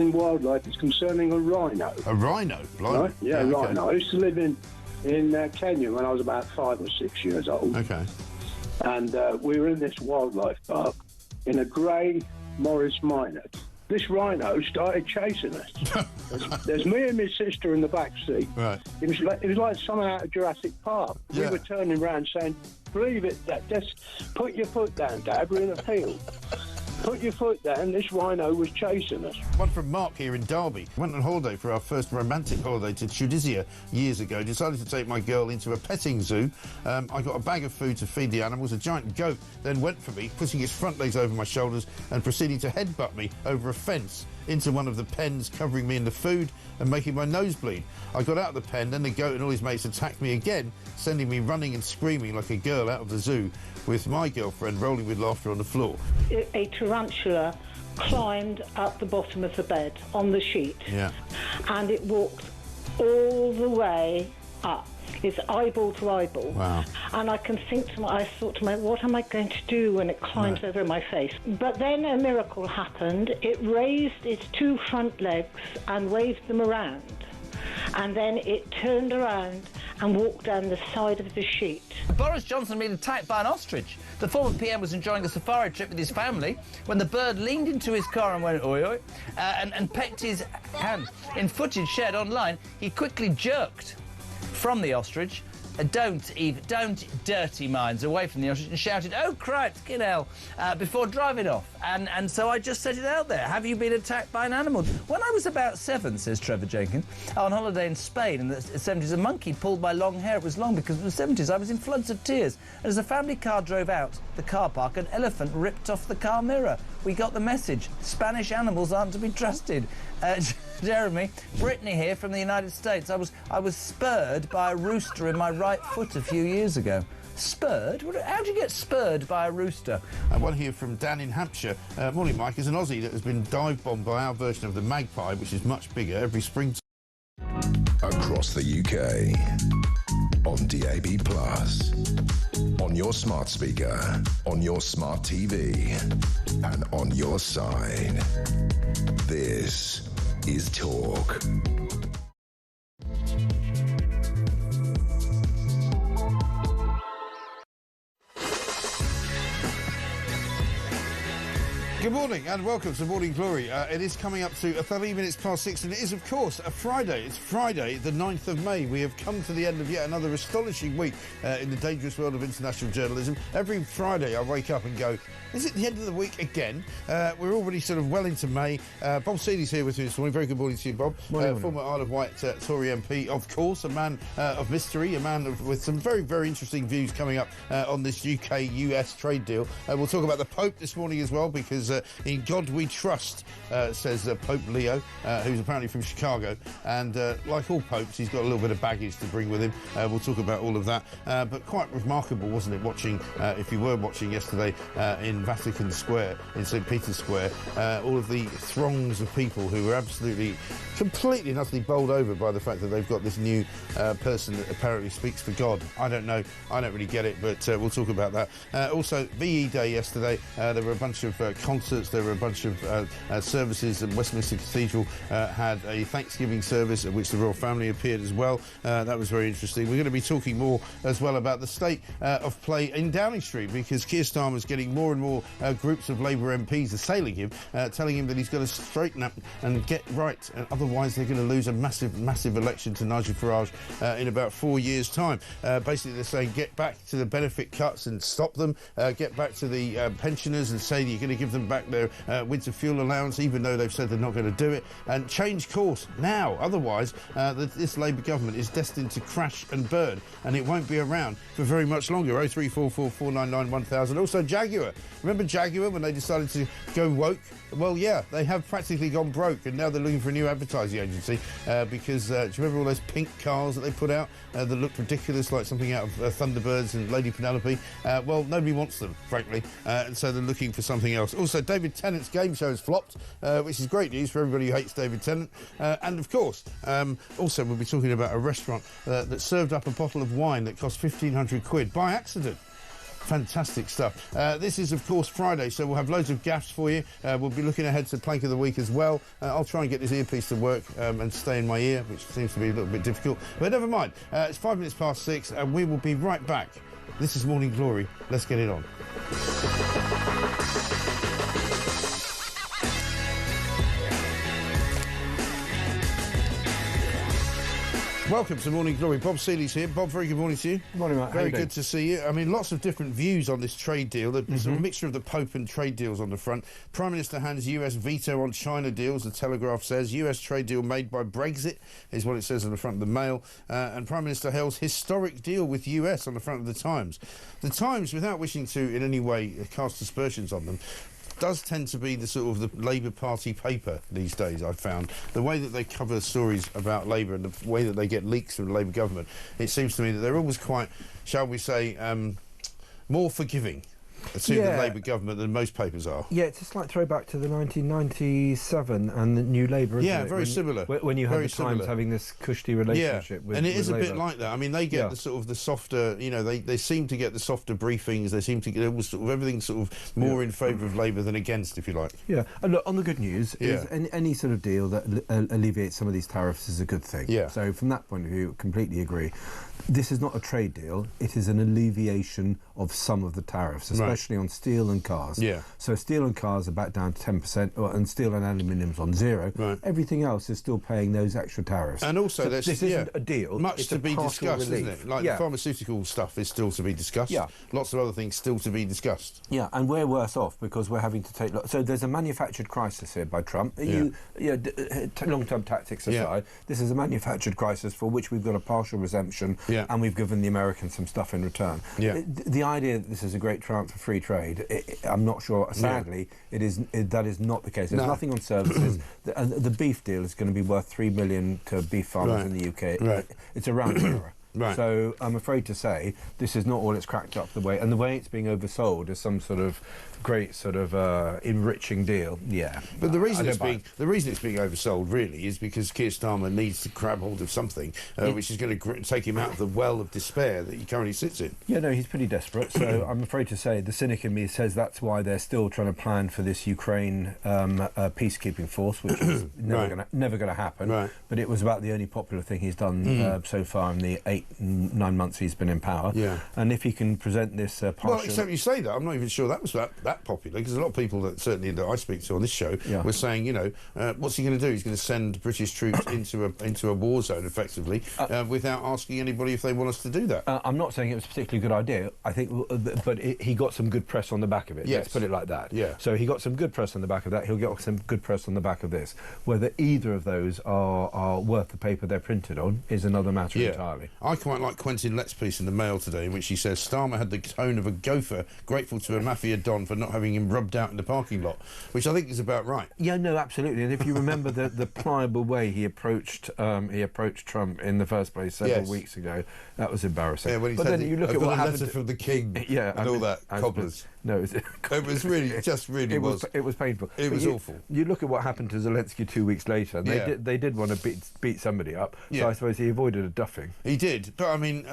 in wildlife is concerning a rhino. A rhino? Right? Yeah, okay. rhino. I used to live in Kenya when I was about 5 or 6 years old. Okay. And we were in this wildlife park in a grey Morris Minor. This rhino started chasing us. There's me and my sister in the back seat. Right. It was like something out of Jurassic Park. Yeah. We were turning around saying, "Believe it, Dad. Just put your foot down, Dad. We're in a field. Put your foot down." This rhino was chasing us. One from Mark here in Derby. Went on holiday for our first romantic holiday to Tunisia years ago. Decided to take my girl into a petting zoo. I got a bag of food to feed the animals. A giant goat then went for me, putting its front legs over my shoulders and proceeding to headbutt me over a fence into one of the pens, covering me in the food and making my nose bleed. I got out of the pen, then the goat and all his mates attacked me again, sending me running and screaming like a girl out of the zoo, with my girlfriend rolling with laughter on the floor. A tarantula climbed up the bottom of the bed on the sheet. Yeah. And it walked all the way up. It's eyeball to eyeball. Wow. And I thought to myself, what am I going to do when it climbs over my face? But then a miracle happened. It raised its 2 front legs and waved them around. And then it turned around and walked down the side of the sheet. Boris Johnson been attacked by an ostrich. The former PM was enjoying a safari trip with his family when the bird leaned into his car and went oi oi and pecked his hand. In footage shared online, he quickly jerked from the ostrich, don't dirty minds away from the ostrich, and shouted, "Oh, Christ, get hell," before driving off. And so I just set it out there. Have you been attacked by an animal? When I was about 7, says Trevor Jenkins, on holiday in Spain in the 70s, a monkey pulled my long hair. It was long because it was the 70s. I was in floods of tears. And as a family car drove out the car park, an elephant ripped off the car mirror. We got the message. Spanish animals aren't to be trusted. Jeremy, Brittany here from the United States. I was spurred by a rooster in my right foot a few years ago. Spurred? How do you get spurred by a rooster? One here from Dan in Hampshire. Morning, Mike. Is an Aussie that has been dive-bombed by our version of the Magpie, which is much bigger, every spring. Across the UK, on DAB+, on your smart speaker, on your smart TV, and on your side. This is Talk. Good morning and welcome to Morning Glory. It is coming up to 30 minutes past 6 and it is, of course, a Friday. It's Friday, the 9th of May. We have come to the end of yet another astonishing week in the dangerous world of international journalism. Every Friday I wake up and go, is it the end of the week again? We're already sort of well into May. Bob Seeley's here with me this morning. Very good morning to you, Bob. Former Isle of Wight Tory MP, of course, a man of mystery, a man with some very, very interesting views coming up on this UK-US trade deal. We'll talk about the Pope this morning as well, because in God we trust, says Pope Leo, who's apparently from Chicago. And like all popes, he's got a little bit of baggage to bring with him. We'll talk about all of that. But quite remarkable, wasn't it, watching, if you were watching yesterday in Vatican Square, in St. Peter's Square, all of the throngs of people who were absolutely, completely and utterly bowled over by the fact that they've got this new person that apparently speaks for God. I don't know. I don't really get it, but we'll talk about that. Also, VE Day yesterday. There were a bunch of concerts. There were a bunch of services, and Westminster Cathedral had a Thanksgiving service at which the royal family appeared as well. That was very interesting. We're going to be talking more as well about the state of play in Downing Street, because Keir Starmer's getting more and more groups of Labour MPs assailing him, telling him that he's got to straighten up and get right, and otherwise they're going to lose a massive, massive election to Nigel Farage in about 4 years' time. Basically, they're saying get back to the benefit cuts and stop them, get back to the pensioners and say that you're going to give them back their winter fuel allowance, even though they've said they're not going to do it, and change course now. Otherwise, this Labour government is destined to crash and burn, and it won't be around for very much longer. 0344 499 1000. Also, Jaguar. Remember Jaguar when they decided to go woke? Well, yeah, they have practically gone broke, and now they're looking for a new advertising agency because do you remember all those pink cars that they put out that looked ridiculous, like something out of Thunderbirds and Lady Penelope? Well, nobody wants them, frankly, and so they're looking for something else. Also, David Tennant's game show has flopped, which is great news for everybody who hates David Tennant. And, of course, also we'll be talking about a restaurant that served up a bottle of wine that cost 1,500 quid by accident. Fantastic stuff. This is, of course, Friday, so we'll have loads of gaffes for you. We'll be looking ahead to Plank of the Week as well. I'll try and get this earpiece to work and stay in my ear, which seems to be a little bit difficult. But never mind. It's 5 minutes past 6, and we will be right back. This is Morning Glory. Let's get it on. Welcome to Morning Glory. Bob Seeley's here. Bob, very good morning to you. Good morning, Matt. Very good to see you. I mean, lots of different views on this trade deal. There's a mixture of the Pope and trade deals on the front. Prime Minister hands US veto on China deals, the Telegraph says. US trade deal made by Brexit is what it says on the front of the Mail. And Prime Minister hails historic deal with US on the front of the Times. The Times, without wishing to in any way cast aspersions on them, does tend to be the sort of the Labour Party paper these days, I've found. The way that they cover stories about Labour and the way that they get leaks from the Labour government, it seems to me that they're always quite, shall we say, more forgiving to the Labour government than most papers are. Yeah, it's a slight throwback to the 1997 and the New Labour, isn't it? Yeah, very similar. When you had the Times having this cushy relationship with and it is a Labour. bit like that. I mean, they get the sort of the softer, you know, they seem to get the softer briefings. They seem to get sort of everything sort of more in favour of Labour than against, if you like. Yeah, and look, on the good news, is any sort of deal that alleviates some of these tariffs is a good thing. Yeah. So from that point of view, completely agree. This is not a trade deal. It is an alleviation of some of the tariffs, especially on steel and cars. Yeah. So steel and cars are back down to 10%, and steel and aluminium's on 0. Right. Everything else is still paying those extra tariffs. And also, so this isn't a deal. Much it's to be discussed, relief. isn't it? Like the pharmaceutical stuff is still to be discussed. Yeah. Lots of other things still to be discussed. Yeah, and we're worse off because we're having to take... So there's a manufactured crisis here by Trump. Long-term tactics aside, this is a manufactured crisis for which we've got a partial exemption, and we've given the Americans some stuff in return. Yeah. The idea that this is a great triumph for free trade, I'm not sure. Sadly, that is not the case. There's nothing on services. The beef deal is going to be worth $3 million to beef farmers in the UK. Right. It's a round error. Right. So I'm afraid to say this is not all it's cracked up the way, and the way it's being oversold is some sort of great sort of enriching deal. Yeah. But the reason it's being oversold really is because Keir Starmer needs to grab hold of something which is going to take him out of the well of despair that he currently sits in. Yeah, no, he's pretty desperate. So I'm afraid to say the cynic in me says that's why they're still trying to plan for this Ukraine peacekeeping force, which is never going to happen. Right. But it was about the only popular thing he's done so far in the 8-9 months he's been in power. Yeah. And if he can present this partial... Well, except you say that, I'm not even sure that was that popular, because a lot of people that certainly that I speak to on this show were saying, you know, what's he going to do? He's going to send British troops into a war zone, effectively, without asking anybody if they want us to do that. I'm not saying it was a particularly good idea. I think, but he got some good press on the back of it. Yes. Let's put it like that. Yeah. So he got some good press on the back of that. He'll get some good press on the back of this. Whether either of those are worth the paper they're printed on is another matter entirely. I quite like Quentin Lett's piece in the Mail today, in which he says Starmer had the tone of a gopher, grateful to a mafia don for not having him rubbed out in the parking lot, which I think is about right. Yeah, no, absolutely. And if you remember the pliable way he approached Trump in the first place several weeks ago, that was embarrassing. Yeah, when he but said then you look at what happened letter from the king, and all that cobblers. No, it was really it was painful. It was awful. You look at what happened to Zelensky 2 weeks later. And they did want to beat somebody up. So I suppose he avoided a duffing. He did, but I mean,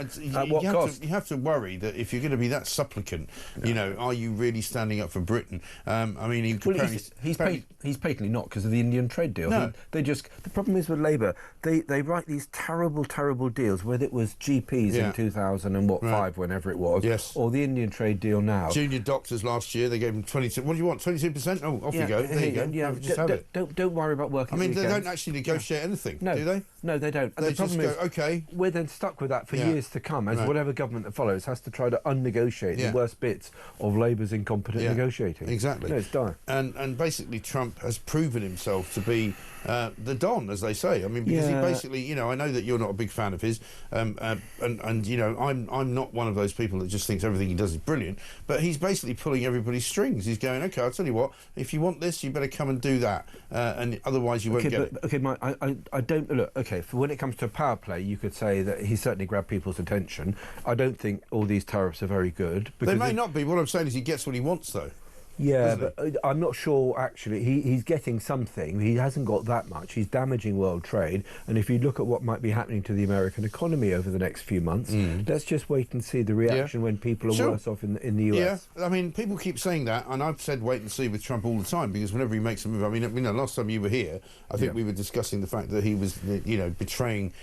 what cost? You have to worry that if you're going to be that supplicant, you know, are you really standing up for Britain? I mean, he's patently not, because of the Indian trade deal. No. The problem is with Labour, they write these terrible deals, whether it was GPs in 2005, whenever it was, or the Indian trade deal now. Junior doctors last year, they gave them 22. What do you want? 22%? Oh, off you go. There you go. Yeah, just have it. Don't worry about working. I mean, weekends. they don't actually negotiate anything, no, do they? No, they don't. And they the problem just go, is, okay, we're then stuck with that for years to come, as whatever government that follows has to try to unnegotiate the worst bits of Labour's incompetent negotiating. Exactly. No, it's dire. And basically, Trump has proven himself to be the Don, as they say. I mean, because he basically, you know, I know that you're not a big fan of his, and you know, I'm not one of those people that just thinks everything he does is brilliant. But he's basically pulling everybody's strings. He's going, okay, I'll tell you what, if you want this, you better come and do that, and otherwise you won't get it. Okay, Mike, I don't look. Okay, for when it comes to power play, you could say that he certainly grabbed people's attention. I don't think all these tariffs are very good. They may not be. What I'm saying is he gets what he wants, though. Yeah, but I'm not sure, actually. He's getting something. He hasn't got that much. He's damaging world trade. And if you look at what might be happening to the American economy over the next few months, let's just wait and see the reaction when people are worse off in the US. Yeah, I mean, people keep saying that, and I've said wait and see with Trump all the time, because whenever he makes a move, I mean, last time you were here, I think we were discussing the fact that he was, betraying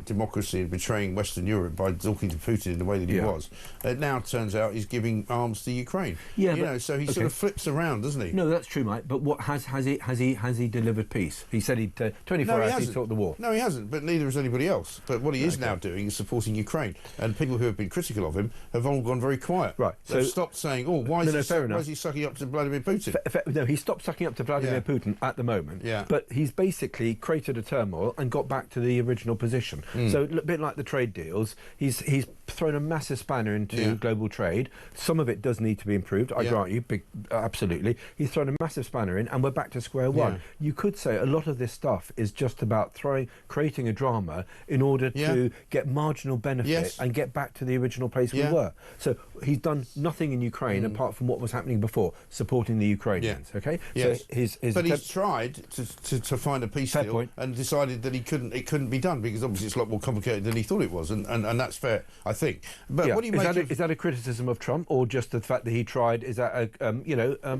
democracy and betraying Western Europe by talking to Putin in the way that he was. It now turns out he's giving arms to Ukraine. Yeah, so he sort of flips around, doesn't he? No, that's true, Mike. But what has he delivered peace? He said he'd 24 hours he'd talk the war. No, he hasn't. But neither has anybody else. But what he is now doing is supporting Ukraine, and people who have been critical of him have all gone very quiet. Right. So stopped saying, "Oh, why is he sucking up to Vladimir Putin?" No, he stopped sucking up to Vladimir Putin at the moment. Yeah. But he's basically created a turmoil and got back to the original position. So a bit like the trade deals, he's thrown a massive spanner into global trade. Some of it does need to be improved. I grant you, absolutely. He's thrown a massive spanner in, and we're back to square one. You could say a lot of this stuff is just about creating a drama in order to get marginal benefit and get back to the original place we were. So he's done nothing in Ukraine apart from what was happening before, supporting the Ukrainians. Okay. Yes. So but he's tried to find a peace deal and decided that it couldn't be done, because obviously it's a lot more complicated than he thought it was, and that's fair, I think. But what do you make is that a criticism of Trump, or just the fact that he tried? Is that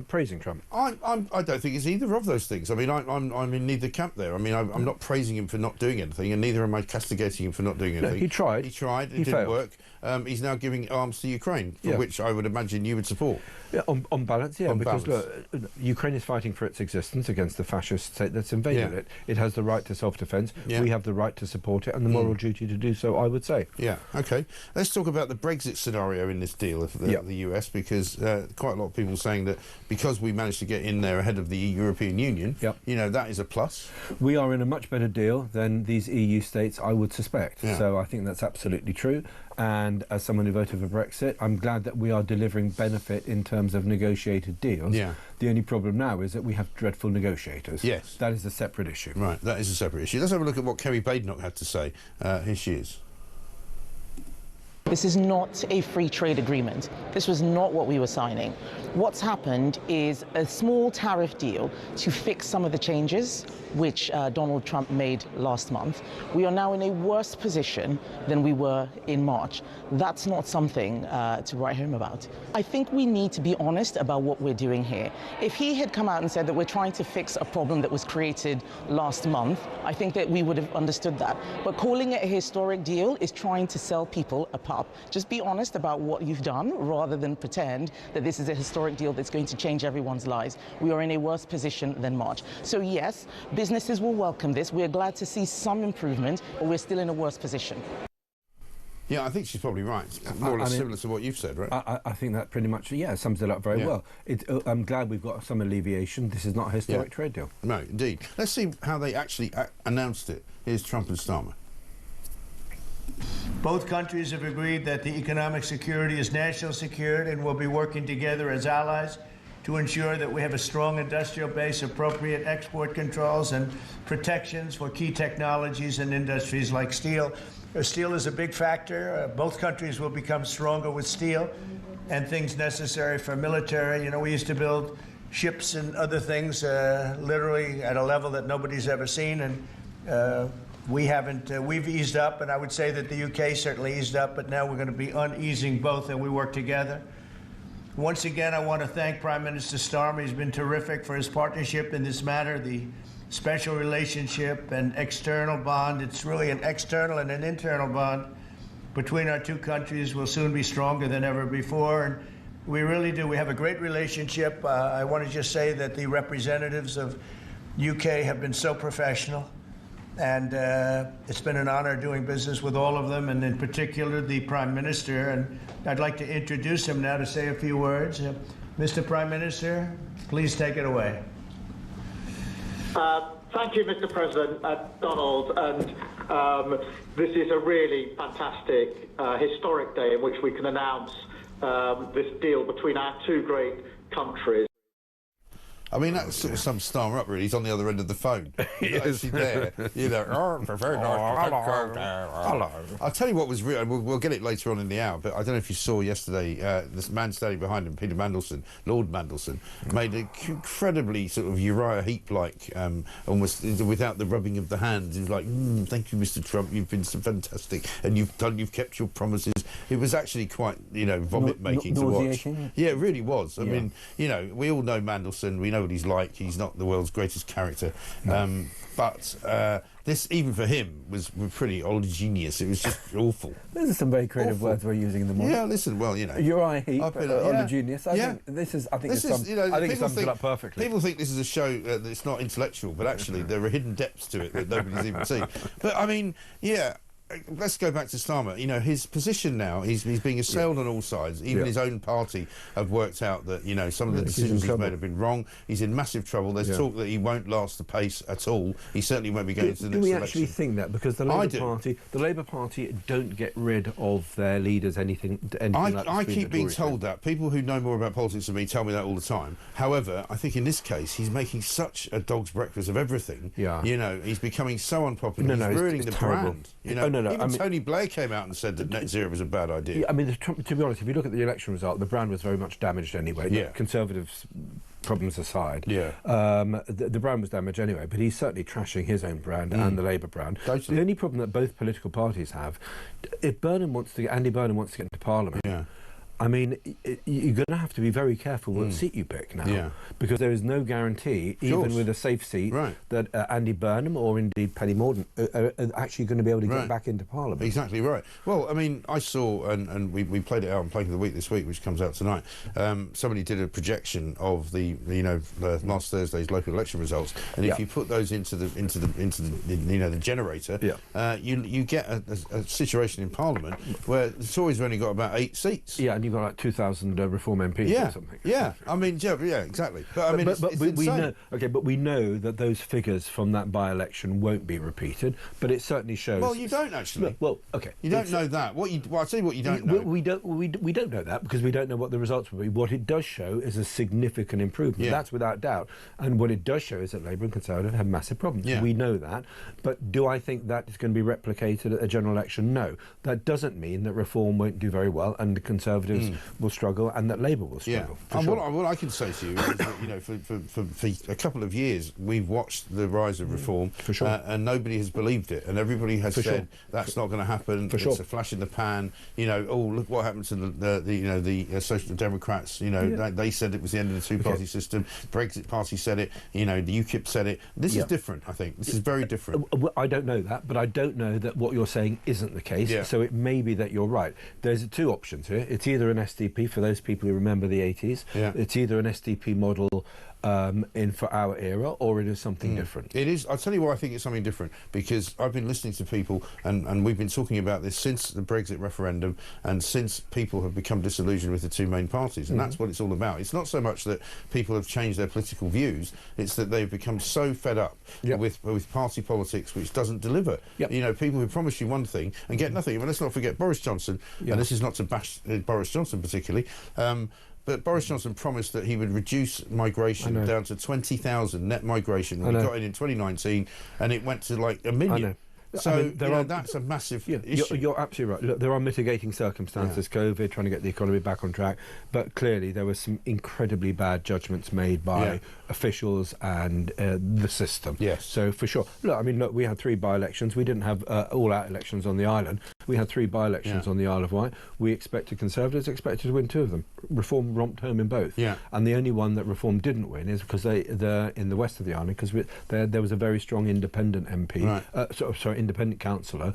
praising Trump? I don't think it's either of those things. I mean, I'm in neither camp there. I mean, I'm not praising him for not doing anything, and neither am I castigating him for not doing anything. No, he tried. It didn't work. He's now giving arms to Ukraine, for which I would imagine you would support. Yeah, on balance, because look, Ukraine is fighting for its existence against the fascist state that's invaded it. It has the right to self-defence. We have the right to support it and the moral duty to do so, I would say. Yeah, OK. Let's talk about the Brexit scenario in this deal of the US, because quite a lot of people are saying that because we managed to get in there ahead of the European Union, that is a plus. We are in a much better deal than these EU states, I would suspect. So I think that's absolutely true. And as someone who voted for Brexit, I'm glad that we are delivering benefit in terms of negotiated deals. The only problem now is that we have dreadful negotiators. Yes. That is a separate issue. Right, that is a separate issue. Let's have a look at what Kerry Badenoch had to say. Here she is. This is not a free trade agreement. This was not what we were signing. What's happened is a small tariff deal to fix some of the changes which Donald Trump made last month. We are now in a worse position than we were in March. That's not something to write home about. I think we need to be honest about what we're doing here. If he had come out and said that we're trying to fix a problem that was created last month, I think that we would have understood that. But calling it a historic deal is trying to sell people a pub. Just be honest about what you've done rather than pretend that this is a historic deal that's going to change everyone's lives. We are in a worse position than March. So yes, businesses will welcome this. We're glad to see some improvement, but we're still in a worse position. Yeah, I think she's probably right. It's more or less similar to what you've said, right? I think that pretty much, sums it up very well. I'm glad we've got some alleviation. This is not a historic trade deal. No, indeed. Let's see how they actually announced it. Here's Trump and Starmer. Both countries have agreed that the economic security is national security and will be working together as allies to ensure that we have a strong industrial base, appropriate export controls and protections for key technologies and industries like steel. Steel is a big factor. Both countries will become stronger with steel and things necessary for military. We used to build ships and other things literally at a level that nobody's ever seen, and we haven't. We've eased up, and I would say that the UK certainly eased up, but now we're going to be uneasing both, and we work together. Once again, I want to thank Prime Minister Starmer. He's been terrific for his partnership in this matter, the special relationship and external bond. It's really an external and an internal bond between our two countries will soon be stronger than ever before, and we really do. We have a great relationship. I want to just say that the representatives of UK have been so professional. And it's been an honor doing business with all of them, and in particular the Prime Minister. And I'd like to introduce him now to say a few words. Mr. Prime Minister, please take it away. Thank you, Mr. President, Donald. And this is a really fantastic, historic day in which we can announce this deal between our two great countries. I mean, that's sort of some Starmer up, really. He's on the other end of the phone. He's actually there. You know, hello. I'll tell you what was real. We'll get it later on in the hour, but I don't know if you saw yesterday, this man standing behind him, Peter Mandelson, Lord Mandelson, made an incredibly sort of Uriah Heep-like, almost without the rubbing of the hands. He was like, thank you, Mr. Trump, you've been so fantastic, and you've kept your promises. It was actually quite, you know, vomit-making to watch. Yeah, it really was. I mean, you know, we all know Mandelson, we know what he's like. He's not the world's greatest character. But this, even for him, was pretty oleaginous. It was just awful. Those are some very creative words we're using in the morning. Yeah, listen, well, you know. Uriah Heep, oleaginous. I think it sums it up perfectly. People think this is a show that's not intellectual, but actually there are hidden depths to it that nobody's even seen. But, I mean, yeah... Let's go back to Starmer. You know, his position now, he's being assailed on all sides. Even his own party have worked out that, you know, some of the decisions he's made have been wrong. He's in massive trouble. There's talk that he won't last the pace at all. He certainly won't be going to the next election. Do we actually think that? Because the Labour Party don't get rid of their leaders anything like I keep being told that. People who know more about politics than me tell me that all the time. However, I think in this case, he's making such a dog's breakfast of everything. Yeah. You know, he's becoming so unpopular. He's ruining the brand. You know, even Tony Blair came out and said that net zero was a bad idea. Yeah, I mean, to be honest, if you look at the election result, the brand was very much damaged anyway. Yeah. Conservatives' problems aside, the brand was damaged anyway, but he's certainly trashing his own brand and the Labour brand. Totally. The only problem that both political parties have, if Andy Burnham wants to get into Parliament, I mean, you're going to have to be very careful what seat you pick now, because there is no guarantee, even with a safe seat, that Andy Burnham or indeed Penny Mordaunt are actually going to be able to get back into Parliament. Exactly right. Well, I mean, I saw, and we played it out on Plank of the Week this week, which comes out tonight. Somebody did a projection of the last Thursday's local election results, and if you put those into the generator, you get a situation in Parliament where the Tories have only got about 8 seats. Yeah, and you've got like 2,000 Reform MPs or something. Yeah, I mean, exactly. But I mean, it's we know. Okay, but we know that those figures from that by-election won't be repeated. But it certainly shows. Well, you don't actually. Well, okay. You don't know that. I'll tell you what you don't know. We don't know that because we don't know what the results will be. What it does show is a significant improvement. Yeah. That's without doubt. And what it does show is that Labour and Conservative have massive problems. Yeah. We know that. But do I think that is going to be replicated at a general election? No. That doesn't mean that Reform won't do very well and the Conservatives will struggle and that Labour will struggle. And what I can say to you is that, you know, for a couple of years we've watched the rise of Reform, and nobody has believed it, and everybody has said that's not going to happen. It's a flash in the pan. You know, oh, look what happened to the Social Democrats. You know, they said it was the end of the two-party system. Brexit Party said it. You know, the UKIP said it. This is different. I think this is very different. I don't know that, but I don't know that what you're saying isn't the case. Yeah. So it may be that you're right. There's 2 options here. It's either an SDP for those people who remember the 80s. Yeah. It's either an SDP model for our era, or it is something different. It is. I'll tell you why I think it's something different, because I've been listening to people, and we've been talking about this since the Brexit referendum and since people have become disillusioned with the 2 main parties, and that's what it's all about. It's not so much that people have changed their political views, it's that they've become so fed up with party politics which doesn't deliver. You know, people who promise you one thing and get nothing. But let's not forget Boris Johnson, and this is not to bash Boris Johnson particularly, but Boris Johnson promised that he would reduce migration down to 20,000 net migration. We got it in 2019, and it went to like 1 million. So I mean, that's a massive issue. You're absolutely right. Look, there are mitigating circumstances, COVID, trying to get the economy back on track, but clearly there were some incredibly bad judgments made by officials and the system. Yes. So for sure. Look, we had 3 by-elections. We didn't have all-out elections on the island. We had 3 by-elections on the Isle of Wight. Conservatives expected to win 2 of them. Reform romped home in both. Yeah. And the only one that Reform didn't win is because they're in the west of the island, because there was a very strong independent MP, independent councillor,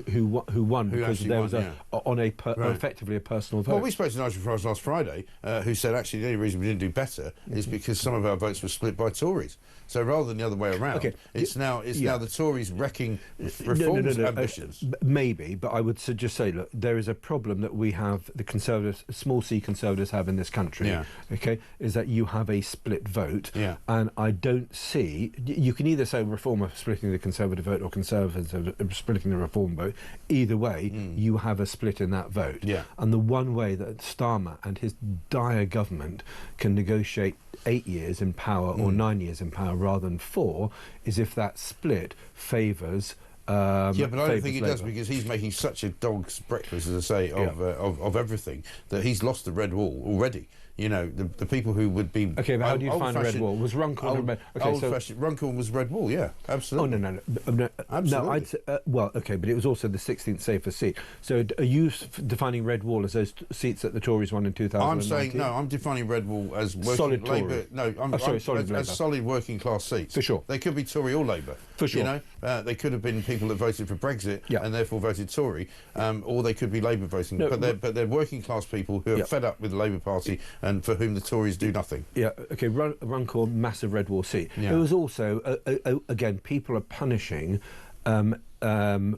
who won because there was effectively a personal vote. Well, we spoke to Nigel Farage last Friday, who said actually the only reason we didn't do better is because some of our votes were split by Tories. So rather than the other way around, it's now the Tories wrecking Reform's ambitions. maybe, but I would just say, look, there is a problem that we have, the Conservatives, small c Conservatives have in this country, okay, is that you have a split vote, and I don't see, you can either say Reform are splitting the Conservative vote or Conservatives are splitting the Reform vote. Either way, you have a split in that vote. And the one way that Starmer and his dire government can negotiate 8 years in power or 9 years in power rather than 4 is if that split favours but I don't think he does, because he's making such a dog's breakfast, as I say, of everything, that he's lost the red wall already. You know, the people who would be... OK, but how do you define a red wall? Was Runcorn red? Okay, Runcorn was red wall, absolutely. Oh, no. Absolutely. No, I'd say, well, OK, but it was also the 16th safest seat. So are you defining red wall as those seats that the Tories won in 2019? I'm saying, no, I'm defining red wall as working solid Labour. No, as solid working class seats. For sure. They could be Tory or Labour. For sure. You know, they could have been people that voted for Brexit and therefore voted Tory, or they could be Labour voting. No, but they're working class people who are fed up with the Labour Party and for whom the Tories do nothing. Yeah, OK, Runcorn, massive red wall seat. It was also, again, people are punishing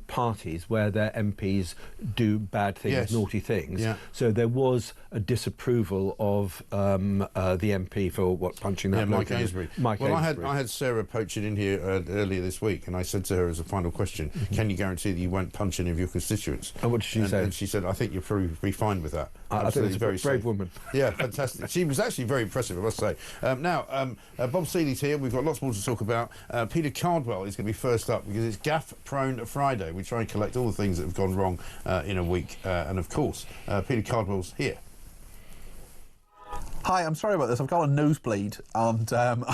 parties where their MPs do bad things, naughty things. So there was a disapproval of the MP for punching that. Mike Ainsbury. Well, I had Sarah Poaching in here earlier this week, and I said to her as a final question, can you guarantee that you won't punch any of your constituents? And what did she say? And she said, I think you'll probably be fine with that. I think it's a very brave woman. Yeah, fantastic. She was actually very impressive, I must say. Now, Bob Seeley's here. We've got lots more to talk about. Peter Cardwell is going to be first up, because it's Gaffe Prone Friday. We try and collect all the things that have gone wrong in a week. And, of course, Peter Cardwell's here. Hi, I'm sorry about this. I've got a nosebleed, and I'm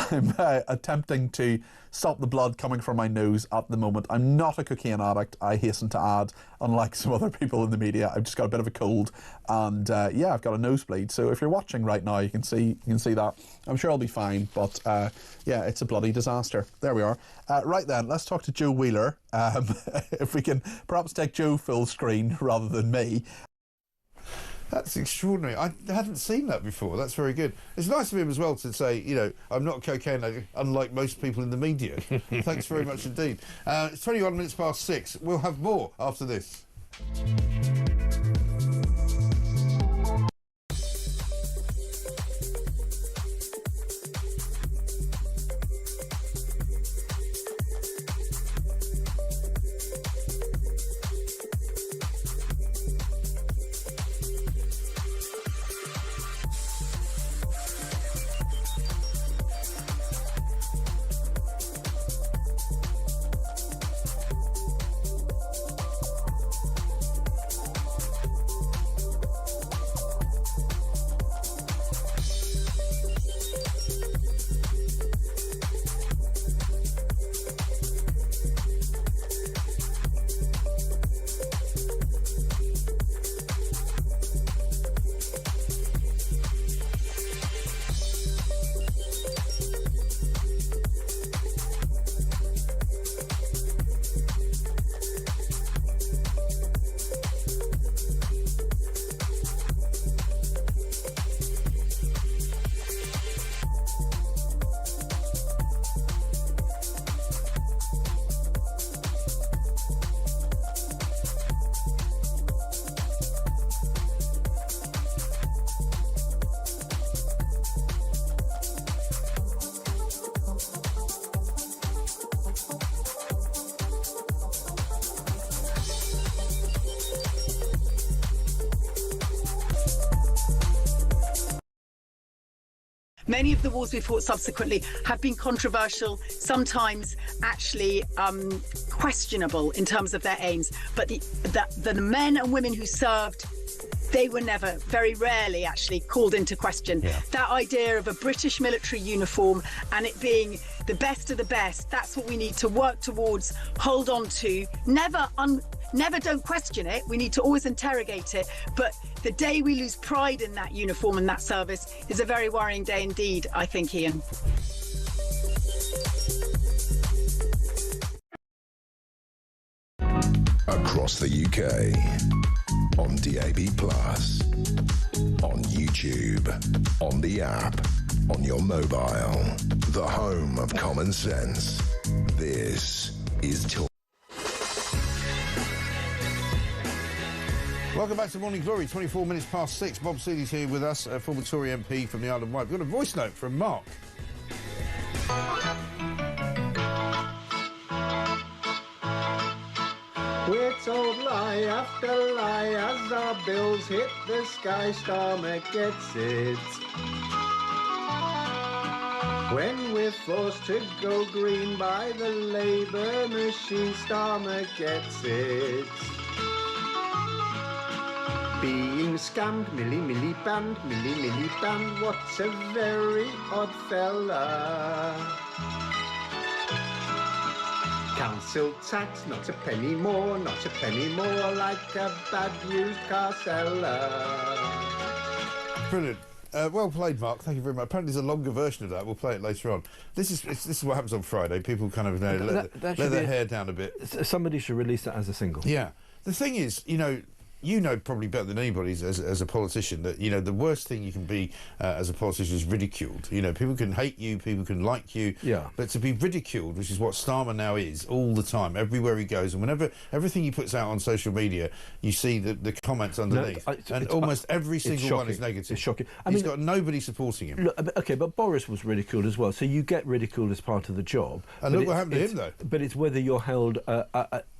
attempting to stop the blood coming from my nose at the moment. I'm not a cocaine addict, I hasten to add, unlike some other people in the media. I've just got a bit of a cold, and yeah, I've got a nosebleed. So if you're watching right now, you can see that. I'm sure I'll be fine, but yeah, it's a bloody disaster. There we are. Right then, let's talk to Joe Wheeler. If we can perhaps take Joe full screen rather than me. That's extraordinary. I hadn't seen that before. That's very good. It's nice of him as well to say, you know, I'm not a cocaine addict, unlike most people in the media. Thanks very much indeed. It's 21 minutes past 6. We'll have more after this. Many of the wars we fought subsequently have been controversial, sometimes actually questionable in terms of their aims. But the men and women who served, they were never, very rarely actually, called into question. Yeah. That idea of a British military uniform and it being the best of the best, that's what we need to work towards, hold on to. Never don't question it. We need to always interrogate it. But the day we lose pride in that uniform and that service is a very worrying day indeed, I think, Ian. Across the UK, on DAB+, on YouTube, on the app, on your mobile, the home of common sense. This is Talk. Welcome back to Morning Glory, 24 minutes past 6. Bob Seeley's here with us, former Tory MP from the Isle of Wight. We've got a voice note from Mark. We're told lie after lie as our bills hit the sky. Starmer gets it. When we're forced to go green by the Labour machine, Starmer gets it. Being scammed, milli banned, what's a very odd fella. Council tax, not a penny more, like a bad used car seller. Brilliant. Well played, Mark. Thank you very much. Apparently there's a longer version of that. We'll play it later on. This is what happens on Friday. People kind of let their hair down a bit. Somebody should release that as a single. Yeah. The thing is, you know probably better than anybody as a politician that, the worst thing you can be as a politician is ridiculed. People can hate you, people can like you, but to be ridiculed, which is what Starmer now is all the time, everywhere he goes, and whenever everything he puts out on social media, you see the comments underneath, and almost every single one is negative. It's shocking. He's got nobody supporting him. Look, okay, but Boris was ridiculed as well, so you get ridiculed as part of the job. And look what happened to him, though. But it's whether you're held...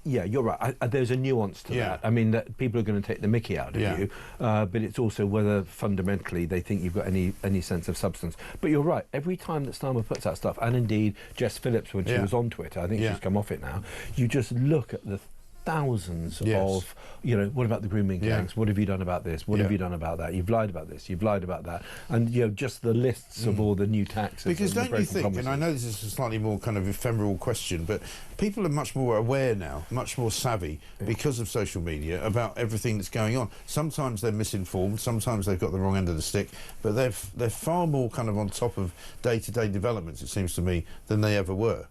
yeah, you're right. There's a nuance to that. I mean, that people are going to take the mickey out of you, but it's also whether fundamentally they think you've got any sense of substance. But you're right. Every time that Starmer puts out stuff, and indeed Jess Phillips when she was on Twitter, I think she's come off it now, you just look at the thousands of, what about the grooming gangs? What have you done about this? What have you done about that? You've lied about this. You've lied about that. And, just the lists of all the new taxes. Because don't you think, promises. and I know this is a slightly more kind of ephemeral question, but people are much more aware now, much more savvy because of social media about everything that's going on. Sometimes they're misinformed, sometimes they've got the wrong end of the stick, but they're far more kind of on top of day-to-day developments, it seems to me, than they ever were.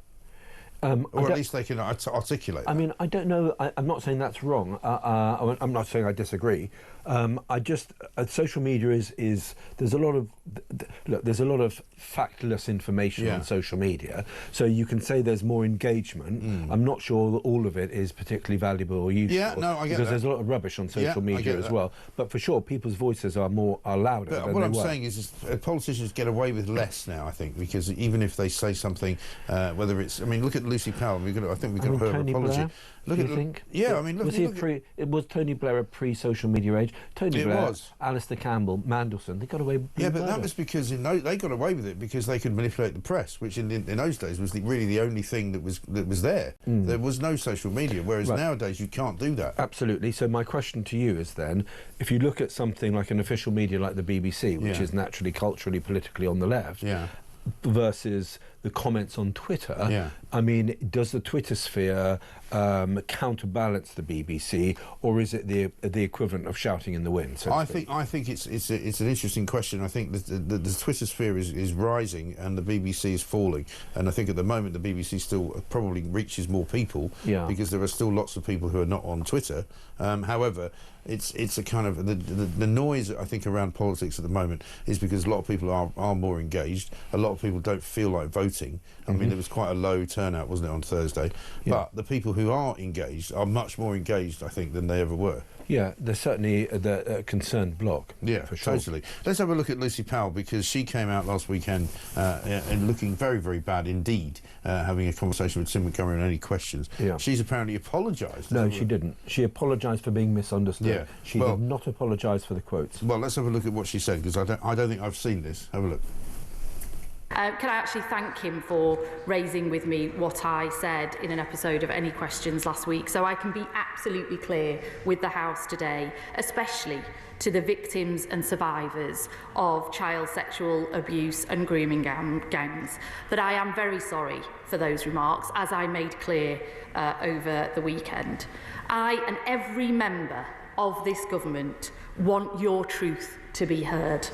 Or at least they can articulate that. I mean, I don't know. I'm not saying that's wrong. I'm not saying I disagree. Social media is there's a lot of factless information on social media. So you can say there's more engagement. I'm not sure that all of it is particularly valuable or useful. Yeah, no, I get that. Because there's a lot of rubbish on social media as well. But for sure, people's voices are louder. But what I'm saying is politicians get away with less now, I think, because even if they say something, whether it's, look at Lucy Powell. I think we got her Tony apology. Blair, look you at think? Yeah, was Tony Blair a pre-social media age? Tony Blair, was. Alistair Campbell, Mandelson, they got away with it. Yeah, but that was because they got away with it because they could manipulate the press, which in those days was really the only thing that was there. There was no social media, whereas nowadays you can't do that. Absolutely. So my question to you is then, if you look at something like an official media like the BBC, which is naturally culturally, politically on the left, versus the comments on Twitter, I mean, does the Twitter sphere counterbalance the BBC, or is it the equivalent of shouting in the wind? So I think it's an interesting question. I think the Twitter sphere is rising and the BBC is falling, and I think at the moment the BBC still probably reaches more people because there are still lots of people who are not on Twitter. However, it's a kind of the noise I think around politics at the moment is because a lot of people are more engaged. A lot of people don't feel like voting. I mean, there was quite a low turnout, wasn't it, on Thursday? But the people who are engaged are much more engaged, I think, than they ever were. Yeah, there's certainly the concerned bloc. Yeah, for sure. Totally. Let's have a look at Lucy Powell, because she came out last weekend and looking very, very bad indeed, having a conversation with Tim Montgomery on any questions. Yeah. She's apparently apologised. No, she didn't. She apologised for being misunderstood. Yeah. She did not apologise for the quotes. Well, let's have a look at what she said, because I don't think I've seen this. Have a look. Can I actually thank him for raising with me what I said in an episode of Any Questions last week, so I can be absolutely clear with the House today, especially to the victims and survivors of child sexual abuse and grooming gangs, that I am very sorry for those remarks, as I made clear over the weekend. I and every member of this government want your truth to be heard,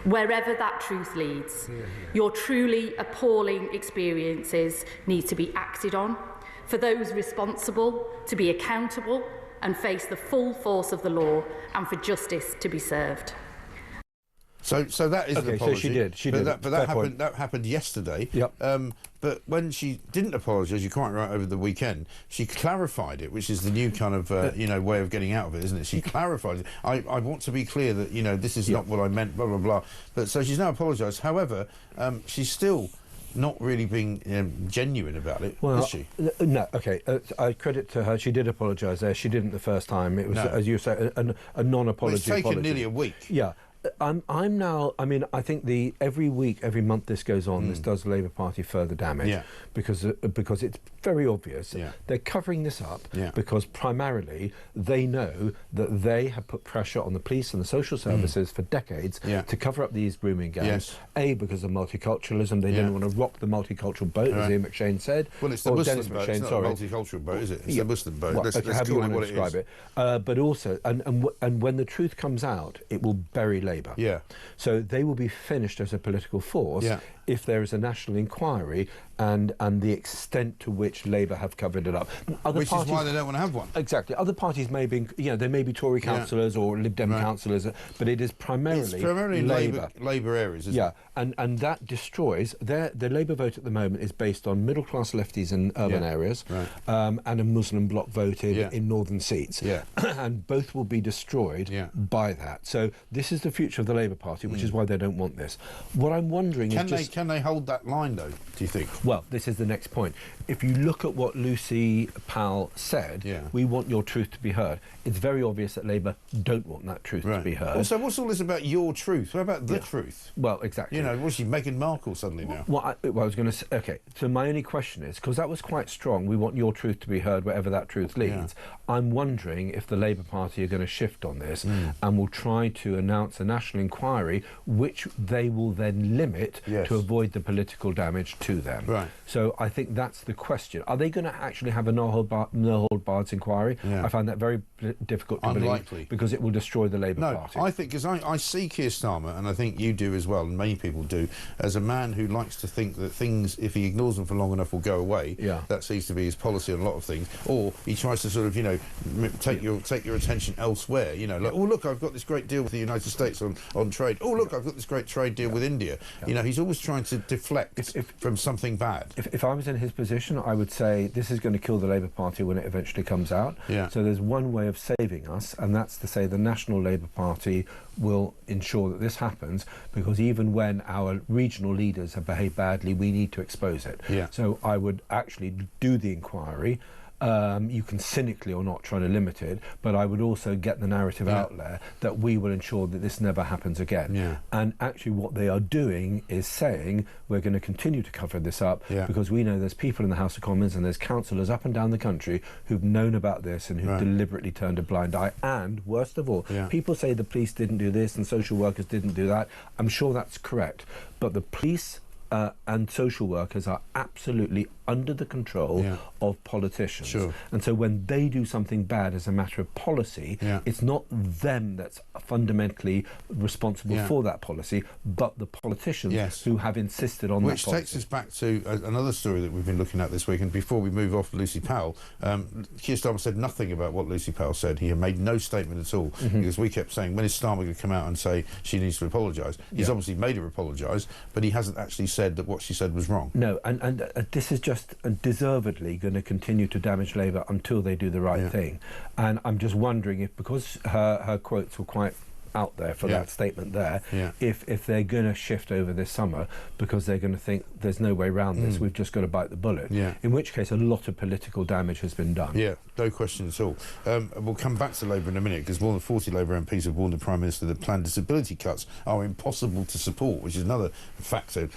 wherever that truth leads. Your truly appalling experiences need to be acted on, for those responsible to be accountable and face the full force of the law, and for justice to be served. So that is an apology. So she did. But that happened yesterday. Yep. But when she didn't apologise, you're quite right, over the weekend, she clarified it, which is the new kind of way of getting out of it, isn't it? She clarified it. I want to be clear that this is not what I meant. Blah blah blah. But so she's now apologised. However, she's still not really being genuine about it, is she? No, okay. I credit to her. She did apologise there. She didn't the first time. It was, as you say, a non-apology. Well, it's taken nearly a week. Yeah. I'm now. I mean, I think every week, every month this goes on, this does the Labour Party further damage, because it's very obvious. They're covering this up because primarily they know that they have put pressure on the police and the social services for decades to cover up these grooming gangs. A, because of multiculturalism, they didn't want to rock the multicultural boat, as Ian McShane said. Well, it's the Muslim boat. It's not a multicultural boat, is it? It's the Muslim boat. Well, let's how do you want to describe it? But also, and when the truth comes out, it will bury Labour. Yeah. So they will be finished as a political force if there is a national inquiry and the extent to which Labour have covered it up. Which is why they don't want to have one. Exactly. Other parties may be, there may be Tory councillors or Lib Dem councillors, but it is primarily Labour. Labour areas, isn't it? And that destroys the Labour vote at the moment is based on middle class lefties in urban areas, and a Muslim bloc vote in northern seats, and both will be destroyed by that. So this is the future of the Labour Party, which is why they don't want this. What I'm wondering is can they hold that line though? Do you think? Well, this is the next point. If you look at what Lucy Powell said, we want your truth to be heard. It's very obvious that Labour don't want that truth to be heard. Also, what's all this about your truth? What about the truth? Well, exactly. What's she making Markle suddenly now? Well, I was going to say, okay, so my only question is, because that was quite strong, we want your truth to be heard wherever that truth leads. I'm wondering if the Labour Party are going to shift on this and will try to announce a national inquiry, which they will then limit to avoid the political damage to them. Right. So I think that's the question. Are they going to actually have a no-hold-barred inquiry? I find that very difficult to believe, because it will destroy the Labour Party. I think, because I see Keir Starmer, and I think you do as well, and many people do, as a man who likes to think that things, if he ignores them for long enough, will go away. That seems to be his policy on a lot of things. Or he tries to sort of, take your attention elsewhere. Like, oh look, I've got this great deal with the United States on trade. Oh look, I've got this great trade deal with India. He's always trying to deflect from something bad. If I was in his position, I would say this is going to kill the Labour Party when it eventually comes out. So there's one way of saving us, and that's to say the National Labour Party will ensure that this happens, because even when our regional leaders have behaved badly, we need to expose it. So I would actually do the inquiry. You can cynically or not try to limit it, but I would also get the narrative out there that we will ensure that this never happens again. And actually what they are doing is saying we're going to continue to cover this up because we know there's people in the House of Commons and there's councillors up and down the country who've known about this and who've deliberately turned a blind eye. And worst of all, people say the police didn't do this and social workers didn't do that. I'm sure that's correct, but the police and social workers are absolutely under the control of politicians. And so when they do something bad as a matter of policy, it's not them that's fundamentally responsible for that policy, but the politicians who have insisted on that policy. Which takes us back to another story that we've been looking at this week, and before we move off Lucy Powell, Keir Starmer said nothing about what Lucy Powell said. He had made no statement at all, because we kept saying, when is Starmer going to come out and say she needs to apologise? He's obviously made her apologise, but he hasn't actually said that what she said was wrong. No, and this is just deservedly going to continue to damage Labour until they do the right thing. And I'm just wondering if, because her quotes were quite out there for that statement there, if they're going to shift over this summer because they're going to think there's no way around this, we've just got to bite the bullet, in which case a lot of political damage has been done. No question at all. We'll come back to Labour in a minute, because more than 40 Labour MPs have warned the Prime Minister that planned disability cuts are impossible to support, which is another faction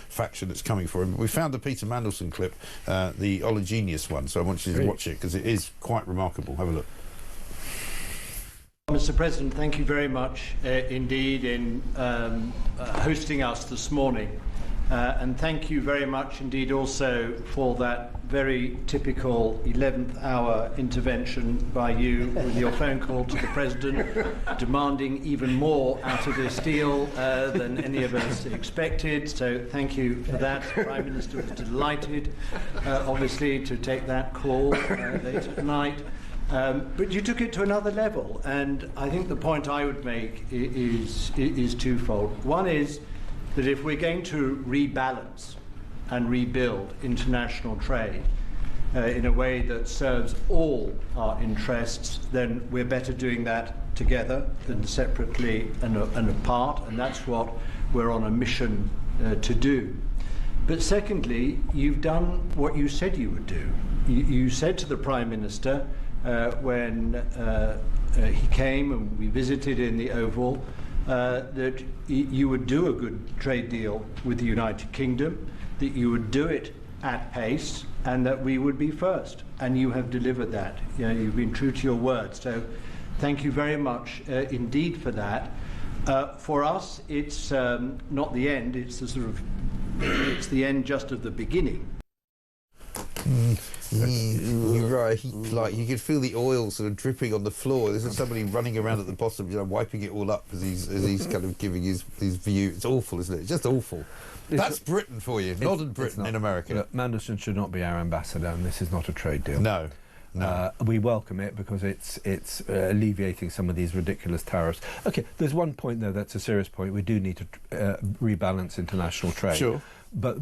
that's coming for him. But we found the Peter Mandelson clip, the Ologenius one, so I want you to watch it, because it is quite remarkable. Have a look. Mr. President, thank you very much indeed in hosting us this morning. And thank you very much indeed also for that very typical 11th hour intervention by you with your phone call to the President, demanding even more out of this deal than any of us expected. So thank you for that. The Prime Minister was delighted, obviously, to take that call later tonight. But you took it to another level, and I think the point I would make is twofold. One is that if we're going to rebalance and rebuild international trade in a way that serves all our interests, then we're better doing that together than separately and apart, and that's what we're on a mission to do. But secondly, you've done what you said you would do. You said to the Prime Minister when he came and we visited in the Oval that you would do a good trade deal with the United Kingdom, that you would do it at pace, and that we would be first. And you have delivered that. You know, you've been true to your word. So thank you very much indeed for that. For us, it's not the end. It's the sort of it's the end just of the beginning. You're right. Like you could feel the oil sort of dripping on the floor. There's somebody running around at the bottom, you know, wiping it all up as he's kind of giving his view. It's awful, isn't it? It's just awful. That's Britain for you, modern Britain in America. Look, Mandelson should not be our ambassador, and this is not a trade deal. No. We welcome it because it's alleviating some of these ridiculous tariffs. Okay, there's one point though that's a serious point. We do need to rebalance international trade. Sure. But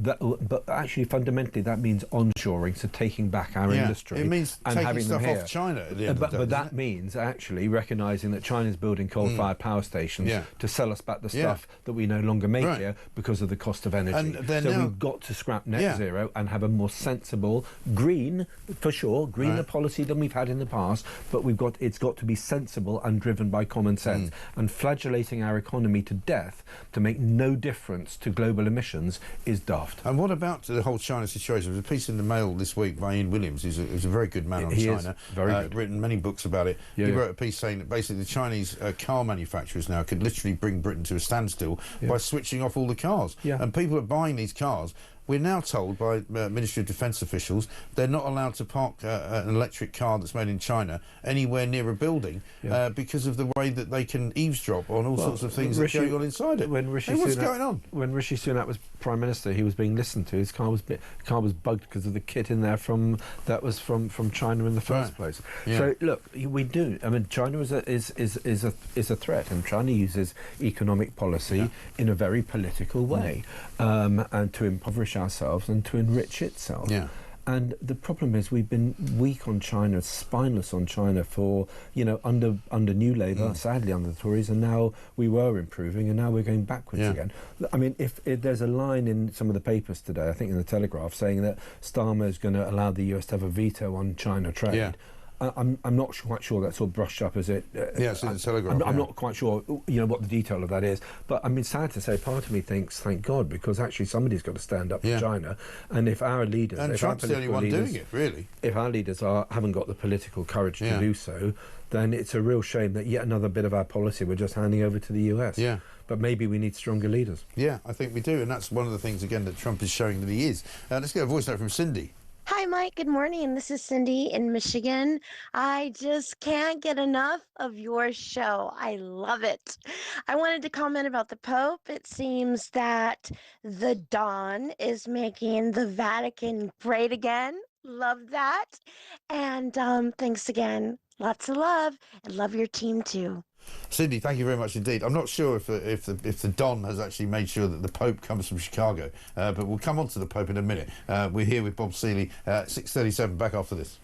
actually, fundamentally, that means onshoring, so taking back our industry. It means and taking having stuff them here. off China at the end of the day, but that means actually recognising that China's building coal-fired power stations to sell us back the stuff that we no longer make here because of the cost of energy. And so we've got to scrap net zero and have a more sensible, green, for sure, greener policy than we've had in the past, but it's got to be sensible and driven by common sense. And flagellating our economy to death to make no difference to global emissions is daft. And what about the whole China situation? There was a piece in the Mail this week by Ian Williams, who's a very good man on China. Very good. Written many books about it. He wrote a piece saying that basically the Chinese car manufacturers now could literally bring Britain to a standstill by switching off all the cars. And people are buying these cars. We're now told by Ministry of Defence officials they're not allowed to park an electric car that's made in China anywhere near a building because of the way that they can eavesdrop on all sorts of things that are going on inside it. What's going on? When Rishi Sunak was Prime Minister, he was being listened to. His car was bugged because of the kit in there from China in the first place. So look, we do. I mean, China is a threat, and China uses economic policy in a very political way, and to impoverish ourselves and to enrich itself. And the problem is we've been weak on China, spineless on China for, you know, under New Labour, sadly under the Tories, and now we were improving and now we're going backwards again. I mean, if there's a line in some of the papers today, I think in the Telegraph, saying that Starmer is going to allow the US to have a veto on China trade. I'm not quite sure that's all brushed up as it. It's in the Telegraph. I'm not quite sure, you know, what the detail of that is. But I mean, sad to say, part of me thinks, thank God, because actually somebody's got to stand up for China. And if our leaders, and Trump's the only one doing it, really. If our leaders haven't got the political courage to do so, then it's a real shame that yet another bit of our policy we're just handing over to the US. But maybe we need stronger leaders. Yeah, I think we do, and that's one of the things again that Trump is showing that he is. Let's get a voice note from Cindy. Hi, Mike. Good morning. This is Cindy in Michigan. I just can't get enough of your show. I love it. I wanted to comment about the Pope. It seems that the Don is making the Vatican great again. Love that. And thanks again. Lots of love, and love your team too. Cindy, thank you very much indeed. I'm not sure if the Don has actually made sure that the Pope comes from Chicago, but we'll come on to the Pope in a minute. We're here with Bob Seeley, 6:37, back after this.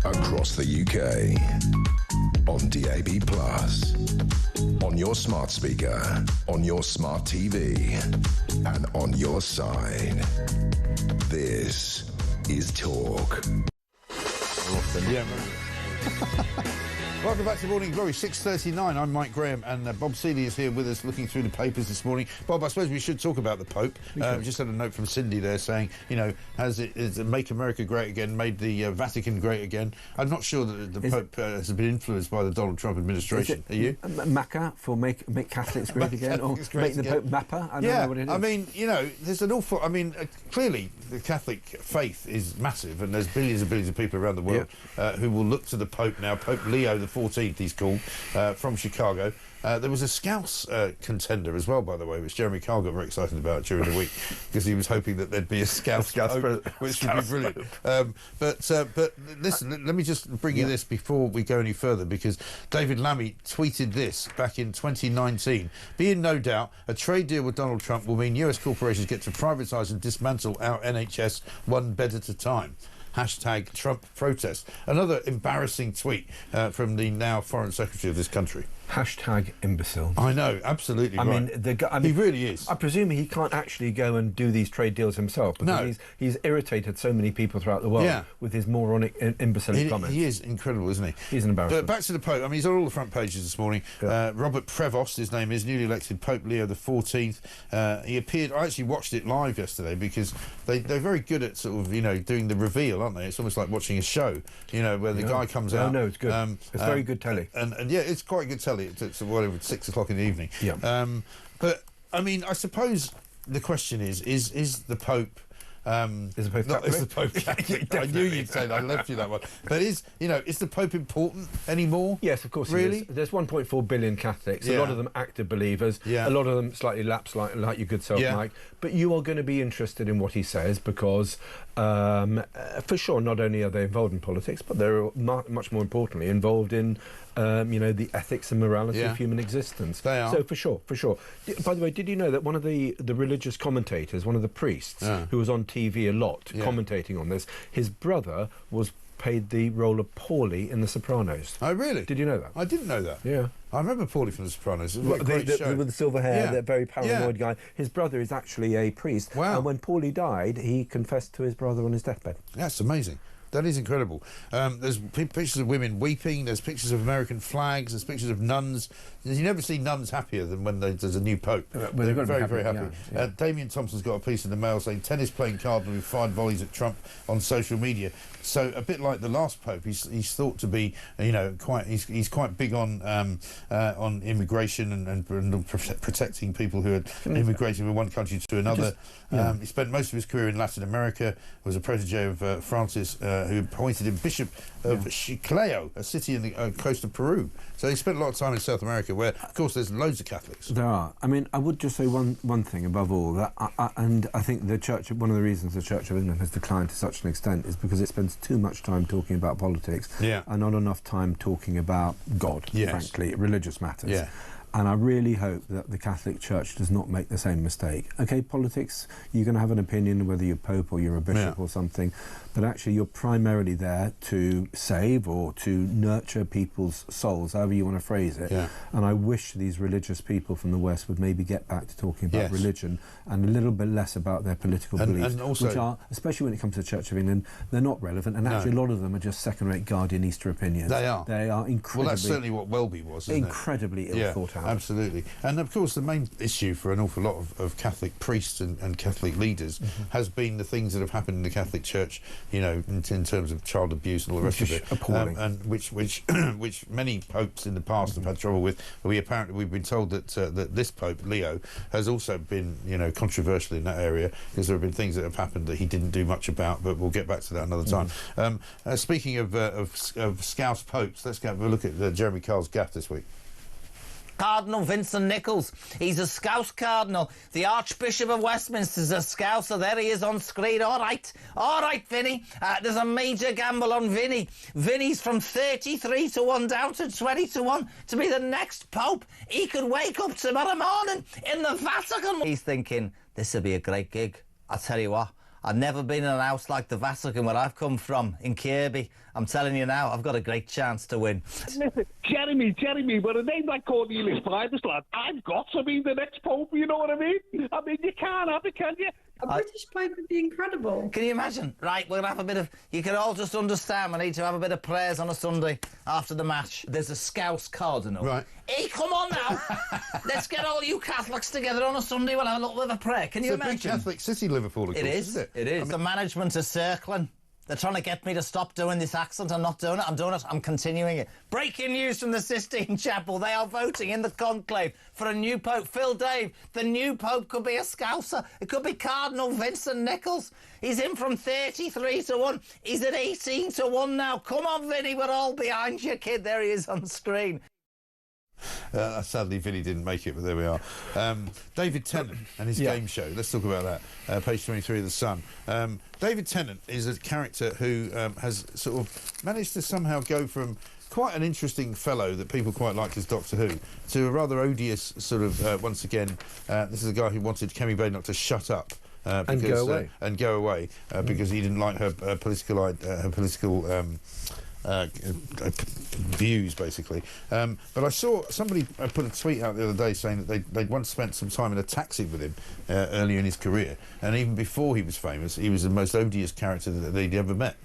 Across the UK, on DAB+, on your your smart speaker, on your smart TV, and on your side. This is Talk. Awesome. Yeah. Welcome back to Morning Glory, 6:39. I'm Mike Graham, and Bob Seeley is here with us looking through the papers this morning. Bob, I suppose we should talk about the Pope. We just had a note from Cindy there saying, you know, has it Make America Great Again made the Vatican great again? I'm not sure that the Pope has been influenced by the Donald Trump administration. Are you? Macca for make Catholics great again, or make the Pope Mappa? I don't know what it is. I mean, you know, there's an awful... I mean, clearly the Catholic faith is massive, and there's billions and billions of people around the world who will look to the Pope now. Pope Leo the 14th, he's called, from Chicago. There was a Scouse contender as well, by the way, which Jeremy Kyle got very excited about during the week because he was hoping that there'd be a Scouse Pope, which would be brilliant. But listen, let me just bring you this before we go any further, because David Lammy tweeted this back in 2019. Be in no doubt, a trade deal with Donald Trump will mean US corporations get to privatise and dismantle our NHS one bed at a time. Hashtag Trump protest. Another embarrassing tweet from the now Foreign Secretary of this country. Hashtag imbecile. I know, absolutely right. I mean, he really is. I presume he can't actually go and do these trade deals himself, because he's irritated so many people throughout the world with his moronic, imbecile comments. He is incredible, isn't he? He's an embarrassment. But back to the Pope. I mean, he's on all the front pages this morning. Robert Prevost, his name is, newly elected Pope Leo the 14th. He appeared... I actually watched it live yesterday because they're very good at sort of, you know, doing the reveal, aren't they? It's almost like watching a show, you know, where the guy comes out. No, it's good. It's very good telly. And yeah, it's quite good telly. It's whatever, 6 o'clock in the evening. Yeah. But I mean, I suppose the question is the Pope... is the Pope Catholic? I knew you'd say that. I left you that one. But is the Pope important anymore? Yes, of course. Really? There's 1.4 billion Catholics. A lot of them active believers. A lot of them slightly lapsed, like your good self, Mike. But you are going to be interested in what he says because, for sure, not only are they involved in politics, but they're much more importantly involved in the ethics and morality of human existence. They are. So for sure. By the way, did you know that one of the religious commentators, one of the priests who was on TV a lot commentating on this, his brother was paid the role of Paulie in The Sopranos. Oh, really? Did you know that? I didn't know that. Yeah. I remember Paulie from The Sopranos. It was a great show. With the silver hair, that very paranoid guy. His brother is actually a priest. Wow. And when Paulie died, he confessed to his brother on his deathbed. That's amazing. That is incredible. There's pictures of women weeping, there's pictures of American flags, there's pictures of nuns. You never see nuns happier than when there's a new Pope. They're very, very happy. Yeah. Damien Thompson's got a piece in the Mail saying tennis-playing cardinal who fired volleys at Trump on social media. So a bit like the last Pope, he's thought to be, he's quite big on immigration and protecting people who are immigrating from one country to another. He spent most of his career in Latin America, was a protege of Francis, who appointed him Bishop of Chiclayo, a city in the coast of Peru. So he spent a lot of time in South America, where, of course, there's loads of Catholics. There are. I mean, I would just say one thing above all, that and I think the Church, one of the reasons the Church of England has declined to such an extent is because it spends too much time talking about politics and not enough time talking about God, frankly, religious matters. Yeah. And I really hope that the Catholic Church does not make the same mistake. OK, politics, you're going to have an opinion whether you're Pope or you're a bishop or something, but actually you're primarily there to save or to nurture people's souls, however you want to phrase it. Yeah. And I wish these religious people from the West would maybe get back to talking about religion and a little bit less about their political beliefs, and also, which are, especially when it comes to the Church of England, they're not relevant, and actually a lot of them are just second-rate Guardian Easter opinions. They are incredibly... Well, that's certainly what Welby was, isn't incredibly ill thought out. Absolutely. And of course the main issue for an awful lot of Catholic priests and Catholic leaders has been the things that have happened in the Catholic Church, you know, in terms of child abuse and all the rest of it. Appalling. And which many popes in the past have had trouble with. We've been told that this Pope, Leo, has also been, you know, controversial in that area, because there have been things that have happened that he didn't do much about, but we'll get back to that another time. Speaking of Scouse Popes, let's have a look at Jeremy Kyle's gaffe this week. Cardinal Vincent Nichols. He's a Scouse Cardinal. The Archbishop of Westminster's a Scouse, so there he is on screen. All right, Vinny. There's a major gamble on Vinny. Vinny's from 33-1 down to 20-1 to be the next Pope. He could wake up tomorrow morning in the Vatican. He's thinking, this will be a great gig. I'll tell you what. I've never been in a house like the Vatican where I've come from, in Kirby. I'm telling you now, I've got a great chance to win. Listen, Jeremy, with a name like Cornelius Pybus, lad, I've got to be the next Pope, you know what I mean? I mean, you can't have it, can you? A British Pope would be incredible. Can you imagine? Right, we're going to have a bit of... You can all just understand we need to have a bit of prayers on a Sunday after the match. There's a Scouse cardinal. Right. Hey, come on now. Let's get all you Catholics together on a Sunday. We'll have a little bit of a prayer. Can you imagine? It's a big Catholic city, Liverpool, of course, isn't it? It is. The management is circling. They're trying to get me to stop doing this accent. I'm not doing it. I'm doing it. I'm continuing it. Breaking news from the Sistine Chapel. They are voting in the conclave for a new pope. Phil Dave, the new pope could be a Scouser. It could be Cardinal Vincent Nichols. He's in from 33 to 1. He's at 18 to 1 now. Come on, Vinny. We're all behind you, kid. There he is on screen. Sadly, Vinny didn't make it, but there we are. David Tennant and his game show. Let's talk about that. Page 23 of The Sun. David Tennant is a character who has sort of managed to somehow go from quite an interesting fellow that people quite like as Doctor Who to a rather odious sort of, once again, this is a guy who wanted Kemi Badenoch to shut up. And go away. Because he didn't like her political views, basically. But I saw somebody put a tweet out the other day saying that they'd once spent some time in a taxi with him earlier in his career, and even before he was famous, he was the most odious character that they'd ever met.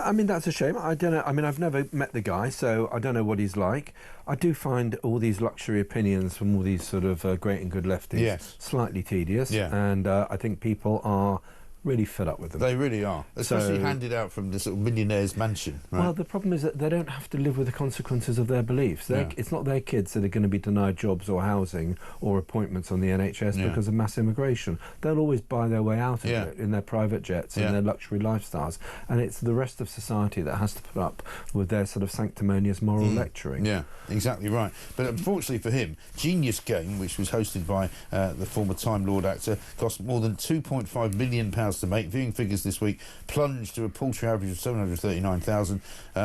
I mean, that's a shame. I don't know. I mean, I've never met the guy, so I don't know what he's like. I do find all these luxury opinions from all these sort of great and good lefties slightly tedious, and I think people are really fed up with them. They really are, especially handed out from the sort of millionaire's mansion. Right? Well, the problem is that they don't have to live with the consequences of their beliefs. It's not their kids that are going to be denied jobs or housing or appointments on the NHS because of mass immigration. They'll always buy their way out of it in their private jets and their luxury lifestyles, and it's the rest of society that has to put up with their sort of sanctimonious moral lecturing. Yeah, exactly right. But unfortunately for him, Genius Game, which was hosted by the former Time Lord actor, cost more than £2.5 million to make. Viewing figures this week plunged to a paltry average of 739,000.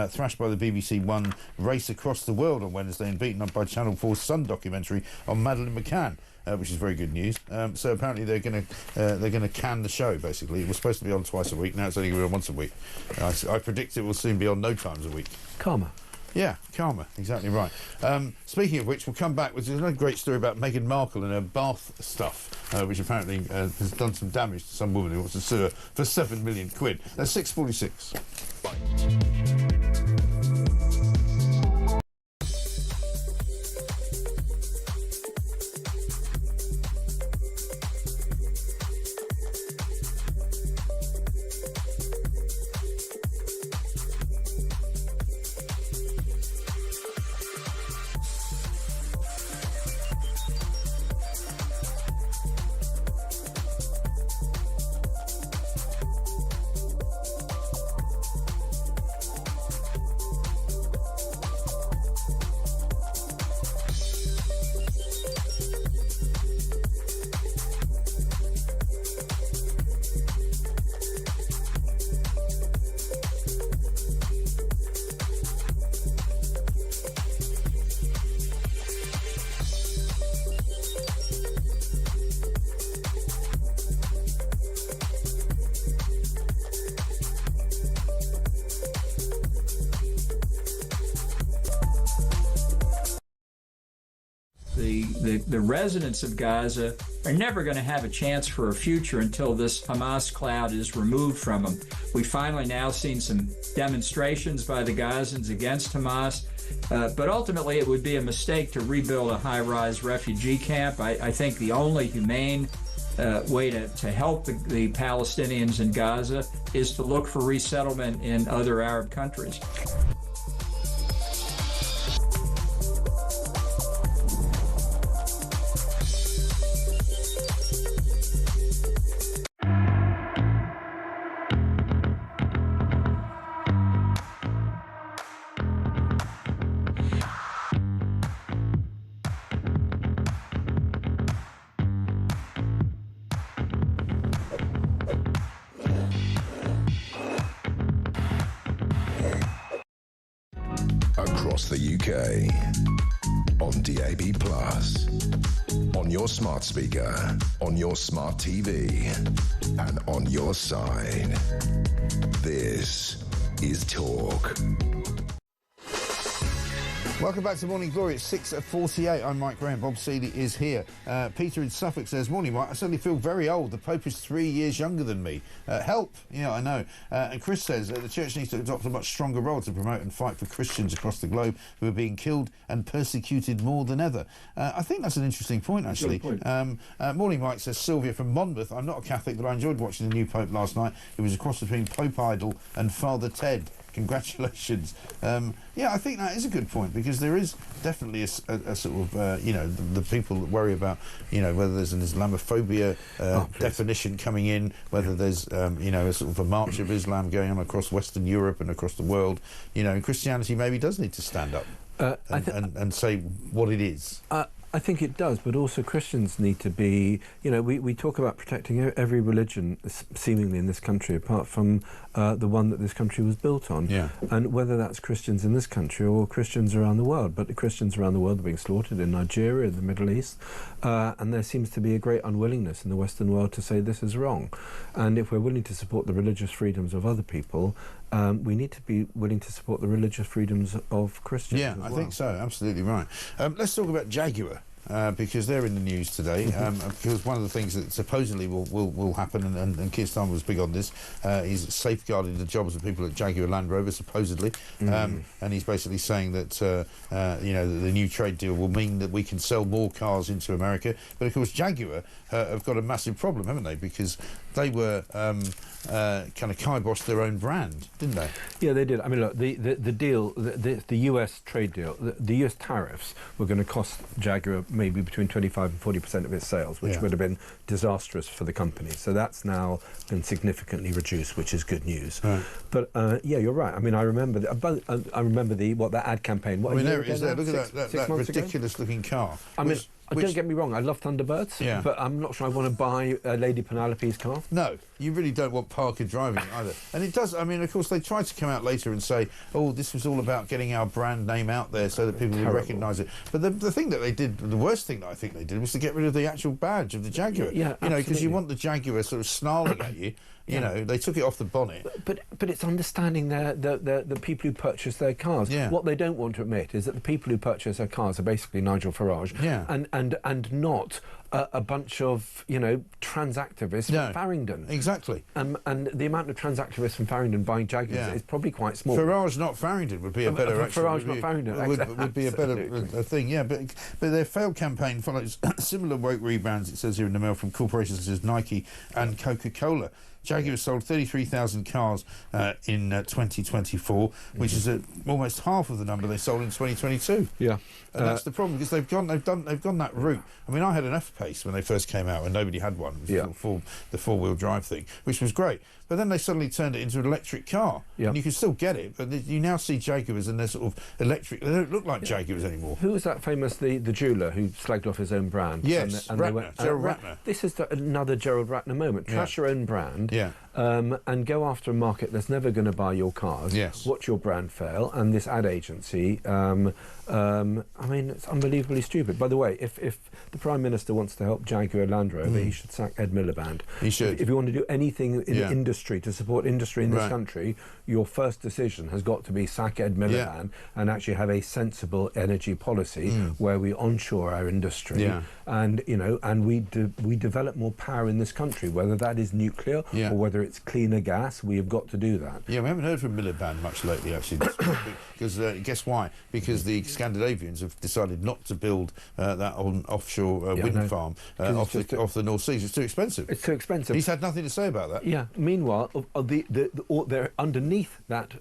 Thrashed by the BBC One Race Across the World on Wednesday and beaten up by Channel 4's Sun documentary on Madeleine McCann. Which is very good news. So apparently they're going to can the show. Basically, it was supposed to be on twice a week. Now it's only going to be on once a week. I predict it will soon be on no times a week. Karma. Yeah, karma, exactly right. Speaking of which, we'll come back with another great story about Meghan Markle and her bath stuff, which apparently has done some damage to some woman who wants to sue her for £7 million. That's 6:46. The residents of Gaza are never going to have a chance for a future until this Hamas cloud is removed from them. We finally now seen some demonstrations by the Gazans against Hamas, but ultimately it would be a mistake to rebuild a high-rise refugee camp. I think the only humane way to help the Palestinians in Gaza is to look for resettlement in other Arab countries. Across the UK, on DAB+, on your smart speaker, on your smart TV, and on your side. This is talk. Welcome back to Morning Glory. It's 6:48. I'm Mike Graham. Bob Seeley is here. Peter in Suffolk says, "Morning, Mike. I suddenly feel very old. The Pope is 3 years younger than me. Help." Yeah, I know. And Chris says, "The Church needs to adopt a much stronger role to promote and fight for Christians across the globe who are being killed and persecuted more than ever." I think that's an interesting point, actually. Morning, Mike, says Sylvia from Monmouth. "I'm not a Catholic, but I enjoyed watching the new Pope last night. It was a cross between Pope Idol and Father Ted. Congratulations." Yeah, I think that is a good point, because there is definitely a sort of, you know, the people that worry about, you know, whether there's an Islamophobia definition coming in, whether there's, you know, a sort of a march of Islam going on across Western Europe and across the world. You know, Christianity maybe does need to stand up and say what it is. I think it does, but also Christians need to be, you know, we talk about protecting every religion seemingly in this country, apart from the one that this country was built on. Yeah. And whether that's Christians in this country or Christians around the world. But the Christians around the world are being slaughtered in Nigeria, the Middle East, and there seems to be a great unwillingness in the Western world to say this is wrong. And if we're willing to support the religious freedoms of other people, we need to be willing to support the religious freedoms of Christians. Yeah, I think so. Absolutely right. Let's talk about Jaguar. Because they're in the news today. Because one of the things that supposedly will happen, and Keir Starmer was big on this, he's safeguarding the jobs of people at Jaguar Land Rover, supposedly, and he's basically saying that you know, the new trade deal will mean that we can sell more cars into America. But of course, Jaguar have got a massive problem, haven't they? Because they were kind of kiboshed their own brand, didn't they? Yeah, they did. I mean, look, the deal, the US trade deal, the US tariffs were going to cost Jaguar maybe between 25 and 40% of its sales, which would have been disastrous for the company. So that's now been significantly reduced, which is good news. Right. But yeah, you're right. I mean, I remember that ad campaign. What, I mean, there it is. There. Look at that ridiculous-looking car. I mean, don't get me wrong, I love Thunderbirds, but I'm not sure I want to buy Lady Penelope's car. No, you really don't want Parker driving either. And it does, I mean, of course, they tried to come out later and say, oh, this was all about getting our brand name out there so that people would recognise it. But the thing that they did, the worst thing that I think they did, was to get rid of the actual badge of the Jaguar. Yeah, you know, because you want the Jaguar sort of snarling at you. You know, they took it off the bonnet. But it's understanding the people who purchase their cars. Yeah. What they don't want to admit is that the people who purchase their cars are basically Nigel Farage. Yeah. And not a bunch of, you know, trans activists from Farringdon. Exactly. And the amount of trans activists from Farringdon buying Jaguars is probably quite small. Farage not Farringdon would be a better... Farage not Farringdon. Would be a better thing, yeah. But their failed campaign follows similar woke rebrands, it says here in the mail, from corporations such as Nike and Coca-Cola. Jaguar sold 33,000 cars in 2024, which is almost half of the number they sold in 2022. Yeah, and that's the problem, because they've gone that route. I mean, I had an F-Pace when they first came out, and nobody had one. It was the four-wheel drive thing, which was great. But then they suddenly turned it into an electric car, and you can still get it. But you now see Jaguars, and they're sort of electric. They don't look like Jaguars anymore. Who was that famous the jeweller who slagged off his own brand? Yes, and Ratner, Gerald Ratner. This is another Gerald Ratner moment. Trash your own brand. Yeah. And go after a market that's never going to buy your cars. Yes. Watch your brand fail. And this ad agency, I mean, it's unbelievably stupid. By the way, if the Prime Minister wants to help Jaguar Land Rover, he should sack Ed Miliband. He should. If you want to do anything in industry to support industry in this country, your first decision has got to be sack Ed Miliband and actually have a sensible energy policy where we onshore our industry. Yeah. And, you know, and we develop more power in this country, whether that is nuclear or whether it's cleaner gas. We have got to do that. Yeah, we haven't heard from Miliband much lately, actually, because guess why? Because the Scandinavians have decided not to build that offshore wind farm off the North Sea. It's too expensive. It's too expensive. He's had nothing to say about that. Yeah. Meanwhile, there underneath that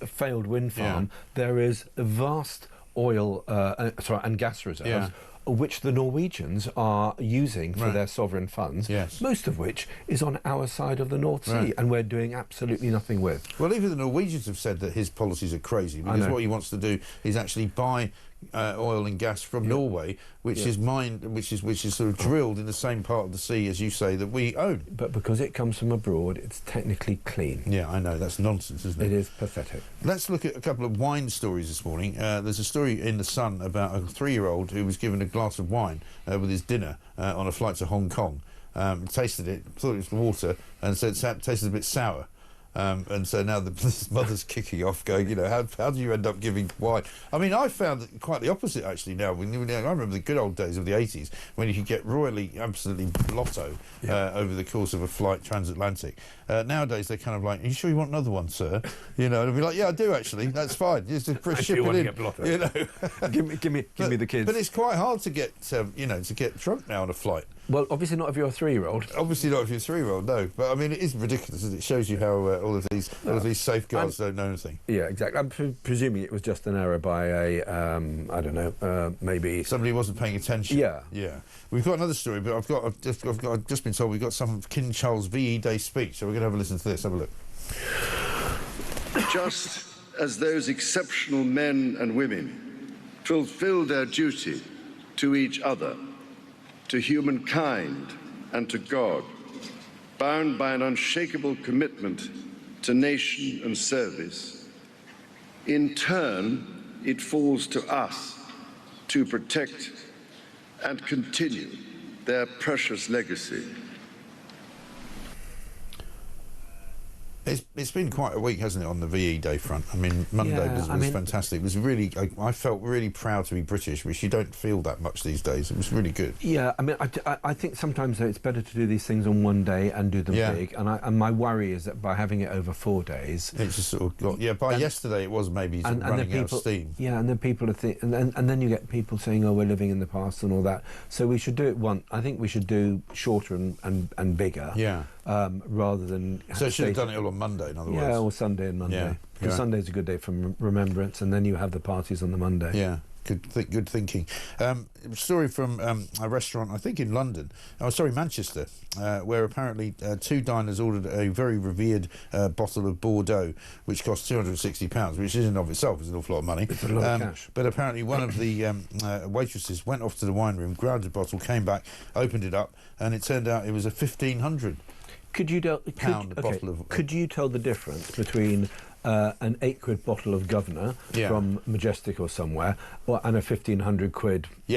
failed wind farm, there is a vast oil and gas reserves. Which the Norwegians are using for their sovereign funds, most of which is on our side of the North Sea, and we're doing absolutely nothing with. Well, even the Norwegians have said that his policies are crazy, because what he wants to do is actually buy oil and gas from Norway, which is sort of drilled in the same part of the sea, as you say, that we own. But because it comes from abroad, it's technically clean. Yeah, I know. That's nonsense, isn't it? It is pathetic. Let's look at a couple of wine stories this morning. There's a story in The Sun about a 3-year-old who was given a glass of wine with his dinner on a flight to Hong Kong. Tasted it, thought it was water, and said it tasted a bit sour. And so now this mother's kicking off, going, you know, how do you end up giving wine? I mean, I found it quite the opposite, actually, now. I remember the good old days of the 80s when you could get royally, absolutely blotto over the course of a flight transatlantic. Nowadays, they're kind of like, are you sure you want another one, sir? You know, and I'll be like, yeah, I do, actually. That's fine. Just ship it in. You know? give me the kids. But it's quite hard to get, to get drunk now on a flight. Well, obviously not if you're a 3-year-old. Obviously not if you're a 3-year-old, no. But I mean, it is ridiculous. It shows you how all of these safeguards don't know anything. Yeah, exactly. I'm presuming it was just an error by a, I don't know, maybe somebody wasn't paying attention. Yeah, yeah. We've got another story, but I've just been told we've got some of King Charles' VE Day speech, so we're going to have a listen to this. Have a look. Just as those exceptional men and women fulfilled their duty to each other, to humankind and to God, bound by an unshakable commitment to nation and service, in turn, it falls to us to protect and continue their precious legacy. It's been quite a week, hasn't it, on the VE Day front? I mean, Monday was fantastic. It was really, I felt really proud to be British, which you don't feel that much these days. It was really good. Yeah, I mean, I think sometimes it's better to do these things on one day and do them big. And my worry is that by having it over 4 days, it's just sort of by yesterday it was maybe sort of running out of steam. Yeah, and then people are and then you get people saying, "Oh, we're living in the past" and all that. So we should do it I think we should do shorter and bigger. Yeah. Rather than... So should have done it all on Monday, in other words. Yeah, or Sunday and Monday. Yeah. Because Sunday's a good day for remembrance, and then you have the parties on the Monday. Yeah, good thinking. Story from a restaurant, I think in London, Manchester, where apparently 2 diners ordered a very revered bottle of Bordeaux, which cost £260, which in and of itself is an awful lot of money. It's a lot of cash. But apparently one of the waitresses went off to the wine room, grabbed a bottle, came back, opened it up, and it turned out it was a £1,500 bottle of... Could you tell the difference between an £8 bottle of Governor from Majestic or somewhere, and a £1,500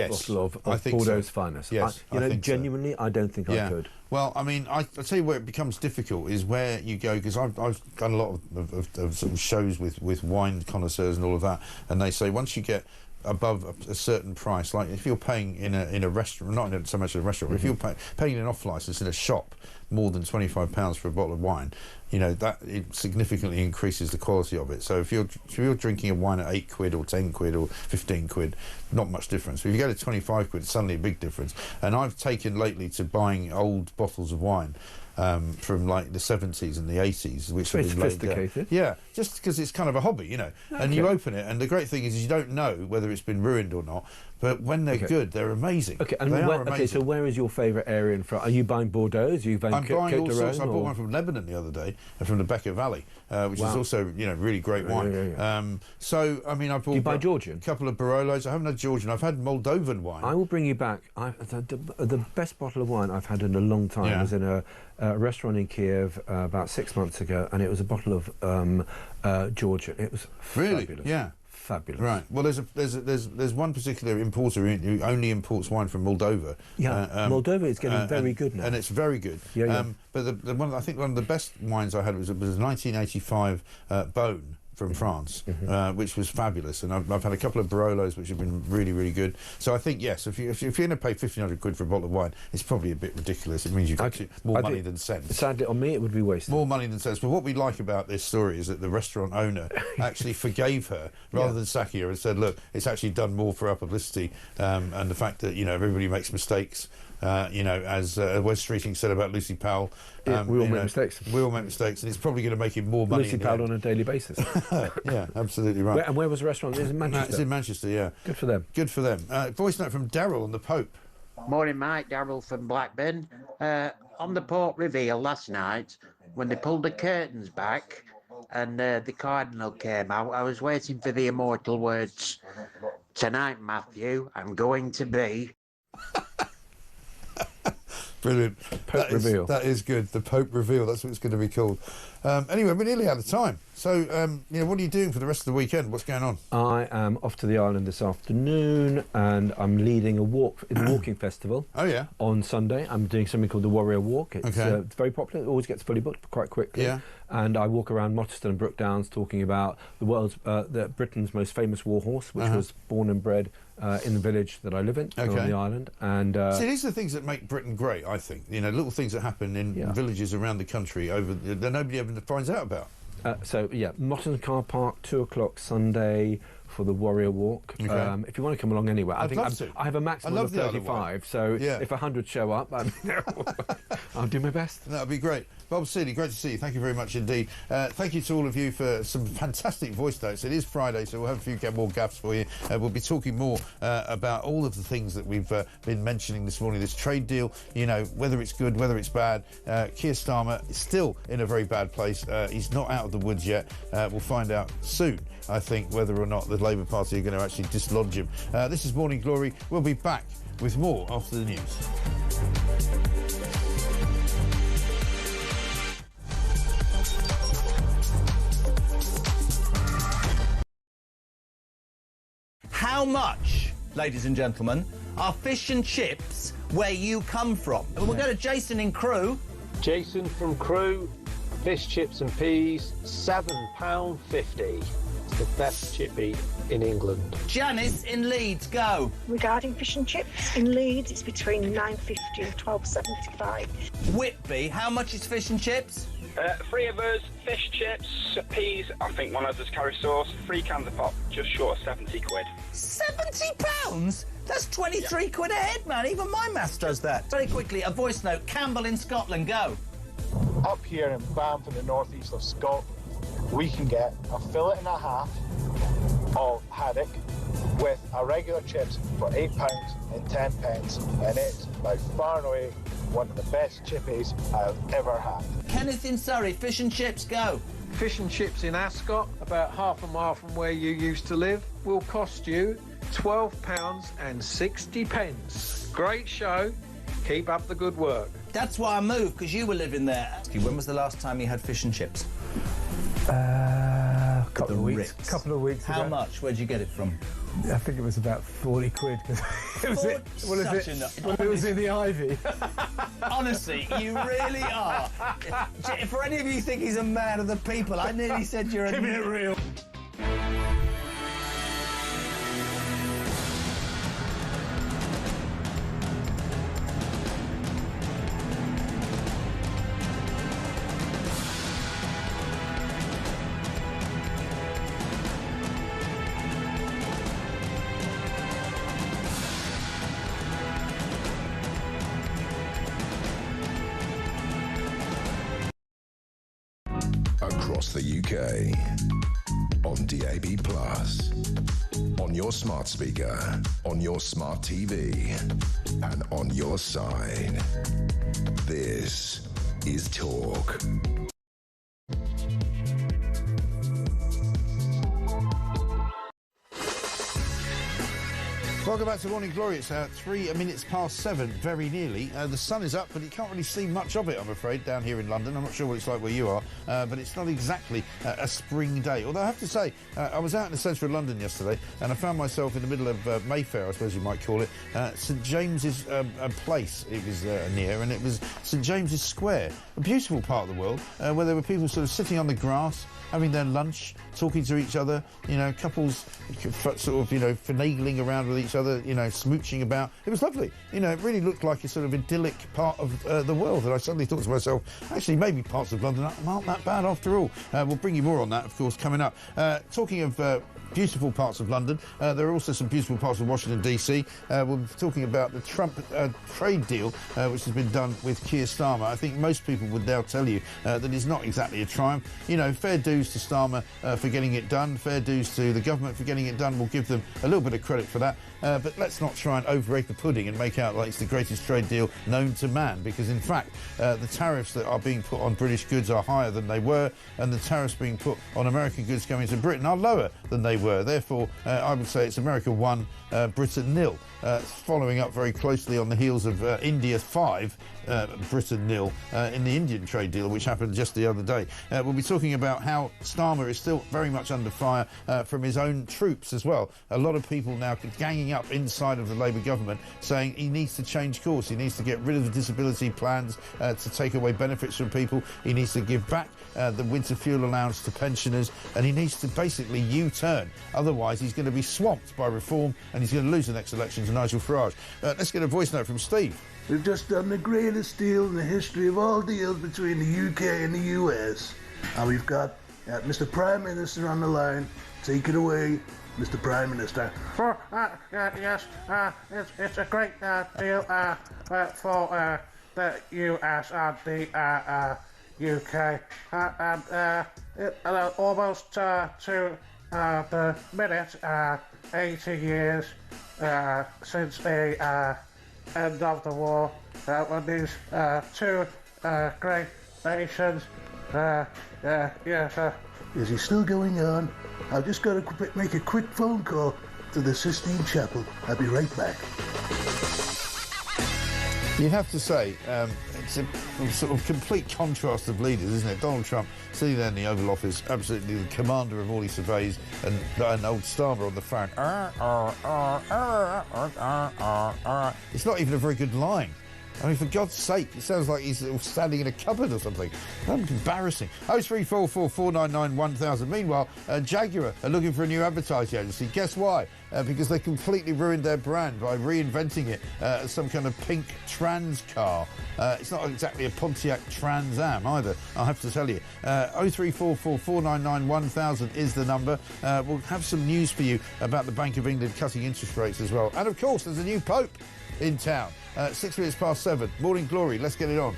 bottle of Bordeaux's finest? Yes, genuinely, so. I don't think I could. Well, I mean, I'll tell you where it becomes difficult is where you go, because I've done a lot of sort of shows with wine connoisseurs and all of that, and they say once you get above a certain price, like if you're paying in a restaurant, not so much a restaurant, but if you're paying an off licence in a shop more than £25 for a bottle of wine, you know, that it significantly increases the quality of it. So if you're drinking a wine at £8 or £10 or £15, not much difference. But if you go to £25, it's suddenly a big difference. And I've taken lately to buying old bottles of wine from like the 70s and the 80s, which very sophisticated. Yeah, just because it's kind of a hobby, you know. Okay. And you open it, and the great thing is you don't know whether it's been ruined or not. But when they're good, they're amazing. Okay, and okay, so where is your favourite area in France? Are you buying Bordeaux? Are you buying I'm buying all sorts. I bought or? one from Lebanon the other day, from the Becker Valley, which is also, really great wine. So, I mean, I bought... Do you buy Georgian? A couple of Barolos. I haven't had Georgian. I've had Moldovan wine. I will bring you back. The best bottle of wine I've had in a long time was in a restaurant in Kiev about 6 months ago, and it was a bottle of Georgian. It was fabulous. Yeah. Fabulous. Right. Well, there's one particular importer who only imports wine from Moldova. Yeah. Moldova is getting very good now, and it's very good. Yeah. But I think one of the best wines I had was a 1985 Beaune from France, which was fabulous, and I've had a couple of Barolos which have been really, really good. So I think yes, if you're going to pay £1,500 for a bottle of wine, it's probably a bit ridiculous. It means you've got more money than sense. Sadly, on me, it would be wasted. More money than sense. But what we like about this story is that the restaurant owner actually forgave her rather than sacking her and said, "Look, it's actually done more for our publicity, and the fact that everybody makes mistakes." As Wes Streeting said about Lucy Powell, we all make mistakes. We all make mistakes, and it's probably going to make him more money. Lucy Powell on a daily basis. Yeah, absolutely right. Where was the restaurant? It's in Manchester. It's in Manchester. Yeah. Good for them. Good for them. Voice note from Daryl on the Pope. Morning, Mike. Daryl from Blackburn. On the Pope reveal last night, when they pulled the curtains back and the Cardinal came out, I was waiting for the immortal words, "Tonight, Matthew, I'm going to be..." Brilliant. Pope reveal. That is good. The Pope reveal. That's what it's going to be called. Anyway, we're nearly out of time. So, what are you doing for the rest of the weekend? What's going on? I am off to the island this afternoon, and I'm leading a walk in the walking festival. Oh yeah. On Sunday, I'm doing something called the Warrior Walk. It's okay. It's very popular. It always gets fully booked quite quickly. Yeah. and I walk around Motterston and Brook Downs talking about Britain's most famous warhorse, which was born and bred in the village that I live in, on the island. And see, these are the things that make Britain great, I think. You know, little things that happen in villages around the country that nobody ever finds out about. Motton Car Park, 2 o'clock Sunday for the Warrior Walk. Okay. If you want to come along anyway, I have a maximum of 35, so if 100 show up, I'll do my best. That'll be great. Bob Seeley, great to see you. Thank you very much indeed. Thank you to all of you for some fantastic voice notes. It is Friday, so we'll have a few more gaffes for you. We'll be talking more about all of the things that we've been mentioning this morning. This trade deal, you know, whether it's good, whether it's bad. Keir Starmer is still in a very bad place. He's not out of the woods yet. We'll find out soon, I think, whether or not the Labour Party are going to actually dislodge him. This is Morning Glory. We'll be back with more after the news. How much, ladies and gentlemen, are fish and chips where you come from? We'll go to Jason in Crewe. Jason from Crewe, fish, chips and peas, £7.50. It's the best chippy in England. Janice in Leeds, go. Regarding fish and chips in Leeds, it's between £9.50 and £12.75. Whitby, how much is fish and chips? 3 of us, fish, chips, peas, I think one of us curry sauce, 3 cans of pop, just short of 70 quid. £70? That's 23 quid a head, man. Even my maths does that. Very quickly, a voice note. Campbell in Scotland, go. Up here in Banff in the northeast of Scotland, we can get a fillet and a half of haddock with a regular chips for £8 and 10 pence, and it's by far and away one of the best chippies I've ever had. Kenneth in Surrey, fish and chips, go. Fish and chips in Ascot, about half a mile from where you used to live, will cost you £12 and 60 pence. Great show. Keep up the good work. That's why I moved, because you were living there. When was the last time you had fish and chips? Couple of weeks How ago. much? Where'd you get it from? I think it was about 40 quid. It was in the Ivy. Honestly, you really are. For any of you who think he's a man of the people, I nearly said you're a... Keeping it real. Across the UK, on DAB+, on your smart speaker, on your smart TV, and on your side. This is Talk. Welcome back to Morning Glory. It's 3 minutes past 7, very nearly. The sun is up, but you can't really see much of it, I'm afraid, down here in London. I'm not sure what it's like where you are, but it's not exactly a spring day. Although I have to say, I was out in the centre of London yesterday, and I found myself in the middle of Mayfair, I suppose you might call it, St James's Place it was near, and it was St James's Square, a beautiful part of the world, where there were people sort of sitting on the grass, having their lunch, talking to each other, you know, couples sort of, you know, finagling around with each other, you know, smooching about. It was lovely. You know, it really looked like a sort of idyllic part of the world. And I suddenly thought to myself, actually, maybe parts of London aren't that bad after all. We'll bring you more on that, of course, coming up. Talking of beautiful parts of London, there are also some beautiful parts of Washington, D.C. We'll be talking about the Trump trade deal, which has been done with Keir Starmer. I think most people would now tell you that it's not exactly a triumph. You know, fair dues to Starmer for getting it done, fair dues to the government for getting it done. We'll give them a little bit of credit for that. But let's not try and overrate the pudding and make out like it's the greatest trade deal known to man, because in fact the tariffs that are being put on British goods are higher than they were, and the tariffs being put on American goods coming to Britain are lower than they were. were. Therefore, I would say it's America 1, Britain 0. Following up very closely on the heels of India 5, Britain 0 in the Indian trade deal, which happened just the other day. We'll be talking about how Starmer is still very much under fire from his own troops as well. A lot of people now ganging up inside of the Labour government saying he needs to change course. He needs to get rid of the disability plans to take away benefits from people. He needs to give back the winter fuel allowance to pensioners, and he needs to basically U-turn. Otherwise, he's going to be swamped by reform and he's going to lose the next election to Nigel Farage. Let's get a voice note from Steve. We've just done the greatest deal in the history of all deals between the UK and the US. And we've got Mr. Prime Minister on the line. Take it away, Mr. Prime Minister. Yes, it's a great deal for the US and the UK. Almost to the minute, 80 years since the end of the war, when these two great nations, yes. Is he still going on? I've just got to make a quick phone call to the Sistine Chapel. I'll be right back. You'd have to say it's a sort of complete contrast of leaders, isn't it? Donald Trump sitting there in the Oval Office, absolutely the commander of all he surveys, and old Starmer on the phone. It's not even a very good line. I mean, for God's sake, it sounds like he's standing in a cupboard or something. That's embarrassing. 0344 499 1000. Meanwhile, Jaguar are looking for a new advertising agency. Guess why? Because they completely ruined their brand by reinventing it as some kind of pink trans car. It's not exactly a Pontiac Trans Am either, I have to tell you. 0344 499 1000 is the number. We'll have some news for you about the Bank of England cutting interest rates as well. And of course, there's a new Pope in town. 6 minutes past 7. Morning Glory. Let's get it on.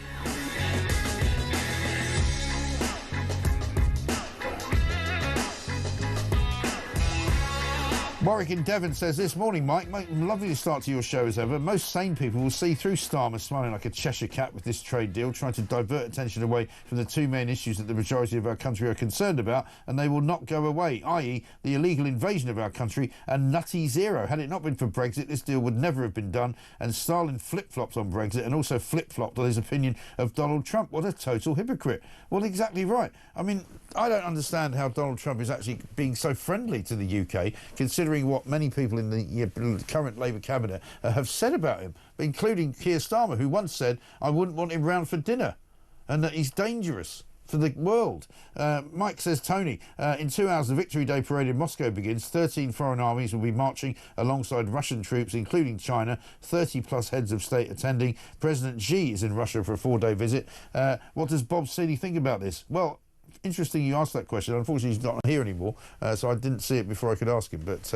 Warwick in Devon says, this morning, Mike, lovely to start to your show as ever. Most sane people will see through Starmer smiling like a Cheshire cat with this trade deal, trying to divert attention away from the two main issues that the majority of our country are concerned about, and they will not go away, i.e. the illegal invasion of our country and nutty zero. Had it not been for Brexit, this deal would never have been done, and Stalin flip-flopped on Brexit and also flip-flopped on his opinion of Donald Trump. What a total hypocrite. Well, exactly right. I mean, I don't understand how Donald Trump is actually being so friendly to the UK, considering what many people in the current Labour cabinet have said about him, including Keir Starmer, who once said, I wouldn't want him round for dinner, and that he's dangerous for the world. Mike says, Tony, in 2 hours the Victory Day parade in Moscow begins. 13 foreign armies will be marching alongside Russian troops, including China. 30 plus heads of state attending. President Xi is in Russia for a 4-day visit. What does Bob Seeley think about this? Well, interesting you asked that question. Unfortunately, he's not here anymore, so I didn't see it before I could ask him. But,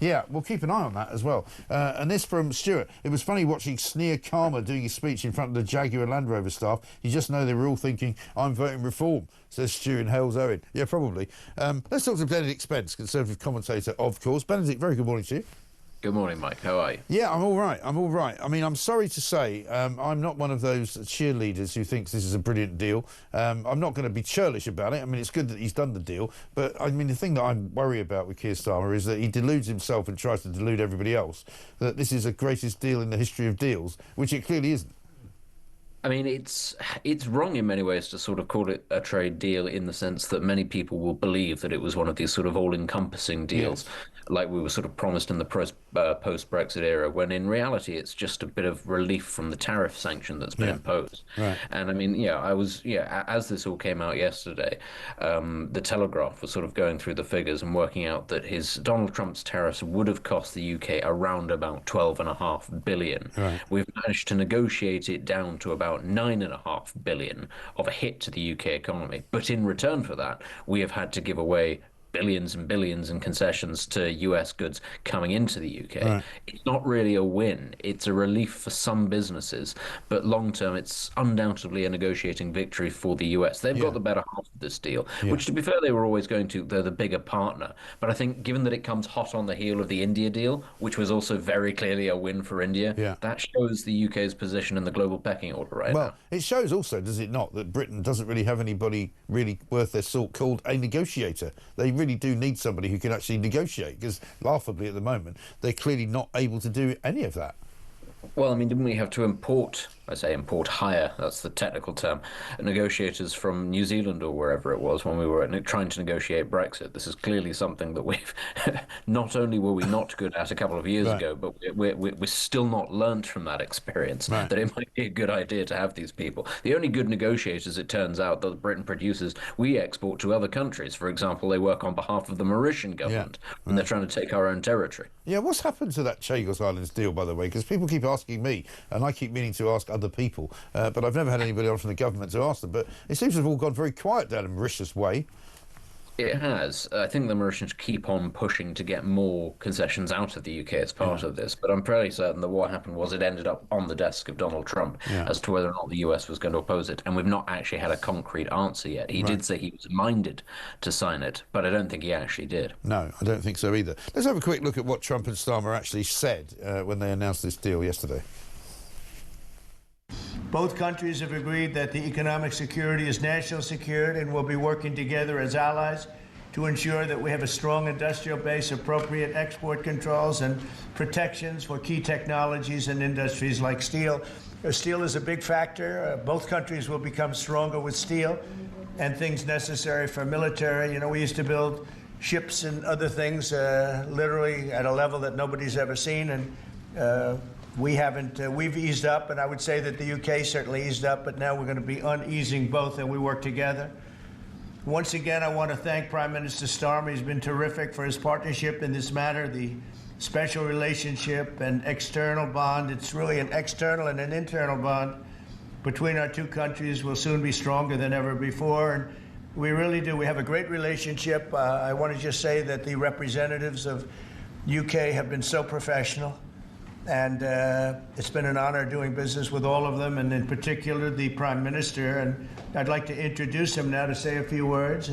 yeah, we'll keep an eye on that as well. And this from Stuart. It was funny watching Sneer Karma doing his speech in front of the Jaguar Land Rover staff. You just know they were all thinking, I'm voting reform, says Stu in Hales Owen. Yeah, probably. Let's talk to Benedict Spence, Conservative commentator, of course. Benedict, very good morning to you. Good morning, Mike. How are you? Yeah, I'm all right. I mean, I'm sorry to say I'm not one of those cheerleaders who thinks this is a brilliant deal. I'm not going to be churlish about it. I mean, it's good that he's done the deal. But, I mean, the thing that I worry about with Keir Starmer is that he deludes himself and tries to delude everybody else, that this is the greatest deal in the history of deals, which it clearly isn't. I mean, it's wrong in many ways to sort of call it a trade deal in the sense that many people will believe that it was one of these sort of all-encompassing deals, like we were sort of promised in the post-Brexit era, when in reality it's just a bit of relief from the tariff sanction that's been imposed. Right. And I mean, as this all came out yesterday, the Telegraph was sort of going through the figures and working out that Donald Trump's tariffs would have cost the UK around about $12.5 billion. Right. We've managed to negotiate it down to about $9.5 billion of a hit to the UK economy. But in return for that, we have had to give away billions and billions in concessions to US goods coming into the UK. Right. It's not really a win. It's a relief for some businesses, but long term it's undoubtedly a negotiating victory for the US. They've got the better half of this deal, which, to be fair, they were always going to. They're the bigger partner. But I think given that it comes hot on the heel of the India deal, which was also very clearly a win for India, that shows the UK's position in the global pecking order right now. Well, it shows also, does it not, that Britain doesn't really have anybody really worth their salt called a negotiator. They really do need somebody who can actually negotiate, because laughably at the moment, they're clearly not able to do any of that. Well, I mean, didn't we have to hire, that's the technical term, negotiators from New Zealand or wherever it was when we were trying to negotiate Brexit? This is clearly something that we've, not only were we not good at a couple of years ago, but we're still not learnt from that experience, that it might be a good idea to have these people. The only good negotiators, it turns out, that Britain produces, we export to other countries. For example, they work on behalf of the Mauritian government when they're trying to take our own territory. Yeah, what's happened to that Chagos Islands deal, by the way? Because people keep asking me, and I keep meaning to ask other people, but I've never had anybody on from the government to ask them. But it seems to have all gone very quiet down in Mauritius way. It has. I think the Mauritians keep on pushing to get more concessions out of the UK as part of this, but I'm fairly certain that what happened was it ended up on the desk of Donald Trump as to whether or not the US was going to oppose it, and we've not actually had a concrete answer yet. He did say he was minded to sign it, but I don't think he actually did. No, I don't think so either. Let's have a quick look at what Trump and Starmer actually said when they announced this deal yesterday. Both countries have agreed that the economic security is national security and will be working together as allies to ensure that we have a strong industrial base, appropriate export controls and protections for key technologies and industries like steel. Steel is a big factor. Both countries will become stronger with steel and things necessary for military. You know, we used to build ships and other things literally at a level that nobody's ever seen, and we haven't, we've eased up, and I would say that the UK certainly eased up, but now we're going to be uneasing both, and we work together. Once again, I want to thank Prime Minister Starmer. He's been terrific for his partnership in this matter. The special relationship and external bond, it's really an external and an internal bond between our two countries will soon be stronger than ever before, and we really do. We have a great relationship. I want to just say that the representatives of UK have been so professional. And it's been an honor doing business with all of them, and in particular the Prime Minister. And I'd like to introduce him now to say a few words.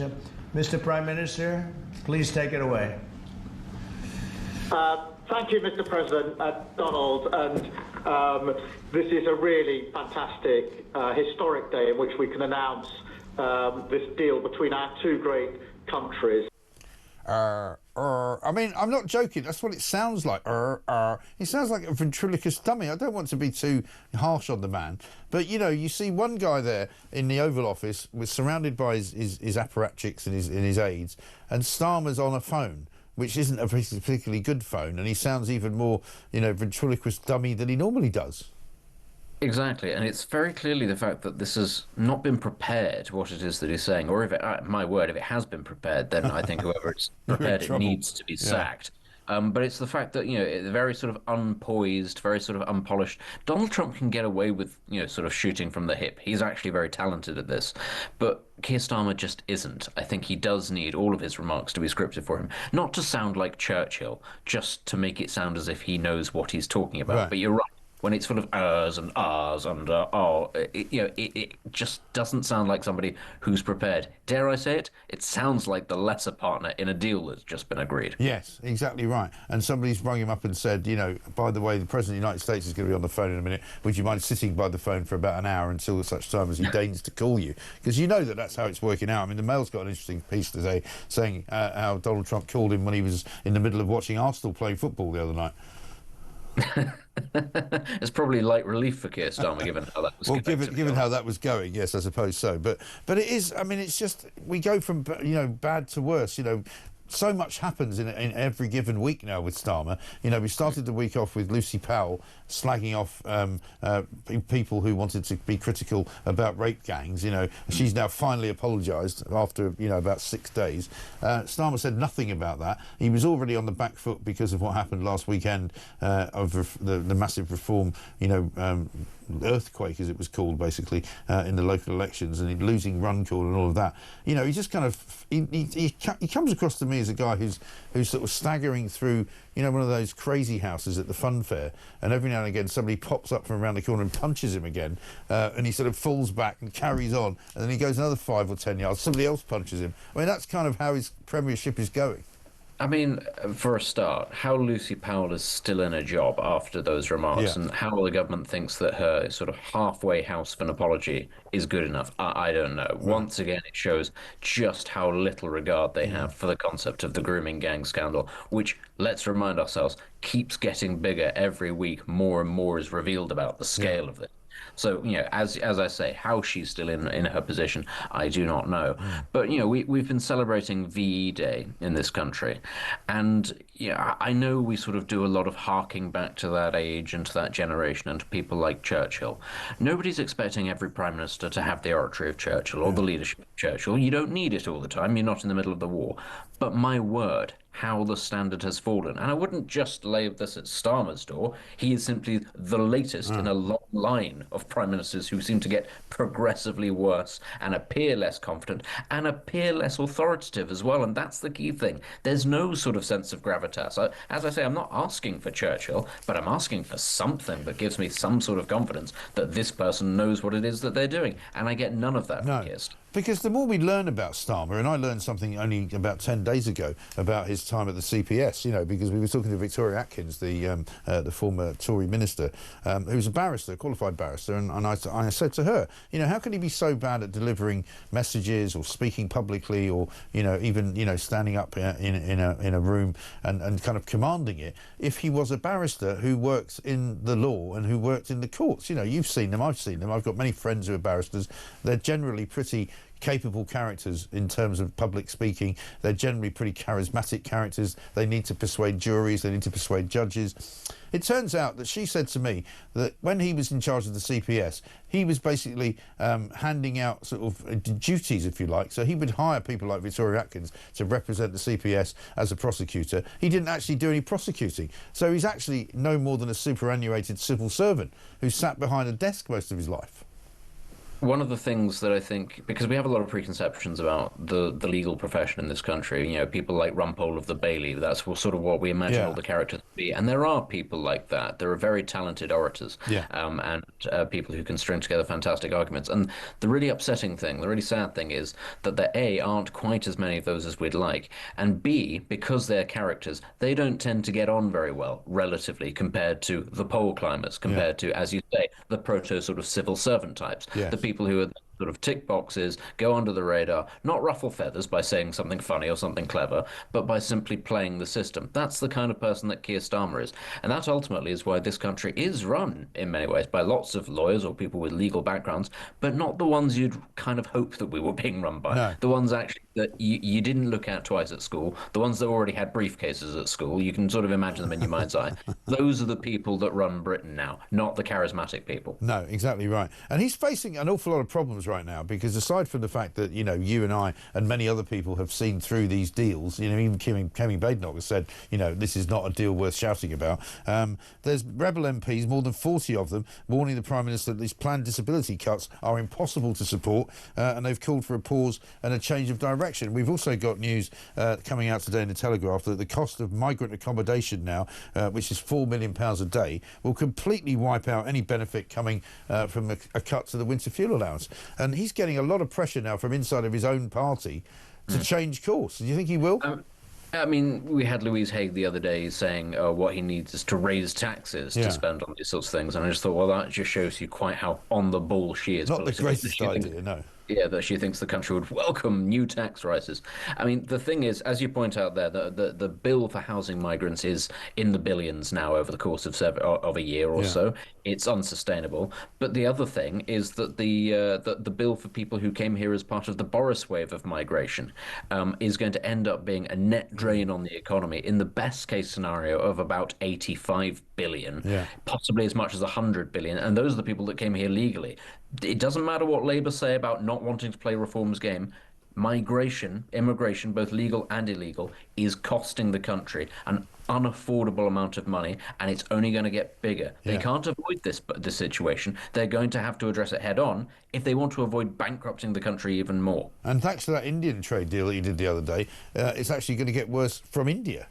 Mr. Prime Minister, please take it away. Thank you, Mr. President, Donald. And this is a really fantastic, historic day in which we can announce this deal between our two great countries. I mean, I'm not joking. That's what it sounds like. It sounds like a ventriloquist dummy. I don't want to be too harsh on the man, but you know, you see one guy there in the Oval Office, was surrounded by his apparatchiks and his aides, and Starmer's on a phone, which isn't a particularly good phone, and he sounds even more, you know, ventriloquist dummy than he normally does. Exactly, and it's very clearly the fact that this has not been prepared, what it is that he's saying, or if it, my word, if it has been prepared, then I think whoever it's prepared, it needs to be sacked. But it's the fact that, you know, very sort of unpoised, very sort of unpolished. Donald Trump can get away with, you know, sort of shooting from the hip. He's actually very talented at this. But Keir Starmer just isn't. I think he does need all of his remarks to be scripted for him. Not to sound like Churchill, just to make it sound as if he knows what he's talking about. Right. But you're right. When it's full of ers and ahs and it just doesn't sound like somebody who's prepared. Dare I say it? It sounds like the lesser partner in a deal that's just been agreed. Yes, exactly right. And somebody's rung him up and said, you know, by the way, the President of the United States is going to be on the phone in a minute. Would you mind sitting by the phone for about an hour until such time as he deigns to call you? Because you know that that's how it's working out. I mean, the Mail's got an interesting piece today saying how Donald Trump called him when he was in the middle of watching Arsenal playing football the other night. It's probably light relief for Keir Starmer, given how that was going. Well, given how that was going, yes, I suppose so. But it is. I mean, it's just we go from, you know, bad to worse. You know, so much happens in every given week now with Starmer. You know, we started the week off with Lucy Powell slagging off people who wanted to be critical about rape gangs. You know, she's now finally apologised after, you know, about 6 days. Starmer said nothing about that. He was already on the back foot because of what happened last weekend of the massive reform, you know, earthquake, as it was called, basically, in the local elections, and losing Runcorn and all of that. You know, he just kind of he comes across to me as a guy who's sort of staggering through, you know, one of those crazy houses at the fun fair, and every now and again somebody pops up from around the corner and punches him again, and he sort of falls back and carries on, and then he goes another 5 or 10 yards, somebody else punches him. I mean, that's kind of how his premiership is going. I mean, for a start, how Lucy Powell is still in a job after those remarks, and how the government thinks that her sort of halfway house of an apology is good enough, I don't know. Once again, it shows just how little regard they have for the concept of the grooming gang scandal, which, let's remind ourselves, keeps getting bigger every week. More and more is revealed about the scale of it. So, as I say, how she's still in her position, I do not know. But, we've been celebrating VE Day in this country. And, I know we sort of do a lot of harking back to that age and to that generation and to people like Churchill. Nobody's expecting every Prime Minister to have the oratory of Churchill or the leadership of Churchill. You don't need it all the time. You're not in the middle of the war. But my word, how the standard has fallen. And I wouldn't just lay this at Starmer's door. He is simply the latest in a long line of prime ministers who seem to get progressively worse and appear less confident and appear less authoritative as well. And that's the key thing. There's no sort of sense of gravitas. As I say, I'm not asking for Churchill, but I'm asking for something that gives me some sort of confidence that this person knows what it is that they're doing. And I get none of that from Keir Starmer. Because the more we learn about Starmer, and I learned something only about 10 days ago about his time at the CPS, because we were talking to Victoria Atkins, the former Tory minister, who's a barrister, a qualified barrister, and I said to her, how can he be so bad at delivering messages or speaking publicly or, even, standing up in a room and kind of commanding it if he was a barrister who works in the law and who worked in the courts? You've seen them, I've seen them, I've got many friends who are barristers. They're generally pretty capable characters in terms of public speaking. They're generally pretty charismatic characters. They need to persuade juries, they need to persuade judges. It turns out that she said to me that when he was in charge of the CPS, he was basically handing out sort of duties, if you like. So he would hire people like Victoria Atkins to represent the CPS as a prosecutor. He didn't actually do any prosecuting. So he's actually no more than a superannuated civil servant who sat behind a desk most of his life. One of the things that I think, because we have a lot of preconceptions about the legal profession in this country, people like Rumpole of the Bailey, that's sort of what we imagine all the characters to be. And there are people like that. There are very talented orators and people who can string together fantastic arguments. And the really upsetting thing, the really sad thing is that there, A, aren't quite as many of those as we'd like, and B, because they're characters, they don't tend to get on very well, relatively, compared to the pole climbers, compared to, as you say, the proto sort of civil servant types. The people who are sort of tick boxes, go under the radar, not ruffle feathers by saying something funny or something clever, but by simply playing the system. That's the kind of person that Keir Starmer is. And that ultimately is why this country is run, in many ways, by lots of lawyers or people with legal backgrounds, but not the ones you'd kind of hope that we were being run by. No. The ones actually that you didn't look at twice at school, the ones that already had briefcases at school, you can sort of imagine them in your mind's eye. Those are the people that run Britain now, not the charismatic people. No, exactly right. And he's facing an awful lot of problems right now, because aside from the fact that, you and I and many other people have seen through these deals, even Kemi Badenoch has said, this is not a deal worth shouting about. There's rebel MPs, more than 40 of them, warning the Prime Minister that these planned disability cuts are impossible to support, and they've called for a pause and a change of direction. We've also got news coming out today in the Telegraph that the cost of migrant accommodation now, which is £4 million a day, will completely wipe out any benefit coming from a cut to the winter fuel allowance. And he's getting a lot of pressure now from inside of his own party to change course. Do you think he will? I mean, we had Louise Haigh the other day saying what he needs is to raise taxes to spend on these sorts of things. And I just thought, well, that just shows you quite how on the ball she is. Not the greatest idea, no. Yeah, that she thinks the country would welcome new tax rises. I mean, the thing is, as you point out there, the bill for housing migrants is in the billions now over the course of a year or so. It's unsustainable. But the other thing is that the bill for people who came here as part of the Boris wave of migration is going to end up being a net drain on the economy in the best case scenario of about 85 billion, possibly as much as 100 billion. And those are the people that came here legally. It doesn't matter what Labour say about not wanting to play reform's game. Migration, immigration, both legal and illegal, is costing the country an unaffordable amount of money, and it's only going to get bigger. They can't avoid this situation. They're going to have to address it head on if they want to avoid bankrupting the country even more. And thanks to that Indian trade deal that you did the other day, it's actually going to get worse from India.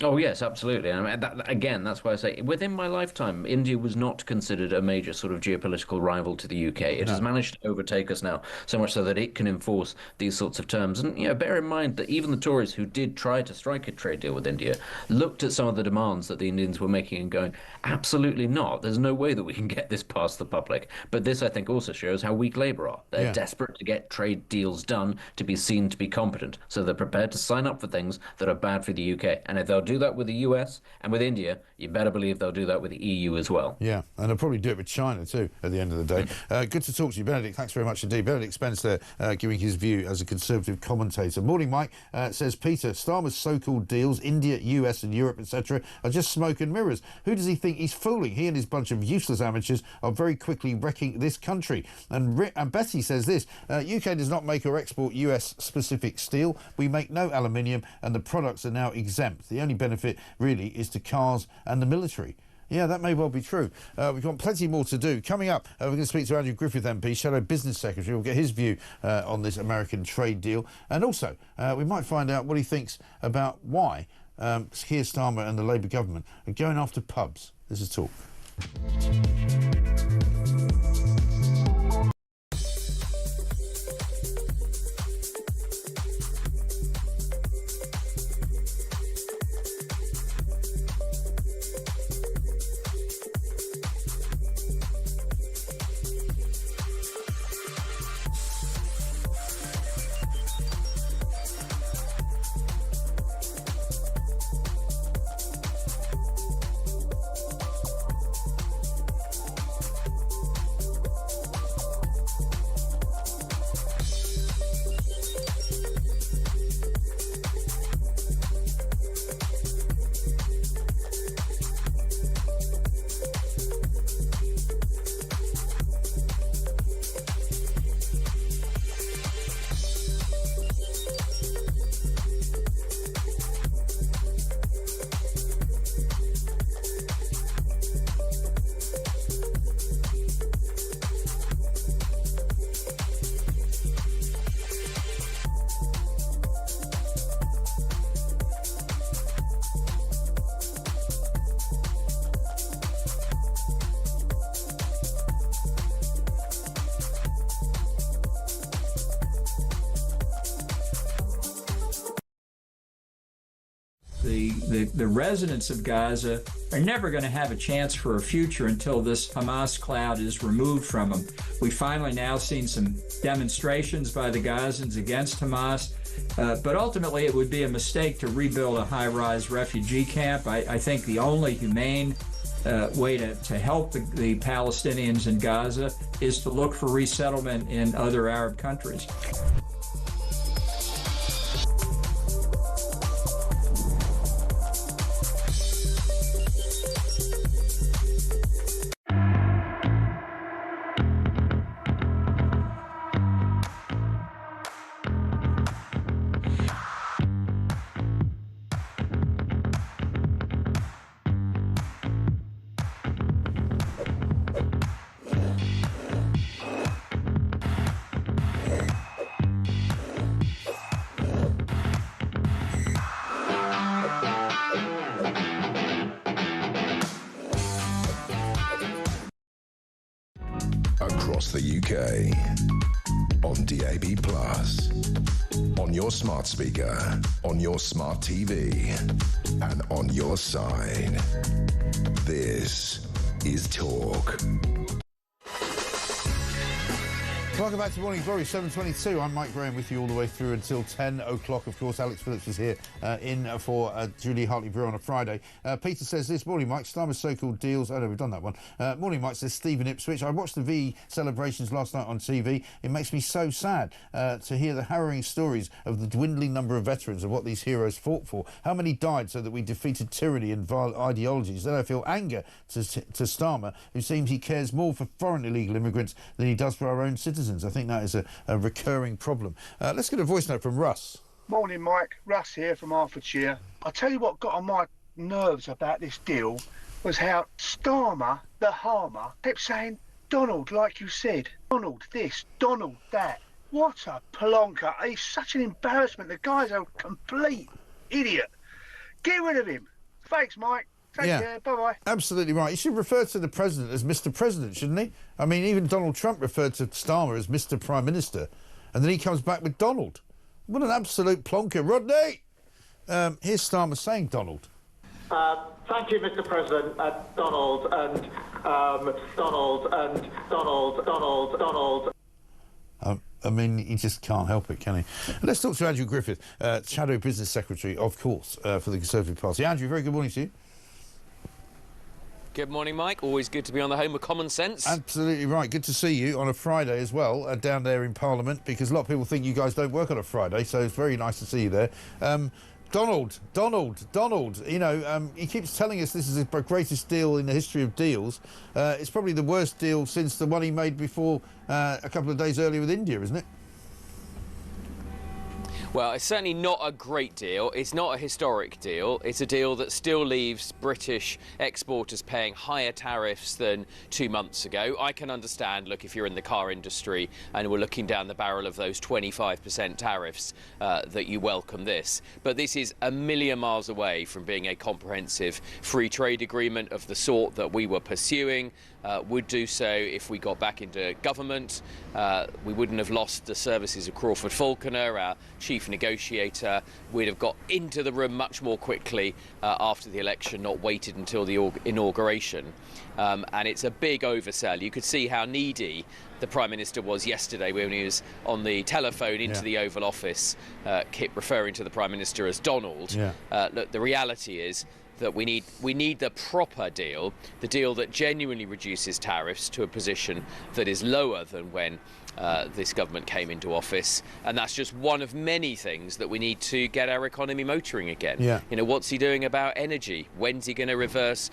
Oh, yes, absolutely. And I mean, again, that's why I say within my lifetime, India was not considered a major sort of geopolitical rival to the UK. It has managed to overtake us now, so much so that it can enforce these sorts of terms. And, bear in mind that even the Tories who did try to strike a trade deal with India looked at some of the demands that the Indians were making and going, absolutely not. There's no way that we can get this past the public. But this, I think, also shows how weak Labour are. They're desperate to get trade deals done to be seen to be competent. So they're prepared to sign up for things that are bad for the UK. And if they'll do that with the US and with India, you better believe they'll do that with the EU as well. Yeah, and they'll probably do it with China too at the end of the day. Good to talk to you, Benedict. Thanks very much indeed. Benedict Spence there giving his view as a Conservative commentator. Morning, Mike. Says Peter, Starmer's so-called deals, India, US and Europe, etc., are just smoke and mirrors. Who does he think he's fooling? He and his bunch of useless amateurs are very quickly wrecking this country. And Betty says this, UK does not make or export US-specific steel. We make no aluminium and the products are now exempt. The only benefit really is to cars and the military. Yeah, that may well be true. We've got plenty more to do. Coming up, we're going to speak to Andrew Griffith MP, Shadow Business Secretary. We'll get his view on this American trade deal. And also, we might find out what he thinks about why Keir Starmer and the Labour government are going after pubs. This is Talk. The residents of Gaza are never going to have a chance for a future until this Hamas cloud is removed from them. We finally now seen some demonstrations by the Gazans against Hamas, but ultimately it would be a mistake to rebuild a high-rise refugee camp. I think the only humane way to help the Palestinians in Gaza is to look for resettlement in other Arab countries. Across the UK, on DAB+, on your smart speaker, on your smart TV, and on your side. This is Talk. Welcome back to Morning Glory, 7:22. I'm Mike Graham with you all the way through until 10 o'clock. Of course, Alex Phillips is here in for Julie Hartley-Brewer on a Friday. Peter says this, morning, Mike, Starmer's so-called deals. Oh, no, we've done that one. Morning, Mike, says Stephen Ipswich. I watched the VE celebrations last night on TV. It makes me so sad to hear the harrowing stories of the dwindling number of veterans and what these heroes fought for. How many died so that we defeated tyranny and vile ideologies? Then I feel anger to Starmer, who seems he cares more for foreign illegal immigrants than he does for our own citizens. I think that is a recurring problem. Let's get a voice note from Russ. Morning, Mike. Russ here from Hertfordshire. I'll tell you what got on my nerves about this deal was how Starmer, the harmer, kept saying, Donald, like you said. Donald this, Donald that. What a plonker. He's such an embarrassment. The guy's a complete idiot. Get rid of him. Thanks, Mike. Take care. Bye-bye. Absolutely right. He should refer to the president as Mr. President, shouldn't he? I mean, even Donald Trump referred to Starmer as Mr. Prime Minister, and then he comes back with Donald. What an absolute plonker. Rodney! Here's Starmer saying Donald. Thank you, Mr. President. Donald and Donald. I mean, he just can't help it, can he? Let's talk to Andrew Griffith, Shadow Business Secretary, of course, for the Conservative Party. Andrew, very good morning to you. Good morning, Mike. Always good to be on the home of common sense. Absolutely right. Good to see you on a Friday as well, down there in Parliament, because a lot of people think you guys don't work on a Friday, so it's very nice to see you there. Donald, you know, he keeps telling us this is the greatest deal in the history of deals. It's probably the worst deal since the one he made before a couple of days earlier with India, isn't it? Well, it's certainly not a great deal. It's not a historic deal. It's a deal that still leaves British exporters paying higher tariffs than 2 months ago. I can understand, look, if you're in the car industry and we're looking down the barrel of those 25% tariffs, that you welcome this. But this is a million miles away from being a comprehensive free trade agreement of the sort that we were pursuing. Would do so if we got back into government. We wouldn't have lost the services of Crawford Falconer, our chief negotiator. We'd have got into the room much more quickly after the election, not waited until the inauguration. And it's a big oversell. You could see how needy the Prime Minister was yesterday when he was on the telephone into the Oval Office, kept referring to the Prime Minister as Donald. Look, the reality is that we need the proper deal, the deal that genuinely reduces tariffs to a position that is lower than when this government came into office, and that's just one of many things that we need to get our economy motoring again. You know, what's he doing about energy? When's he going to reverse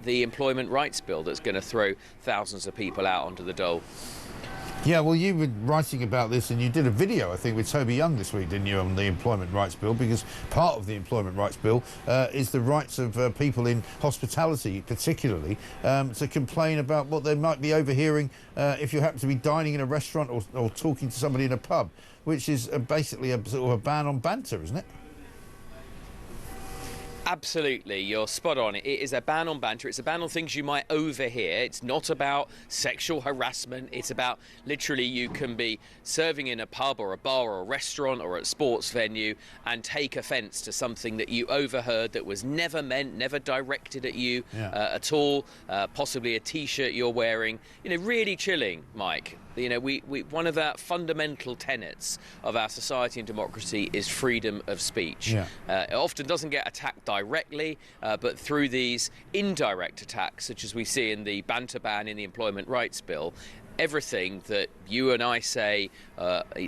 the employment rights bill that's going to throw thousands of people out onto the dole? Yeah, well, you were writing about this and you did a video, I think, with Toby Young this week, didn't you, on the Employment Rights Bill, because part of the Employment Rights Bill is the rights of people in hospitality, particularly, to complain about what they might be overhearing if you happen to be dining in a restaurant or talking to somebody in a pub, which is basically a sort of a ban on banter, isn't it? Absolutely, you're spot on. It is a ban on banter. It's a ban on things you might overhear. It's not about sexual harassment. It's about literally you can be serving in a pub or a bar or a restaurant or at a sports venue and take offence to something that you overheard that was never meant, never directed at you at all, possibly a T-shirt you're wearing. You know, really chilling, Mike. You know, we one of our fundamental tenets of our society and democracy is freedom of speech. It often doesn't get attacked directly, but through these indirect attacks, such as we see in the banter ban in the Employment Rights Bill, everything that you and I say,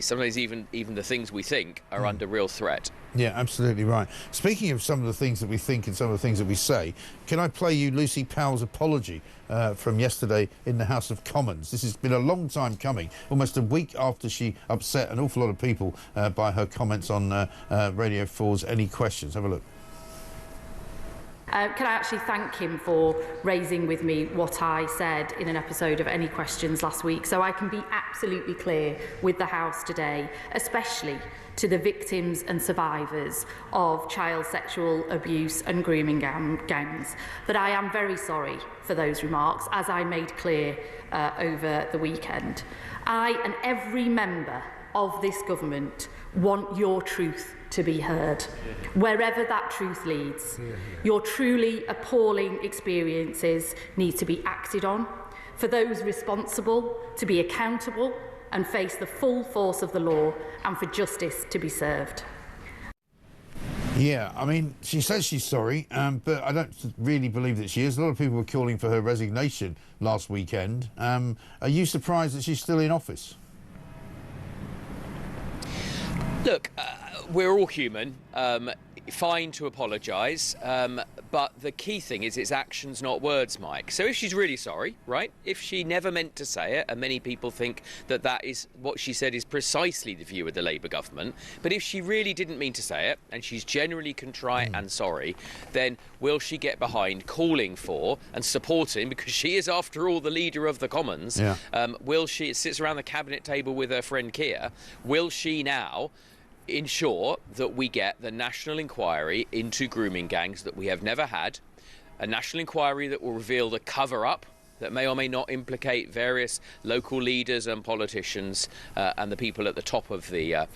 sometimes even the things we think, are under real threat. Yeah, absolutely right. Speaking of some of the things that we think and some of the things that we say, can I play you Lucy Powell's apology from yesterday in the House of Commons? This has been a long time coming, almost a week after she upset an awful lot of people by her comments on Radio 4's Any Questions. Have a look. Can I actually thank him for raising with me what I said in an episode of Any Questions last week, so I can be absolutely clear with the House today, especially to the victims and survivors of child sexual abuse and grooming gangs, that I am very sorry for those remarks, as I made clear over the weekend. I and every member of this government want your truth to be heard, wherever that truth leads. Your truly appalling experiences need to be acted on, for those responsible to be accountable and face the full force of the law, and for justice to be served. Yeah, I mean, she says she's sorry, but I don't really believe that she is. A lot of people were calling for her resignation last weekend. Are you surprised that she's still in office? Look, we're all human. Fine to apologise, but the key thing is it's actions, not words, Mike. So if she's really sorry, right, if she never meant to say it, and many people think that that is what she said is precisely the view of the Labour government, but if she really didn't mean to say it, and she's genuinely contrite and sorry, then will she get behind calling for and supporting, because she is, after all, the leader of the Commons, will she, sits around the cabinet table with her friend Keir, will she now ensure that we get the national inquiry into grooming gangs that we have never had, a national inquiry that will reveal the cover-up that may or may not implicate various local leaders and politicians and the people at the top of the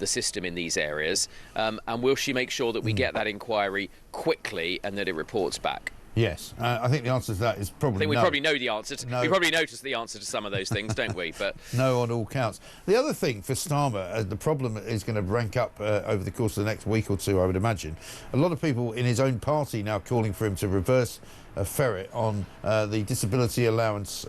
system in these areas, and will she make sure that we get that inquiry quickly and that it reports back? Yes, I think the answer to that is probably I think we no. probably know the answer. No. We probably notice the answer to some of those things, don't we? But no on all counts. The other thing for Starmer, the problem is going to rank up over the course of the next week or two, I would imagine. A lot of people in his own party now calling for him to reverse ferret on the disability allowance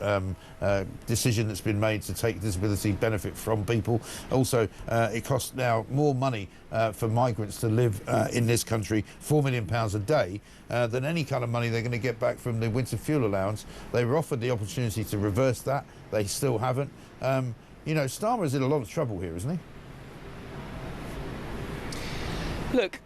decision that's been made to take disability benefit from people. Also, it costs now more money for migrants to live in this country, £4 million a day, than any kind of money they're going to get back from the winter fuel allowance. They were offered the opportunity to reverse that. They still haven't. You know, Starmer's in a lot of trouble here, isn't he? look,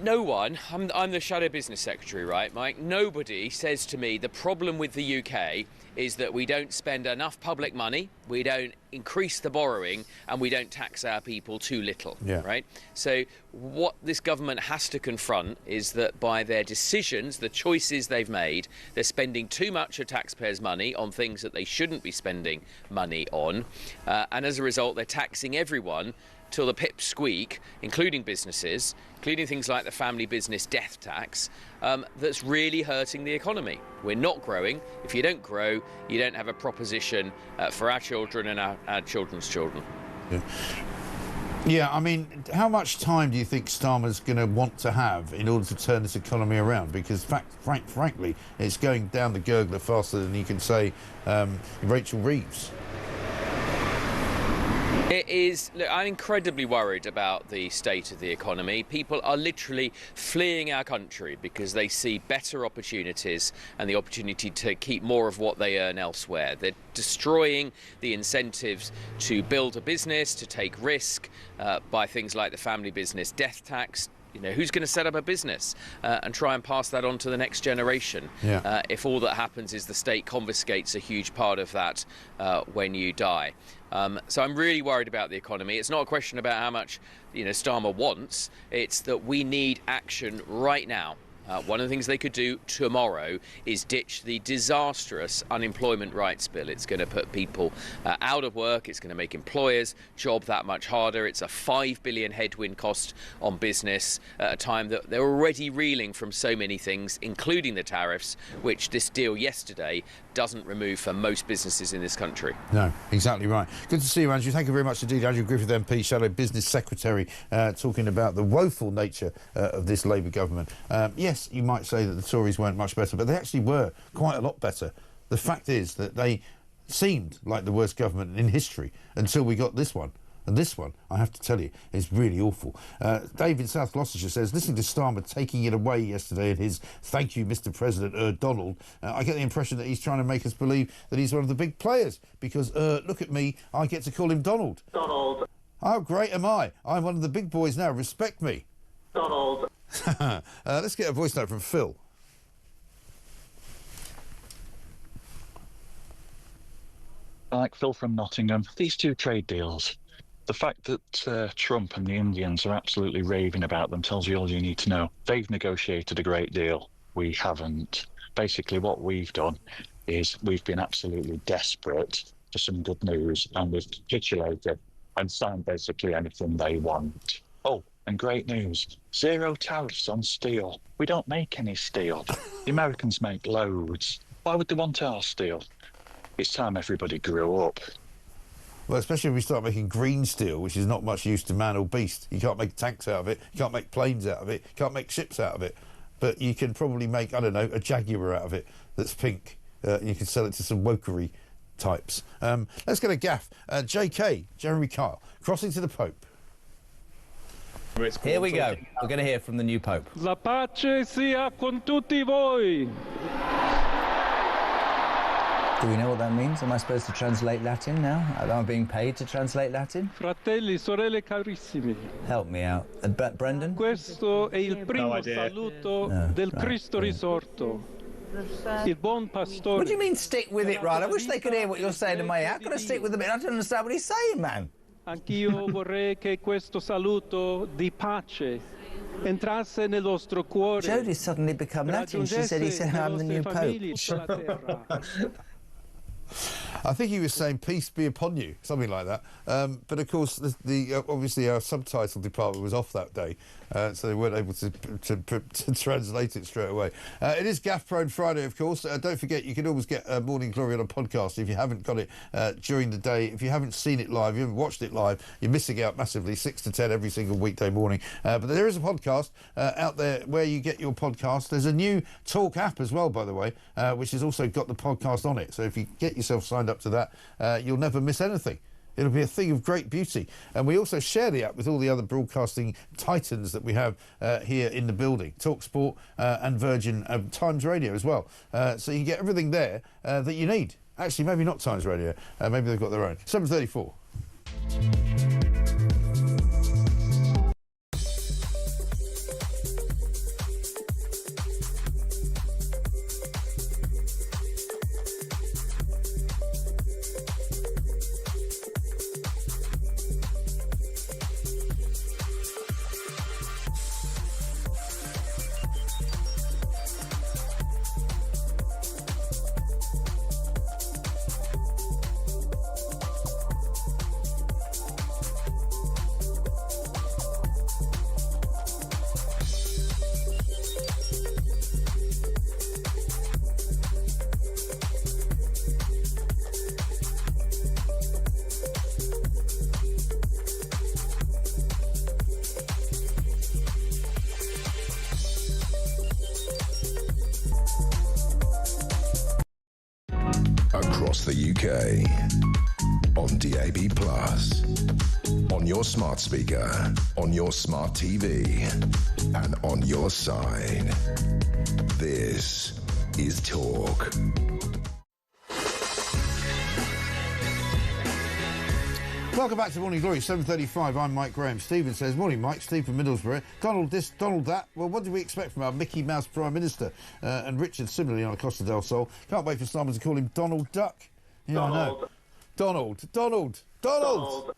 no one, I'm the shadow business secretary, right, Mike? Nobody says to me the problem with the UK is that we don't spend enough public money, we don't increase the borrowing, and we don't tax our people too little, right? So what this government has to confront is that by their decisions, the choices they've made, they're spending too much of taxpayers' money on things that they shouldn't be spending money on, and as a result, they're taxing everyone till the pips squeak, including businesses, including things like the family business death tax, that's really hurting the economy. We're not growing. If you don't grow, you don't have a proposition for our children and our children's children. Yeah, I mean, how much time do you think Starmer's going to want to have in order to turn this economy around? Because frankly, it's going down the gurgler faster than you can say Rachel Reeves. It is. Look, I'm incredibly worried about the state of the economy. People are literally fleeing our country because they see better opportunities and the opportunity to keep more of what they earn elsewhere. They're destroying the incentives to build a business, to take risk by things like the family business death tax. You know, who's going to set up a business and try and pass that on to the next generation if all that happens is the state confiscates a huge part of that when you die? So I'm really worried about the economy. It's not a question about how much, you know, Starmer wants. It's that we need action right now. One of the things they could do tomorrow is ditch the disastrous unemployment rights bill. It's going to put people out of work. It's going to make employers' job that much harder. It's a $5 billion headwind cost on business at a time that they're already reeling from so many things, including the tariffs, which this deal yesterday doesn't remove for most businesses in this country. No, exactly right. Good to see you, Andrew. Thank you very much indeed. Andrew Griffith MP, Shadow Business Secretary, talking about the woeful nature of this Labour government. Yes, you might say that the Tories weren't much better, but they actually were quite a lot better. The fact is that they seemed like the worst government in history until we got this one. And this one, I have to tell you, is really awful. Dave in South Gloucestershire says, listening to Starmer taking it away yesterday in his thank you, Mr. President, Donald, I get the impression that he's trying to make us believe that he's one of the big players because, look at me, I get to call him Donald. Donald. How great am I? I'm one of the big boys now. Respect me. Donald. Let's get a voice note from Phil. Like Phil from Nottingham, these two trade deals, the fact that Trump and the Indians are absolutely raving about them tells you all you need to know. They've negotiated a great deal. We haven't. Basically, what we've done is we've been absolutely desperate for some good news, and we've capitulated and signed basically anything they want. Oh, and great news, 0 tariffs on steel. We don't make any steel. The Americans make loads. Why would they want our steel? It's time everybody grew up. Well, especially if we start making green steel, which is not much use to man or beast. You can't make tanks out of it, you can't make planes out of it, you can't make ships out of it. But you can probably make, I don't know, a Jaguar out of it that's pink. You can sell it to some wokery types. Let's go to Gaffe. JK, Jeremy Kyle, crossing to the Pope. Here we go. We're going to hear from the new Pope. La pace sia con tutti voi. Do we know what that means? Am I supposed to translate Latin now? Am I being paid to translate Latin? Fratelli, sorelle carissimi. Help me out. Brendan? Questo è il primo saluto del Cristo risorto. Il buon pastore. What do you mean stick with it, right? I wish they could hear what you're saying in my ear. I've got to stick with the bit. I don't understand what he's saying, man. Anch'io vorrei che questo saluto di pace entrasse nel vostro cuore. Jodie's suddenly become Latin. She said he said, I'm the new Pope. I think he was saying "Peace be upon you," something like that. But of course, obviously our subtitle department was off that day, so they weren't able to translate it straight away. It is Gaffe Prone Friday, of course. Don't forget, you can always get Morning Glory on a podcast if you haven't got it during the day. If you haven't seen it live, you haven't watched it live, you're missing out massively. 6 to 10 every single weekday morning. But there is a podcast out there where you get your podcast. There's a new Talk app as well, by the way, which has also got the podcast on it. So if you get yourself signed up to that, you'll never miss anything. It'll be a thing of great beauty. And we also share the app with all the other broadcasting titans that we have here in the building, TalkSport and Virgin Times Radio as well. So you get everything there that you need. Actually, maybe not Times Radio. Maybe they've got their own. 7:34. Across the UK, on DAB+, on your smart speaker, on your smart TV, and on your side. This is Talk. Welcome back to Morning Glory, 7:35. I'm Mike Graham. Stephen says, morning, Mike. Steve from Middlesbrough. Donald this, Donald that. Well, what do we expect from our Mickey Mouse Prime Minister? And Richard, similarly, on Costa del Sol. Can't wait for Starmer to call him Donald Duck. Yeah, Donald. I know. Donald.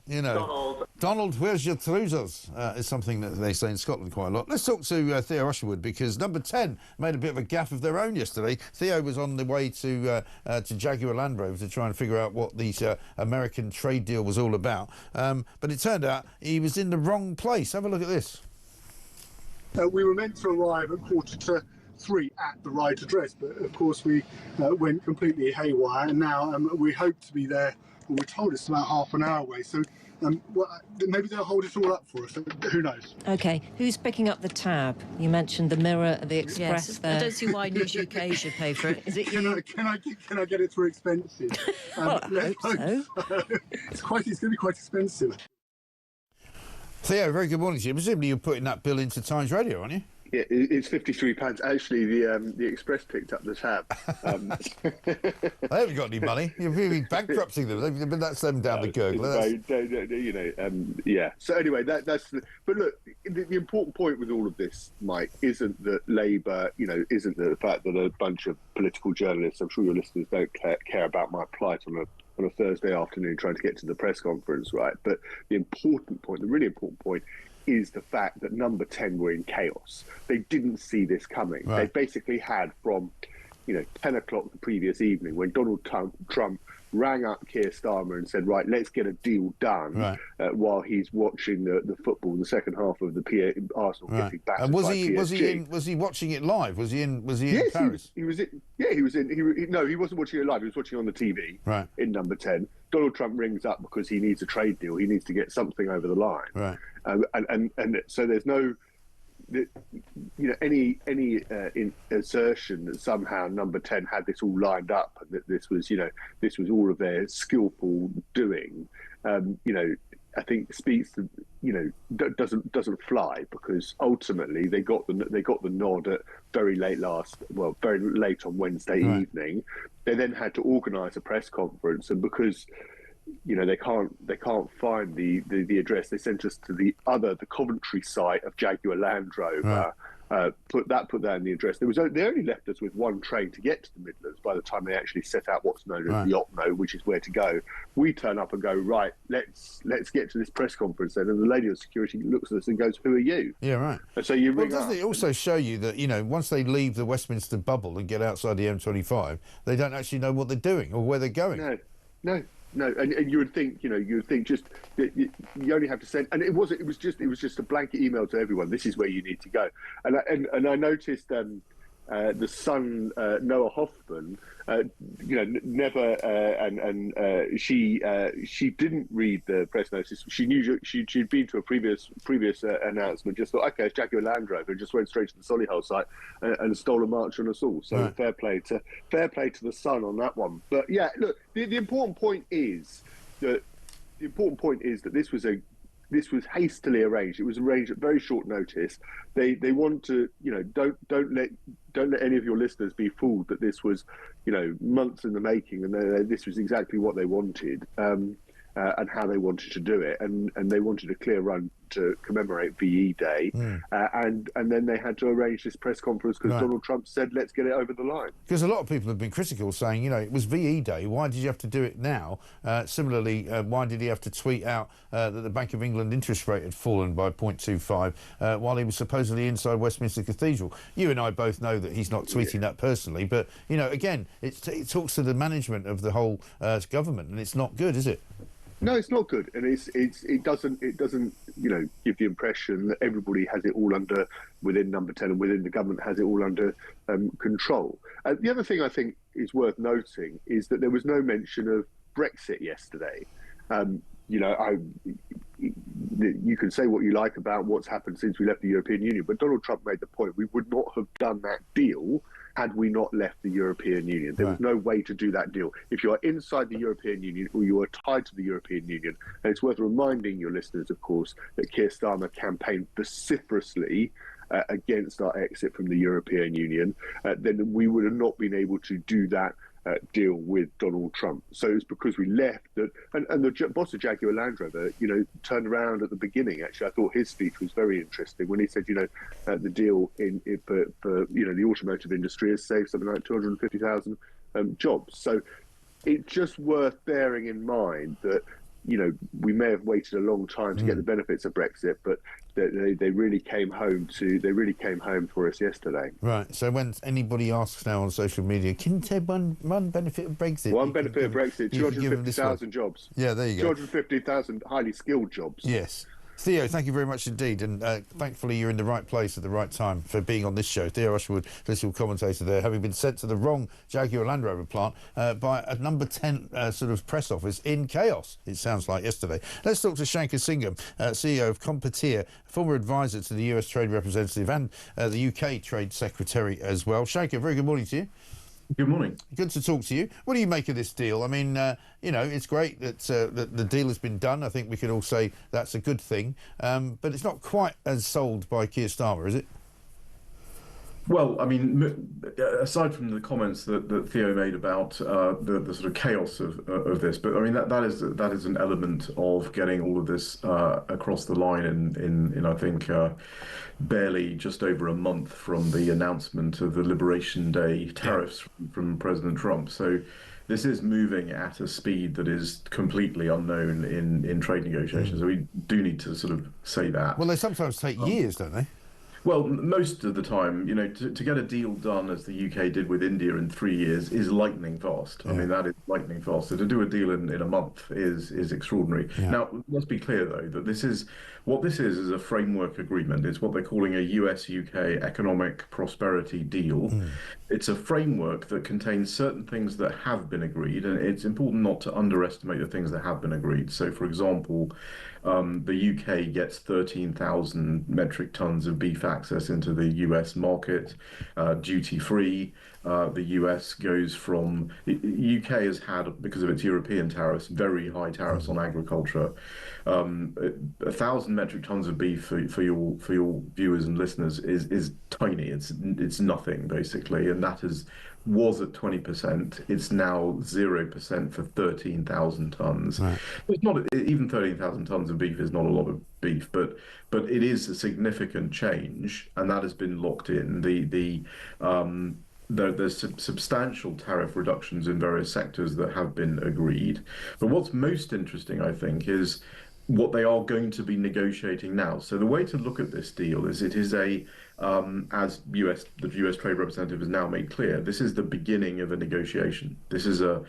You know, Donald, where's your trousers? Is something that they say in Scotland quite a lot. Let's talk to Theo Usherwood, because number 10 made a bit of a gaffe of their own yesterday. Theo was on the way to Jaguar Land Rover to try and figure out what this American trade deal was all about. But it turned out he was in the wrong place. Have a look at this. We were meant to arrive at 2:45 at the right address, but of course we went completely haywire, and now we hope to be there. Well, we're told it's about half an hour away, so maybe they'll hold it all up for us. Who knows? OK, who's picking up the tab? You mentioned the Mirror, the Express. Yes, there. I don't see why News UK should pay for it. Is it you? Can I get it through expenses? Well, I hope so. It's going to be quite expensive. Theo, very good morning to you. Presumably you're putting that bill into Times Radio, aren't you? Yeah, it's £53. Actually, the Express picked up the tab. They haven't got any money. You're really bankrupting them. That's them down the gurgler. Yeah. So anyway, that's. But look, the important point with all of this, Mike, isn't that Labour, isn't the fact that a bunch of political journalists, I'm sure your listeners don't care about my plight on a Thursday afternoon trying to get to the press conference, right? But the important point, the really important point, is the fact that number 10 were in chaos. They didn't see this coming. Right. They basically had from, 10 o'clock the previous evening when Donald Trump rang up Keir Starmer and said, right, let's get a deal done, right, while he's watching the football, the second half of the Arsenal getting battered. And was he watching it live? Was he in Paris? He wasn't watching it live. He was watching on the TV, right, in number 10. Donald Trump rings up because he needs a trade deal. He needs to get something over the line. Right. And so there's no, any assertion that somehow number 10 had this all lined up and that this was all of their skillful doing, I think speaks to, doesn't fly, because ultimately they got the nod at very late on Wednesday evening. They then had to organise a press conference, and because they can't find the address, they sent us to the Coventry site of Jaguar Land Rover, put that in the address. They only left us with one train to get to the Midlands by the time they actually set out what's known as the OPNO, which is where to go. We turn up and go, right, let's get to this press conference then, and the lady of security looks at us and goes, who are you? Yeah, right. And so you ring doesn't it also show you that, you know, once they leave the Westminster bubble and get outside the M25, they don't actually know what they're doing or where they're going? No, and you would think, just that you only have to send, and it was just a blanket email to everyone. This is where you need to go, and I noticed the son Noah Hoffman, never, she didn't read the press notice. She knew she'd been to a previous announcement. Just thought, okay, it's Jaguar Land Rover, and just went straight to the Solihull site and stole a march on us all. So fair play to the son on that one. But yeah, look, the important point is that this was hastily arranged. It was arranged at very short notice. They want to, don't let any of your listeners be fooled that this was, months in the making, and this was exactly what they wanted, and how they wanted to do it, and they wanted a clear run to commemorate VE Day, and then they had to arrange this press conference because Donald Trump said, let's get it over the line. Because a lot of people have been critical, saying, it was VE Day, why did you have to do it now? Similarly, why did he have to tweet out that the Bank of England interest rate had fallen by 0.25 while he was supposedly inside Westminster Cathedral? You and I both know that he's not tweeting that personally, but, again, it talks to the management of the whole government, and it's not good, is it? No, it's not good, and it doesn't give the impression that everybody has it all within Number 10 and within the government has it all under control. The other thing I think is worth noting is that there was no mention of Brexit yesterday. You can say what you like about what's happened since we left the European Union, but Donald Trump made the point we would not have done that deal had we not left the European Union. There was no way to do that deal. If you are inside the European Union or you are tied to the European Union, and it's worth reminding your listeners, of course, that Keir Starmer campaigned vociferously against our exit from the European Union, then we would have not been able to do that deal with Donald Trump. So it's because we left that, and the boss of Jaguar Land Rover, turned around at the beginning. Actually, I thought his speech was very interesting when he said, the deal for the automotive industry has saved something like 250,000 jobs. So it's just worth bearing in mind that we may have waited a long time to get the benefits of Brexit, but they really came home for us yesterday. Right. So when anybody asks now on social media, can you say one benefit of Brexit? One benefit of Brexit, 250,000 jobs. Yeah, there you go. 250,000 highly skilled jobs. Yes. Theo, thank you very much indeed, and thankfully you're in the right place at the right time for being on this show. Theo Rushwood, political commentator there, having been sent to the wrong Jaguar Land Rover plant by a Number 10 sort of press office in chaos, it sounds like, yesterday. Let's talk to Shankar Singham, CEO of Competeer, former advisor to the US Trade Representative and the UK Trade Secretary as well. Shankar, very good morning to you. Good morning. Good to talk to you. What do you make of this deal? I mean, it's great that the deal has been done. I think we could all say that's a good thing. But it's not quite as sold by Keir Starmer, is it? Well, I mean, aside from the comments that Theo made about the sort of chaos of this, but I mean that is an element of getting all of this across the line in I think barely just over a month from the announcement of the Liberation Day tariffs from President Trump. So this is moving at a speed that is completely unknown in trade negotiations. So we do need to sort of say that. Well, they sometimes take years, don't they? Well, most of the time, to get a deal done as the UK did with India in 3 years is lightning fast. I mean, that is lightning fast. So to do a deal in a month is extraordinary. Yeah. Now, let's be clear, though, that this is a framework agreement. It's what they're calling a US-UK economic prosperity deal. It's a framework that contains certain things that have been agreed, and it's important not to underestimate the things that have been agreed. So, for example, the UK gets 13,000 metric tons of beef access into the US market, duty-free. The US goes from... UK has had, because of its European tariffs, very high tariffs on agriculture. 1,000 metric tons of beef for your viewers and listeners is tiny. It's nothing, basically, and that has was at 20%. It's now 0% for 13,000 tons. Right. It's not even 13,000 tons of beef is not a lot of beef, but it is a significant change, and that has been locked in. There's substantial tariff reductions in various sectors that have been agreed. But what's most interesting, I think, is what they are going to be negotiating now. So the way to look at this deal is it is as the US Trade Representative has now made clear, this is the beginning of a negotiation. This is a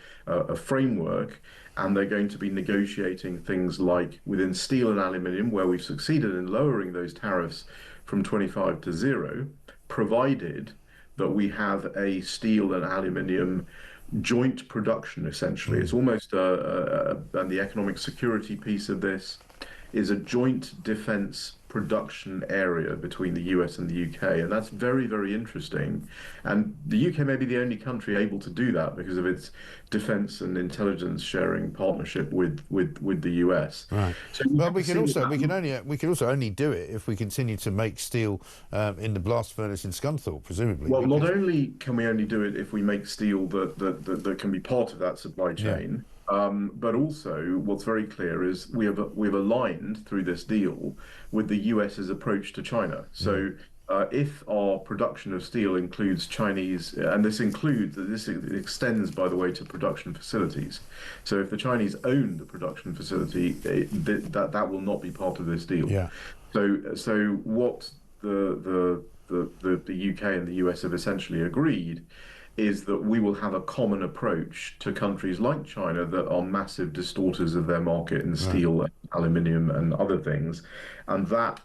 framework, and they're going to be negotiating things like within steel and aluminium, where we've succeeded in lowering those tariffs from 25 to 0, provided that we have a steel and aluminium joint production, essentially. It's almost and the economic security piece of this is a joint defense production area between the US and the UK, and that's very, very interesting. And the UK may be the only country able to do that because of its defense and intelligence sharing partnership with the US. Right. So we can also only do it if we continue to make steel in the blast furnace in Scunthorpe, presumably. Well, not only can we only do it if we make steel that can be part of that supply chain. But also, what's very clear is we've aligned through this deal with the US's approach to China. So if our production of steel includes Chinese, and this extends, by the way, to production facilities. So if the Chinese own the production facility, that will not be part of this deal. Yeah. So what the UK and the US have essentially agreed is that we will have a common approach to countries like China that are massive distorters of their market in steel, and aluminium, and other things, and that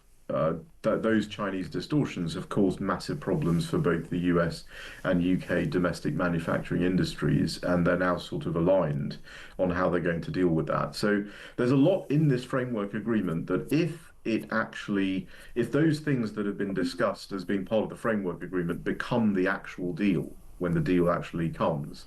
those Chinese distortions have caused massive problems for both the US and UK domestic manufacturing industries, and they're now sort of aligned on how they're going to deal with that. So there's a lot in this framework agreement that if those things that have been discussed as being part of the framework agreement become the actual deal, when the deal actually comes,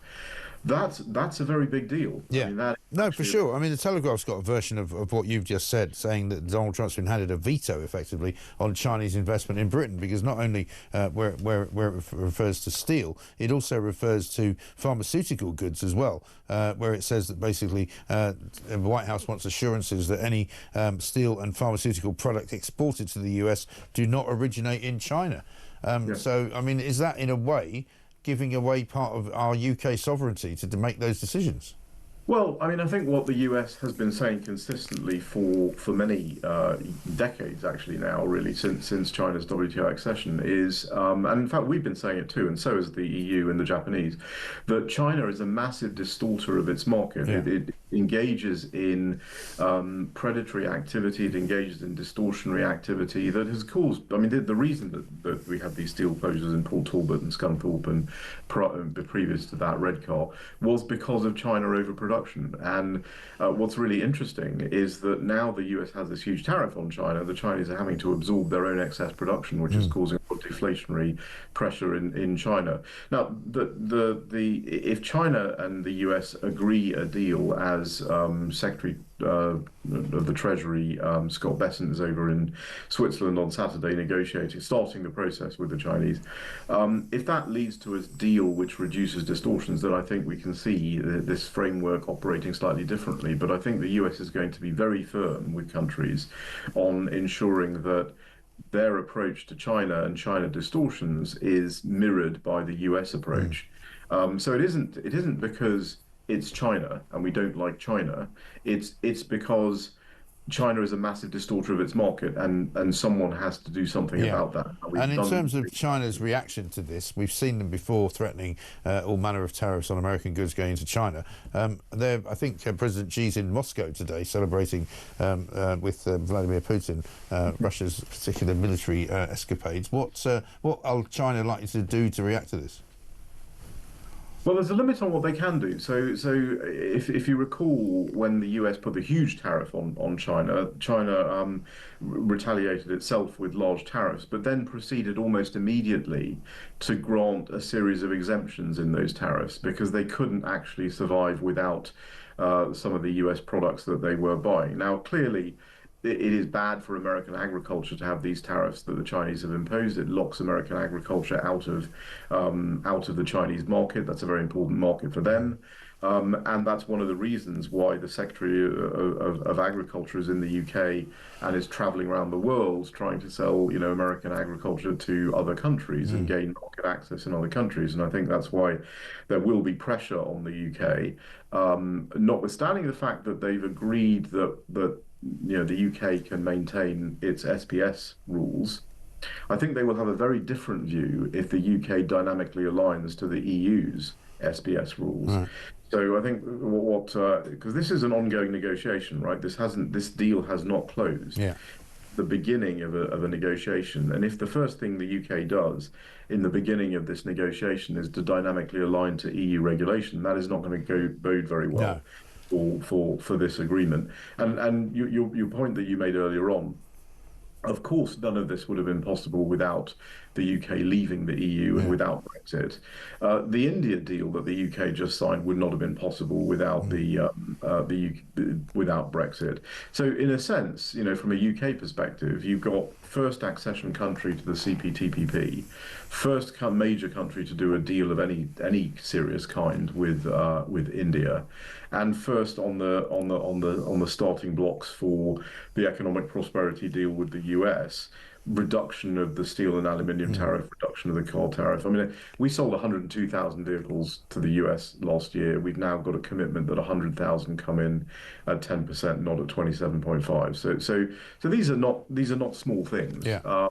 that's a very big deal. Yeah. For sure. I mean, the Telegraph's got a version of what you've just said, saying that Donald Trump's been handed a veto, effectively, on Chinese investment in Britain, because not only where it refers to steel, it also refers to pharmaceutical goods as well, where it says that basically the White House wants assurances that any steel and pharmaceutical product exported to the US do not originate in China. So, I mean, is that, in a way, giving away part of our UK sovereignty to make those decisions? Well, I mean, I think what the US has been saying consistently for many decades, actually now, really, since China's WTO accession is, and in fact we've been saying it too, and so is the EU and the Japanese, that China is a massive distorter of its market. Yeah. It engages in predatory activity, it engages in distortionary activity that has caused, I mean, the reason that we have these steel closures in Port Talbot and Scunthorpe and previous to that Redcar was because of China overproduction. And what's really interesting is that now the US has this huge tariff on China, the Chinese are having to absorb their own excess production, which is causing deflationary pressure in China. Now, if China and the US agree a deal, as Secretary of the Treasury Scott Bessent is over in Switzerland on Saturday starting the process with the Chinese, if that leads to a deal which reduces distortions, then I think we can see this framework operating slightly differently. But I think the US is going to be very firm with countries on ensuring that their approach to China and China distortions is mirrored by the US approach. So it isn't because it's China and we don't like China. It's because China is a massive distorter of its market, and someone has to do something about that. And in terms of China's reaction to this, we've seen them before threatening all manner of tariffs on American goods going into China. I think President Xi's in Moscow today celebrating with Vladimir Putin Russia's particular military escapades. What are China likely to do to react to this? Well, there's a limit on what they can do. So if you recall, when the US put the huge tariff on China, China retaliated itself with large tariffs, but then proceeded almost immediately to grant a series of exemptions in those tariffs because they couldn't actually survive without some of the US products that they were buying. Now, clearly, it is bad for American agriculture to have these tariffs that the Chinese have imposed. It locks American agriculture out of the Chinese market. That's a very important market for them. And that's one of the reasons why the Secretary of Agriculture is in the UK and is traveling around the world trying to sell, American agriculture to other countries and gain market access in other countries. And I think that's why there will be pressure on the UK, notwithstanding the fact that they've agreed that the UK can maintain its SPS rules. I think they will have a very different view if the UK dynamically aligns to the EU's SPS rules. Right. So I think because this is an ongoing negotiation, right? This deal has not closed. Yeah. The beginning of a negotiation, and if the first thing the UK does in the beginning of this negotiation is to dynamically align to EU regulation, that is not going to bode very well. No. For this agreement. And your point that you made earlier on, of course, none of this would have been possible without the UK leaving the EU and without Brexit. The India deal that the UK just signed would not have been possible without without Brexit. So in a sense, from a UK perspective, you've got first accession country to the CPTPP, first major country to do a deal of any serious kind with India, and first on the starting blocks for the economic prosperity deal with the US. Reduction of the steel and aluminium tariff, reduction of the car tariff. I mean, we sold 102,000 vehicles to the US last year. We've now got a commitment that 100,000 come in at 10%, not at 27.5. So these are not small things. Yeah.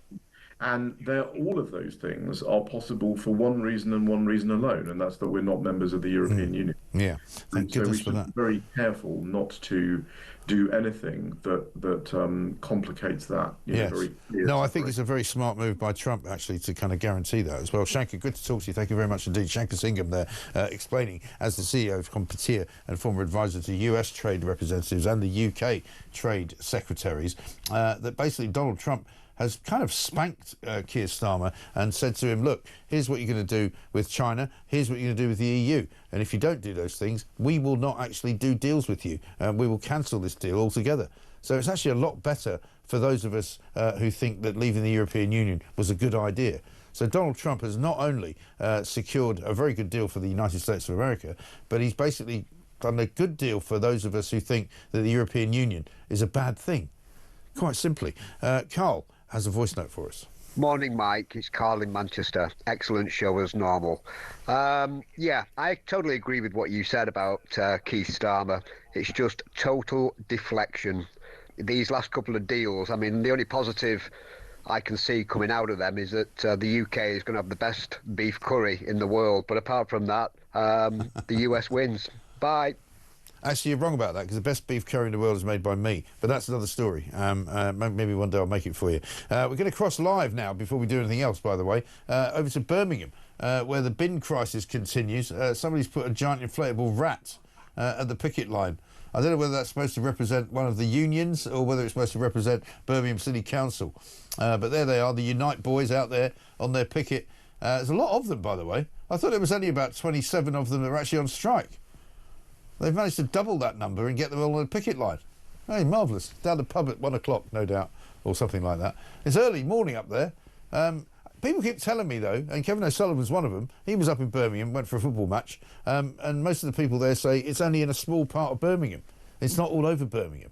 And all of those things are possible for one reason and one reason alone, and that's that we're not members of the European Union. Yeah, thank goodness for that. So we should be very careful not to do anything that complicates that. Yes. Very no, I think it's a very smart move by Trump, actually, to kind of guarantee that as well. Shankar, good to talk to you. Thank you very much indeed. Shankar Singham there, explaining, as the CEO of Competir and former advisor to US trade representatives and the UK trade secretaries, that basically Donald Trump has kind of spanked Keir Starmer and said to him, look, here's what you're going to do with China, here's what you're going to do with the EU. And if you don't do those things, we will not actually do deals with you. We will cancel this deal altogether. So it's actually a lot better for those of us who think that leaving the European Union was a good idea. So Donald Trump has not only secured a very good deal for the United States of America, but he's basically done a good deal for those of us who think that the European Union is a bad thing. Quite simply. Carl has a voice note for us. Morning, Mike. It's Carl in Manchester. Excellent show as normal. Yeah, I totally agree with what you said about Keith Starmer. It's just total deflection. These last couple of deals, I mean, the only positive I can see coming out of them is that the UK is going to have the best beef curry in the world. But apart from that, the US wins. Bye. Actually, you're wrong about that, because the best beef curry in the world is made by me. But that's another story. Maybe one day I'll make it for you. We're going to cross live now, before we do anything else, by the way, over to Birmingham, where the bin crisis continues. Somebody's put a giant inflatable rat at the picket line. I don't know whether that's supposed to represent one of the unions or whether it's supposed to represent Birmingham City Council. But there they are, the Unite boys out there on their picket. There's a lot of them, by the way. I thought there was only about 27 of them that were actually on strike. They've managed to double that number and get them all on a picket line. Hey, marvellous. Down the pub at 1 o'clock, no doubt, or something like that. It's early morning up there. People keep telling me, though, and Kevin O'Sullivan's one of them, he was up in Birmingham, went for a football match, and most of the people there say it's only in a small part of Birmingham. It's not all over Birmingham.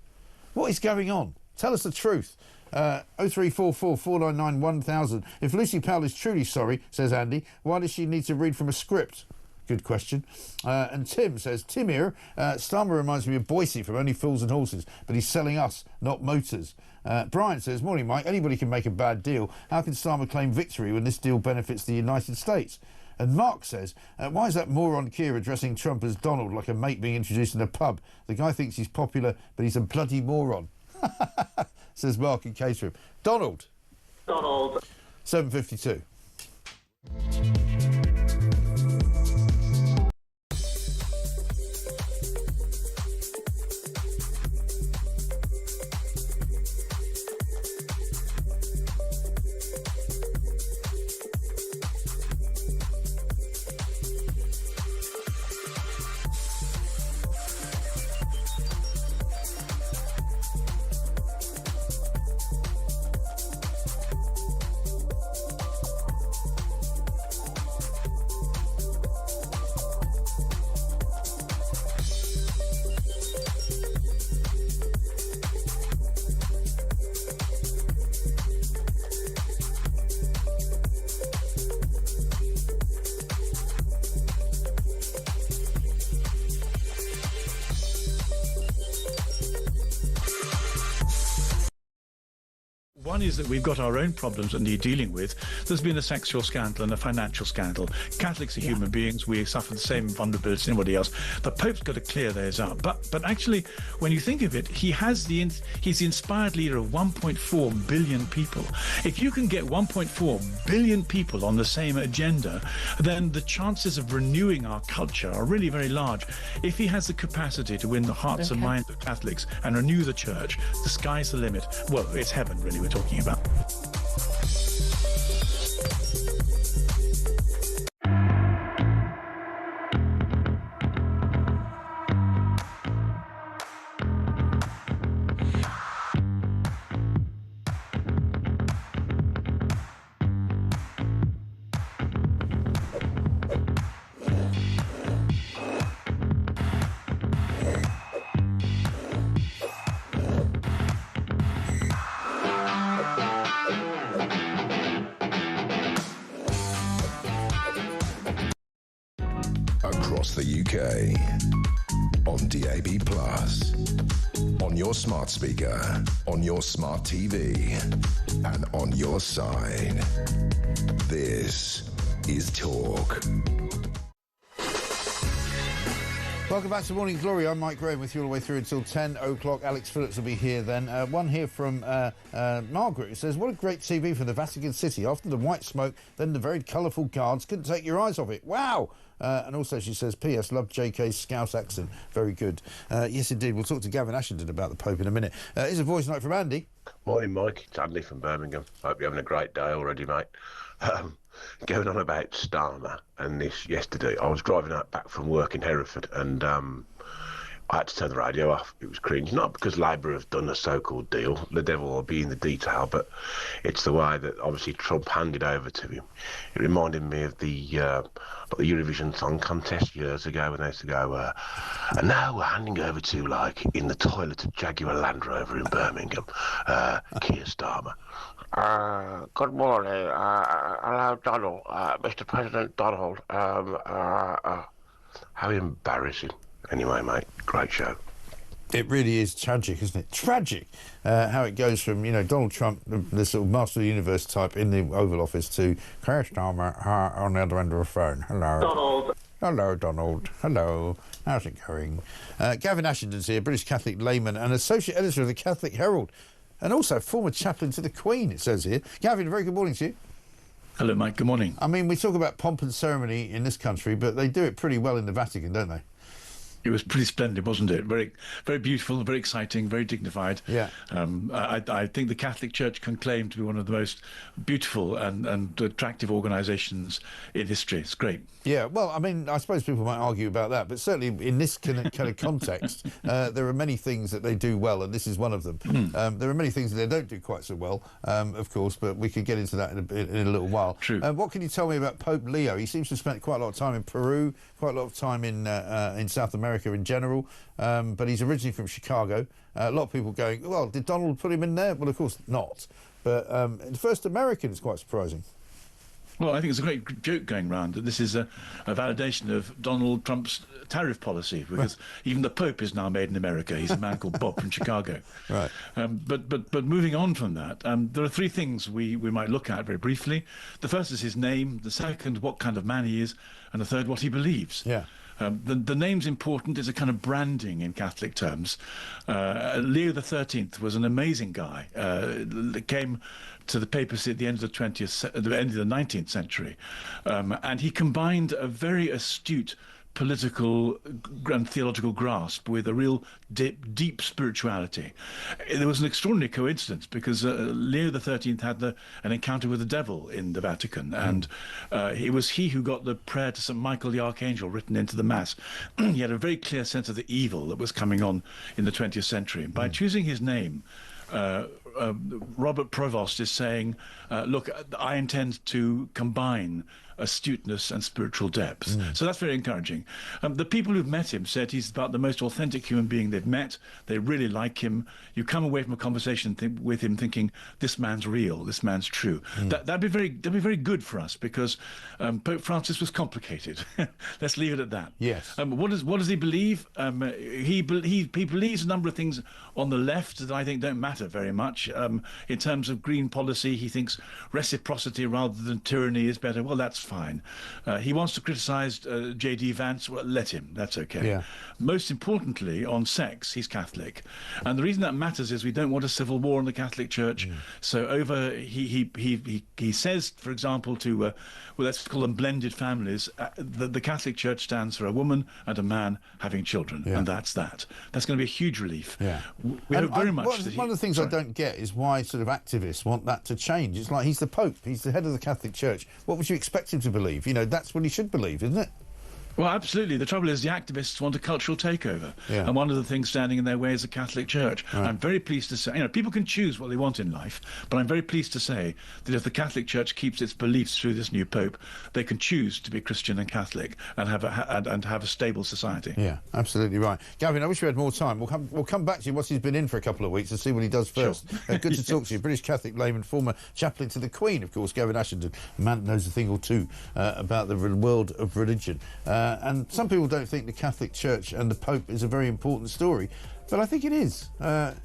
What is going on? Tell us the truth. 0344 499 1000. If Lucy Powell is truly sorry, says Andy, why does she need to read from a script? Good question. And Tim says, Tim here, Starmer reminds me of Boise from Only Fools and Horses, but he's selling us, not motors. Brian says, morning, Mike, anybody can make a bad deal. How can Starmer claim victory when this deal benefits the United States? And Mark says, why is that moron Keir addressing Trump as Donald, like a mate being introduced in a pub? The guy thinks he's popular, but he's a bloody moron. Says Mark in Caterham. Donald. 7:52. One is that we've got our own problems that need dealing with. There's been a sexual scandal and a financial scandal. Catholics are human beings. We suffer the same vulnerabilities as anybody else. The Pope's got to clear those up. But actually, when you think of it, he's the inspired leader of 1.4 billion people. If you can get 1.4 billion people on the same agenda, then the chances of renewing our culture are really very large. If he has the capacity to win the hearts and minds of Catholics and renew the church, the sky's the limit. Well, it's heaven, really, we're talking about. Across the UK, on DAB+, on your smart speaker, on your smart TV, and on your side. This is Talk. Welcome back to Morning Glory. I'm Mike Graham with you all the way through until 10 o'clock. Alex Phillips will be here then. One here from Margaret, who says, what a great TV for the Vatican City. After the white smoke, then the very colourful guards. Couldn't take your eyes off it. Wow! And also she says, P.S. Love JK's Scouse accent. Very good. Yes, indeed. We'll talk to Gavin Ashenden about the Pope in a minute. Here's a voice note from Andy. Morning, Mike. It's Andy from Birmingham. Hope you're having a great day already, mate. Going on about Starmer and this yesterday, I was driving out back from work in Hereford and I had to turn the radio off. It was cringe, not because Labour have done a so-called deal, the devil will be in the detail, but it's the way that obviously Trump handed over to him. It reminded me of the Eurovision Song Contest years ago when they used to go, and now we're handing over to, like, in the toilet of Jaguar Land Rover in Birmingham, Keir Starmer. Good morning. Hello, Donald. Mr. President Donald. How embarrassing. Anyway, mate, great show. It really is tragic, isn't it? Tragic how it goes from, Donald Trump, the sort of master of the universe type in the Oval Office, to Keir Starmer on the other end of the phone. Hello. Donald. Hello, Donald. Hello. How's it going? Gavin Ashenden's here, British Catholic layman and associate editor of the Catholic Herald, and also former chaplain to the Queen, it says here. Gavin, very good morning to you. Hello, Mike. Good morning. I mean, we talk about pomp and ceremony in this country, but they do it pretty well in the Vatican, don't they? It was pretty splendid, wasn't it? Very, very beautiful, very exciting, very dignified. Yeah. I think the Catholic Church can claim to be one of the most beautiful and attractive organisations in history. It's great. Yeah, well, I mean, I suppose people might argue about that, but certainly in this kind of context, there are many things that they do well, and this is one of them. There are many things that they don't do quite so well, of course, but we could get into that in a little while. True. What can you tell me about Pope Leo? He seems to have spent quite a lot of time in Peru, quite a lot of time in South America in general, but he's originally from Chicago. A lot of people going, well, did Donald put him in there? Well, of course not. But the first American is quite surprising. Well, I think it's a great joke going round that this is a validation of Donald Trump's tariff policy, because even the Pope is now made in America. He's a man called Bob from Chicago. Right. But moving on from that, there are three things we might look at very briefly. The first is his name. The second, what kind of man he is. And the third, what he believes. Yeah. The name's important. It's a kind of branding in Catholic terms. Leo XIII was an amazing guy. Came to the papacy at the end of the end of the 19th century, and he combined a very astute political and theological grasp with a real deep spirituality. There was an extraordinary coincidence because Leo XIII had an encounter with the devil in the Vatican, and it was he who got the prayer to St. Michael the Archangel written into the Mass. He had a very clear sense of the evil that was coming on in the 20th century. And by choosing his name, Robert Provost is saying, look, I intend to combine astuteness and spiritual depth. So that's very encouraging. The people who've met him said he's about the most authentic human being they've met. They really like him. You come away from a conversation with him thinking, this man's real, this man's true. That'd be very good for us, because Pope Francis was complicated. Let's leave it at that. Yes. What does he believe? He believes a number of things on the left that I think don't matter very much. In terms of green policy, he thinks reciprocity rather than tyranny is better. Well, that's fine. He wants to criticise J.D. Vance. Well, let him. That's okay. Yeah. Most importantly, on sex, he's Catholic, and the reason that matters is we don't want a civil war in the Catholic Church. So he says, for example, to well, let's call them blended families. The Catholic Church stands for a woman and a man having children, and that's that. That's going to be a huge relief. Yeah. We hope very much. One of the things I don't get is why sort of activists want that to change. It's like he's the Pope, he's the head of the Catholic Church. What would you expect him to believe? You know, that's what he should believe, isn't it? Well, absolutely. The trouble is the activists want a cultural takeover. Yeah. And one of the things standing in their way is the Catholic Church. Right. I'm very pleased to say, you know, people can choose what they want in life, but I'm very pleased to say that if the Catholic Church keeps its beliefs through this new Pope, they can choose to be Christian and Catholic and have a stable society. Yeah, absolutely right. Gavin, I wish we had more time. We'll come back to you once he's been in for a couple of weeks and see what he does first. Sure. Good to talk to you. British Catholic layman, former chaplain to the Queen, of course, Gavin Ashenden. A man knows a thing or two about the world of religion. And some people don't think the Catholic Church and the Pope is a very important story, but I think it is.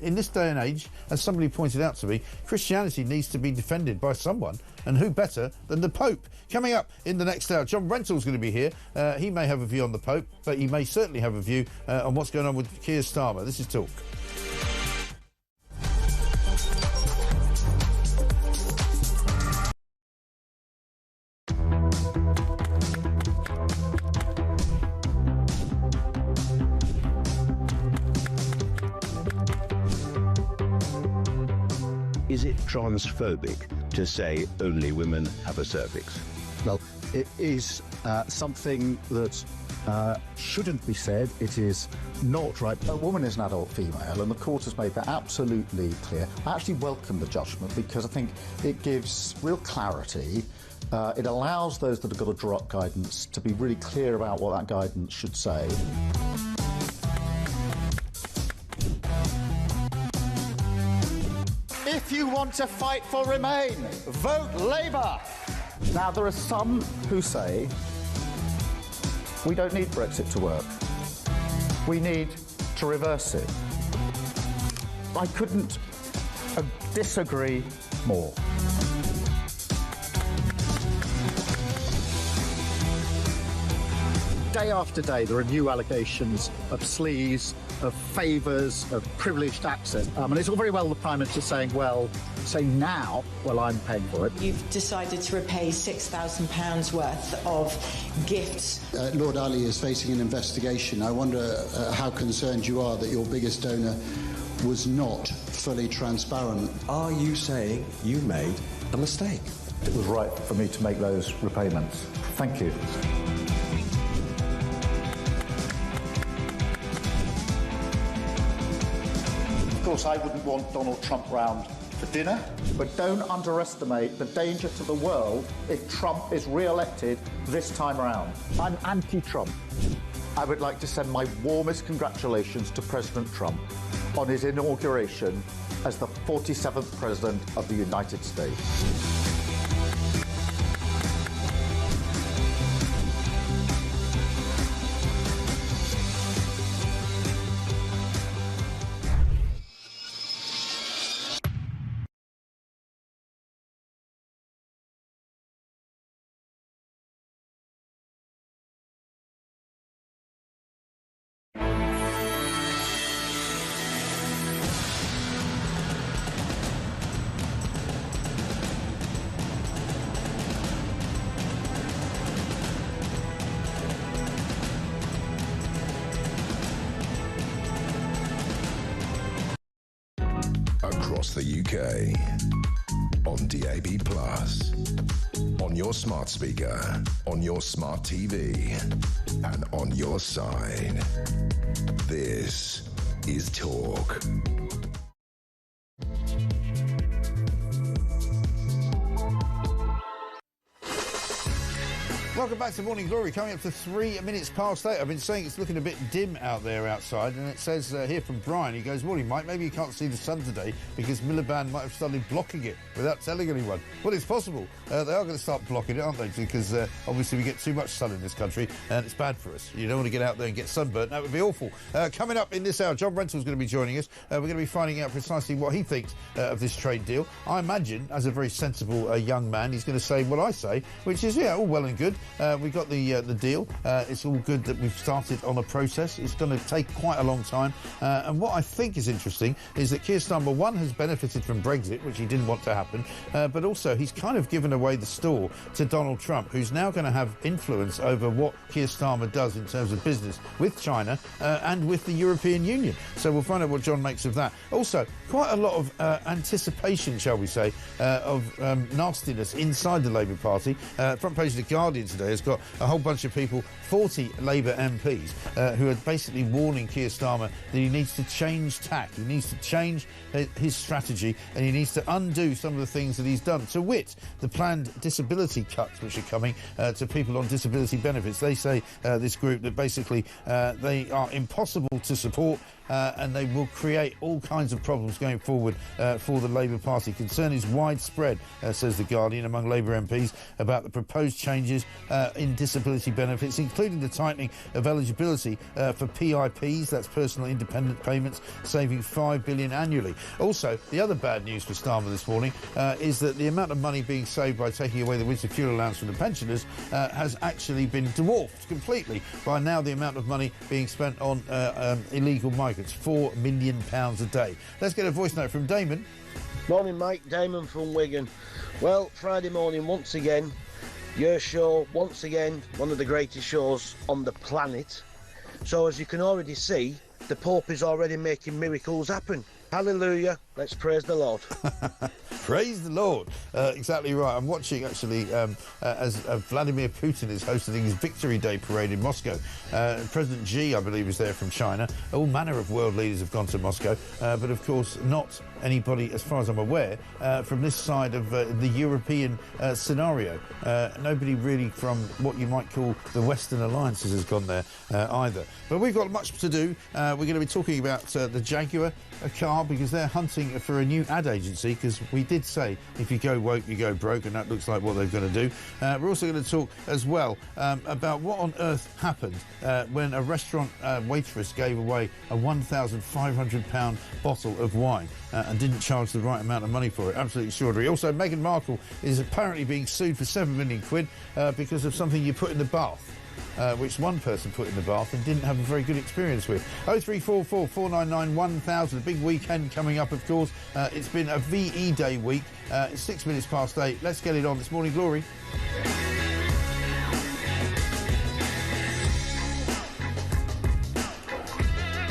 In this day and age, as somebody pointed out to me, Christianity needs to be defended by someone, and who better than the Pope? Coming up in the next hour, John Rentoul's going to be here. He may have a view on the Pope, but he may certainly have a view on what's going on with Keir Starmer. This is Talk. Is it transphobic to say only women have a cervix? Well, it is something that shouldn't be said. It is not right. A woman is an adult female, and the court has made that absolutely clear. I actually welcome the judgment because I think it gives real clarity. It allows those that have got to draw up guidance to be really clear about what that guidance should say. If you want to fight for Remain, vote Labour. Now, there are some who say we don't need Brexit to work. We need to reverse it. I couldn't disagree more. Day after day, there are new allegations of sleaze, of favours, of privileged access. And it's all very well the Prime Minister saying, well, say now, well, I'm paying for it. You've decided to repay £6,000 worth of gifts. Lord Ali is facing an investigation. I wonder how concerned you are that your biggest donor was not fully transparent. Are you saying you made a mistake? It was right for me to make those repayments. Thank you. Of course, I wouldn't want Donald Trump round for dinner, but don't underestimate the danger to the world if Trump is re-elected this time around. I'm anti-Trump. I would like to send my warmest congratulations to President Trump on his inauguration as the 47th President of the United States. Across the UK, on DAB+, on your smart speaker, on your smart TV, and on your side. This is Talk. Back to Morning Glory, coming up to 3 minutes past 8. I've been saying it's looking a bit dim out there outside, and it says here from Brian, he goes, "Morning, Mike, maybe you can't see the sun today because Miliband might have started blocking it without telling anyone." Well, it's possible. They are going to start blocking it, aren't they? Because obviously we get too much sun in this country, and it's bad for us. You don't want to get out there and get sunburnt. That would be awful. Coming up in this hour, John Rentoul's going to be joining us. We're going to be finding out precisely what he thinks of this trade deal. I imagine, as a very sensible young man, he's going to say what I say, which is, yeah, all well and good. We've got the deal. It's all good that we've started on a process. It's going to take quite a long time. And what I think is interesting is that Keir Starmer, one, has benefited from Brexit, which he didn't want to happen, but also he's kind of given away the store to Donald Trump, who's now going to have influence over what Keir Starmer does in terms of business with China and with the European Union. So we'll find out what John makes of that. Also, quite a lot of anticipation, shall we say, of nastiness inside the Labour Party. Front page of The Guardian today has got a whole bunch of people, 40 Labour MPs, who are basically warning Keir Starmer that he needs to change tack, he needs to change his strategy, and he needs to undo some of the things that he's done. To wit, the planned disability cuts which are coming to people on disability benefits. They say, this group, that basically they are impossible to support, and they will create all kinds of problems going forward for the Labour Party. Concern is widespread, says The Guardian, among Labour MPs about the proposed changes in disability benefits, including the tightening of eligibility for PIPs, that's personal independent payments, saving $5 billion annually. Also, the other bad news for Starmer this morning is that the amount of money being saved by taking away the winter fuel allowance from the pensioners has actually been dwarfed completely by now the amount of money being spent on illegal migrants, £4 million a day. Let's get a voice note from Damon. Morning, Mike. Damon from Wigan. Well, Friday morning, once again, your show, once again, one of the greatest shows on the planet. So as you can already see, the Pope is already making miracles happen. Hallelujah. Let's praise the Lord. Praise the Lord. Exactly right. I'm watching, actually, as Vladimir Putin is hosting his Victory Day parade in Moscow. President Xi, I believe, is there from China. All manner of world leaders have gone to Moscow, but of course not anybody, as far as I'm aware, from this side of the European scenario. Nobody really from what you might call the Western alliances has gone there either. But we've got much to do. We're going to be talking about the Jaguar car, because they're hunting for a new ad agency, because we did say if you go woke, you go broke, and that looks like what they're going to do. We're also going to talk as well about what on earth happened when a restaurant waitress gave away a £1,500 bottle of wine and didn't charge the right amount of money for it. Absolutely extraordinary. Also, Meghan Markle is apparently being sued for £7 million because of something you put in the bath. Which one person put in the bath and didn't have a very good experience with. 0344 499 1000, a big weekend coming up, of course. It's been a VE Day week. It's 6 minutes past 8. Let's get it on this Morning Glory.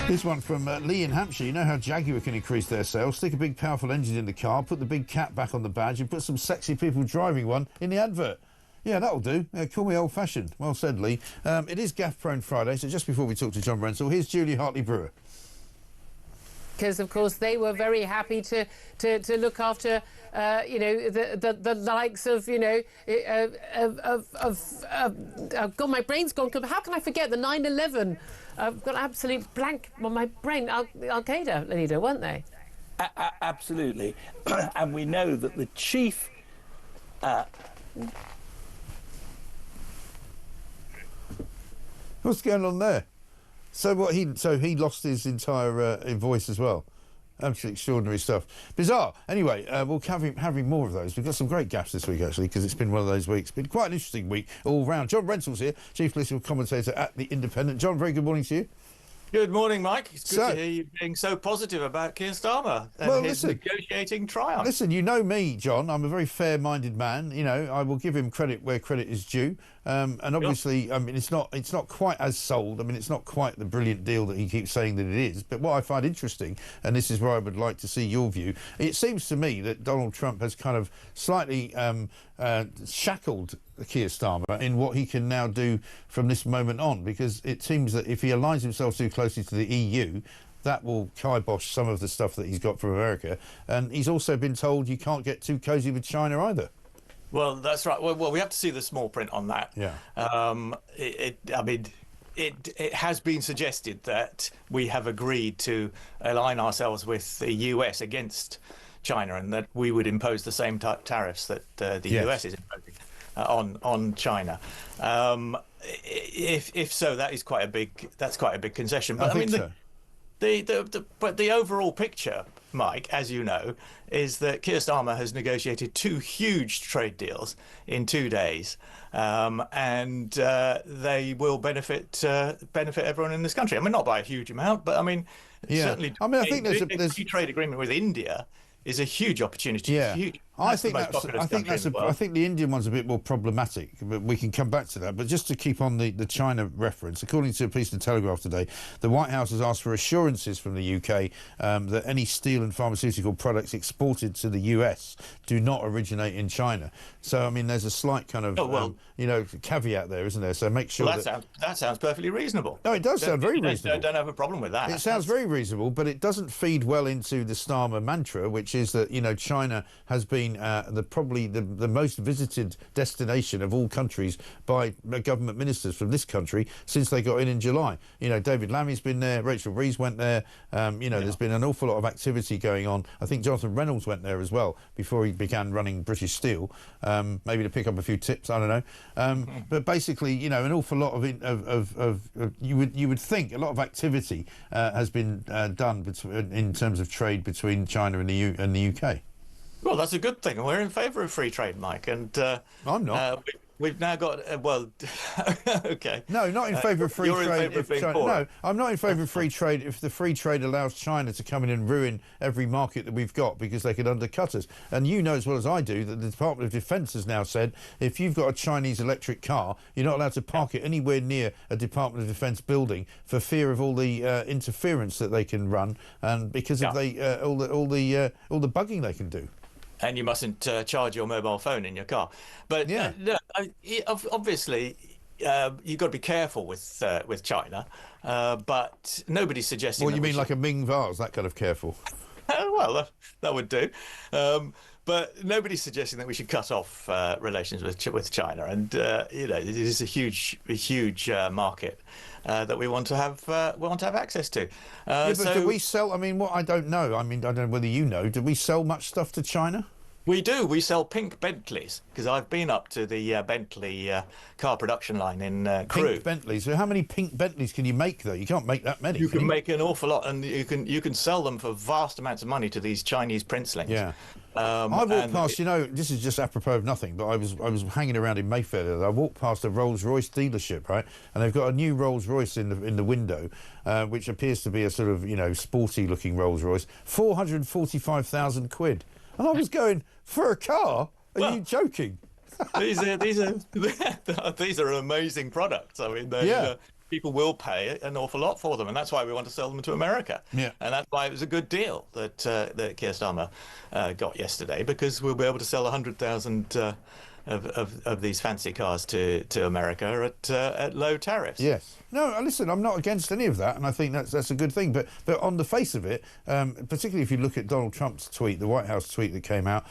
This one from Lee in Hampshire. You know how Jaguar can increase their sales? Stick a big powerful engine in the car, put the big cap back on the badge, and put some sexy people driving one in the advert. Yeah, that'll do. Call me old-fashioned. Well said, Lee. It is Gaffe Prone Friday, so just before we talk to John Rentoul, here's Julie Hartley-Brewer. Because, of course, they were very happy to look after, you know, the likes of, you know, God, my brain's gone. How can I forget the 9/11? I've got an absolute blank on my brain. Al-Qaeda leader, weren't they? Absolutely. And we know that the chief... What's going on there? So he lost his entire voice as well. Absolutely extraordinary stuff. Bizarre. Anyway, we'll having more of those. We've got some great gaffes this week, actually, because it's been one of those weeks. It's been quite an interesting week all round. John Rentoul's here, chief political commentator at The Independent. John, very good morning to you. Good morning, Mike. It's good to hear you being so positive about Keir Starmer and his negotiating triumph. Listen, you know me, John. I'm a very fair-minded man. You know, I will give him credit where credit is due. And obviously, I mean, it's not quite as sold. I mean, it's not quite the brilliant deal that he keeps saying that it is. But what I find interesting, and this is where I would like to see your view, it seems to me that Donald Trump has kind of slightly shackled Keir Starmer in what he can now do from this moment on, because it seems that if he aligns himself too closely to the EU, that will kibosh some of the stuff that he's got from America. And he's also been told you can't get too cosy with China either. Well, that's right. Well, we have to see the small print on that. Yeah. It has been suggested that we have agreed to align ourselves with the US against China, and that we would impose the same tariffs that the US is imposing on China. If so, that's quite a big concession. But I think so. But the overall picture, Mike, as you know, is that Keir Starmer has negotiated 2 huge trade deals in 2 days, and they will benefit everyone in this country. I mean, not by a huge amount, but I mean, certainly. I mean, I think there's a free trade agreement with India is a huge opportunity. Yeah. I think the Indian one's a bit more problematic, but we can come back to that. But just to keep on the China reference, according to a piece in the Telegraph today, the White House has asked for assurances from the UK that any steel and pharmaceutical products exported to the US do not originate in China. So, I mean, there's a slight kind of, caveat there, isn't there? So make sure that sounds perfectly reasonable. No, it does sound very reasonable. Don't have a problem with that. It sounds very reasonable, but it doesn't feed well into the Starmer mantra, which is that, China has been probably the most visited destination of all countries by government ministers from this country since they got in July. David Lammy's been there, Rachel Reeves went there. There's been an awful lot of activity going on. I think Jonathan Reynolds went there as well before he began running British Steel, maybe to pick up a few tips. I don't know. But basically, an awful lot of you would think a lot of activity has been done in terms of trade between China and the UK. Well, that's a good thing. We're in favour of free trade, Mike, and I'm not. We've now got okay. No, not in favour of free You're trade. In favour of being poor. No, I'm not in favour of free trade if the free trade allows China to come in and ruin every market that we've got because they could undercut us. And you know as well as I do that the Department of Defence has now said if you've got a Chinese electric car, you're not allowed to park it anywhere near a Department of Defence building for fear of all the interference that they can run and because of all the bugging they can do. And you mustn't charge your mobile phone in your car. But obviously, you've got to be careful with China. But nobody's suggesting. Well, you mean like a Ming vase, that kind of careful? Well, that would do. But nobody's suggesting that we should cut off relations with China. And it is a huge market that we want to have access to. But do we sell? I mean, I don't know. I mean, I don't know whether you know. Do we sell much stuff to China? We do. We sell pink Bentleys because I've been up to the Bentley car production line in Crewe. Pink Bentleys. So how many pink Bentleys can you make though? You can't make that many. You can make an awful lot, and you can sell them for vast amounts of money to these Chinese princelings. Yeah. I walked past. This is just apropos of nothing, but I was hanging around in Mayfair. I walked past a Rolls-Royce dealership, right, and they've got a new Rolls-Royce in the window, which appears to be a sort of sporty-looking Rolls-Royce. 445,000 quid. And I was going, for a car? Are you joking? these are amazing products. I mean, people will pay an awful lot for them, and that's why we want to sell them to America. Yeah. And that's why it was a good deal that Keir Starmer got yesterday, because we'll be able to sell 100,000 of these fancy cars to America at low tariffs. Yes. No, listen, I'm not against any of that, and I think that's a good thing. But on the face of it, particularly if you look at Donald Trump's tweet, the White House tweet that came out,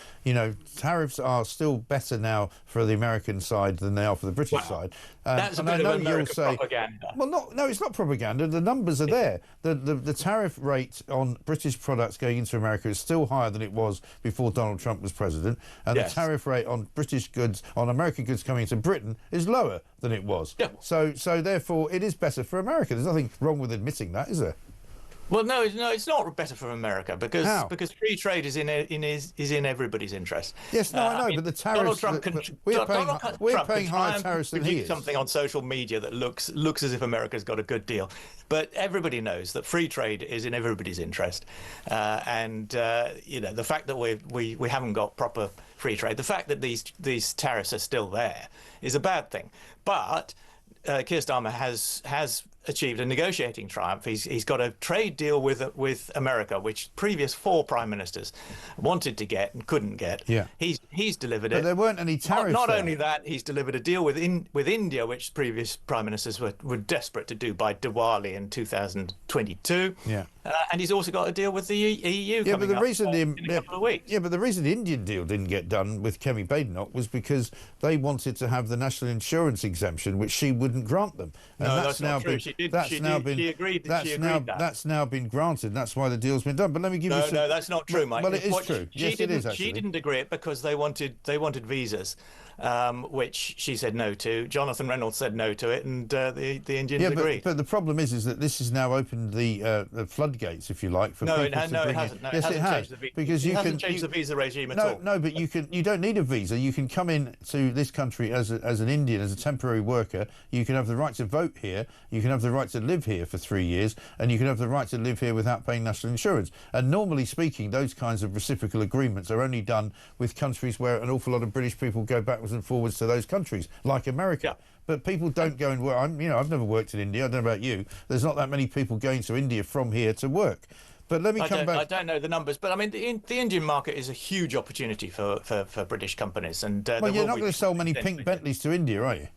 tariffs are still better now for the American side than they are for the British side. That's a bit of American propaganda. Well, no, it's not propaganda. The numbers are there. The tariff rate on British products going into America is still higher than it was before Donald Trump was president, and the tariff rate on British goods, on American goods coming into Britain, is lower than it was. Yeah. So therefore, it is better for America. There's nothing wrong with admitting that, is there? Well, no, it's not better for America because free trade is in everybody's interest. Yes, no, I know, but the tariffs. Donald Trump we're paying higher tariffs than he is. Something on social media that looks as if America's got a good deal, but everybody knows that free trade is in everybody's interest, and the fact that we haven't got proper free trade, the fact that these tariffs are still there, is a bad thing. But Keir Starmer has achieved a negotiating triumph. He's got a trade deal with America, which previous 4 prime ministers wanted to get and couldn't get. Yeah. He's delivered it. But there weren't any tariffs. Not there. only that, he's delivered a deal with India, which previous prime ministers were desperate to do by Diwali in 2022. Yeah. And he's also got a deal with the EU. Yeah, but the reason in a couple of weeks. Yeah, but the reason the Indian deal didn't get done with Kemi Badenoch was because they wanted to have the national insurance exemption, which she wouldn't grant them. And No, that's not true. She agreed that. That's now been granted. That's why the deal's been done. But let me give you some... No, that's not true, Mike. Well, it is true. Yes, it is, actually. She didn't agree it because they wanted visas, which she said no to. Jonathan Reynolds said no to it, and the Indians agreed. But the problem is that this has now opened the floodgates, if you like, for people to bring in. No, it hasn't. No, yes, it has. Because it hasn't changed the visa regime at all. No, but you don't need a visa. You can come in to this country as an Indian, as a temporary worker. You can have the right to vote here. You can have the right to live here for 3 years, and you can have the right to live here without paying national insurance. And normally speaking, those kinds of reciprocal agreements are only done with countries where an awful lot of British people go backwards and forwards to those countries, like America. Yeah. But people don't go and work. I've never worked in India. I don't know about you. There's not that many people going to India from here to work. But let me come back. I don't know the numbers, but I mean, the Indian market is a huge opportunity for British companies. And well, you're not going to sell many pink Bentleys to India, are you?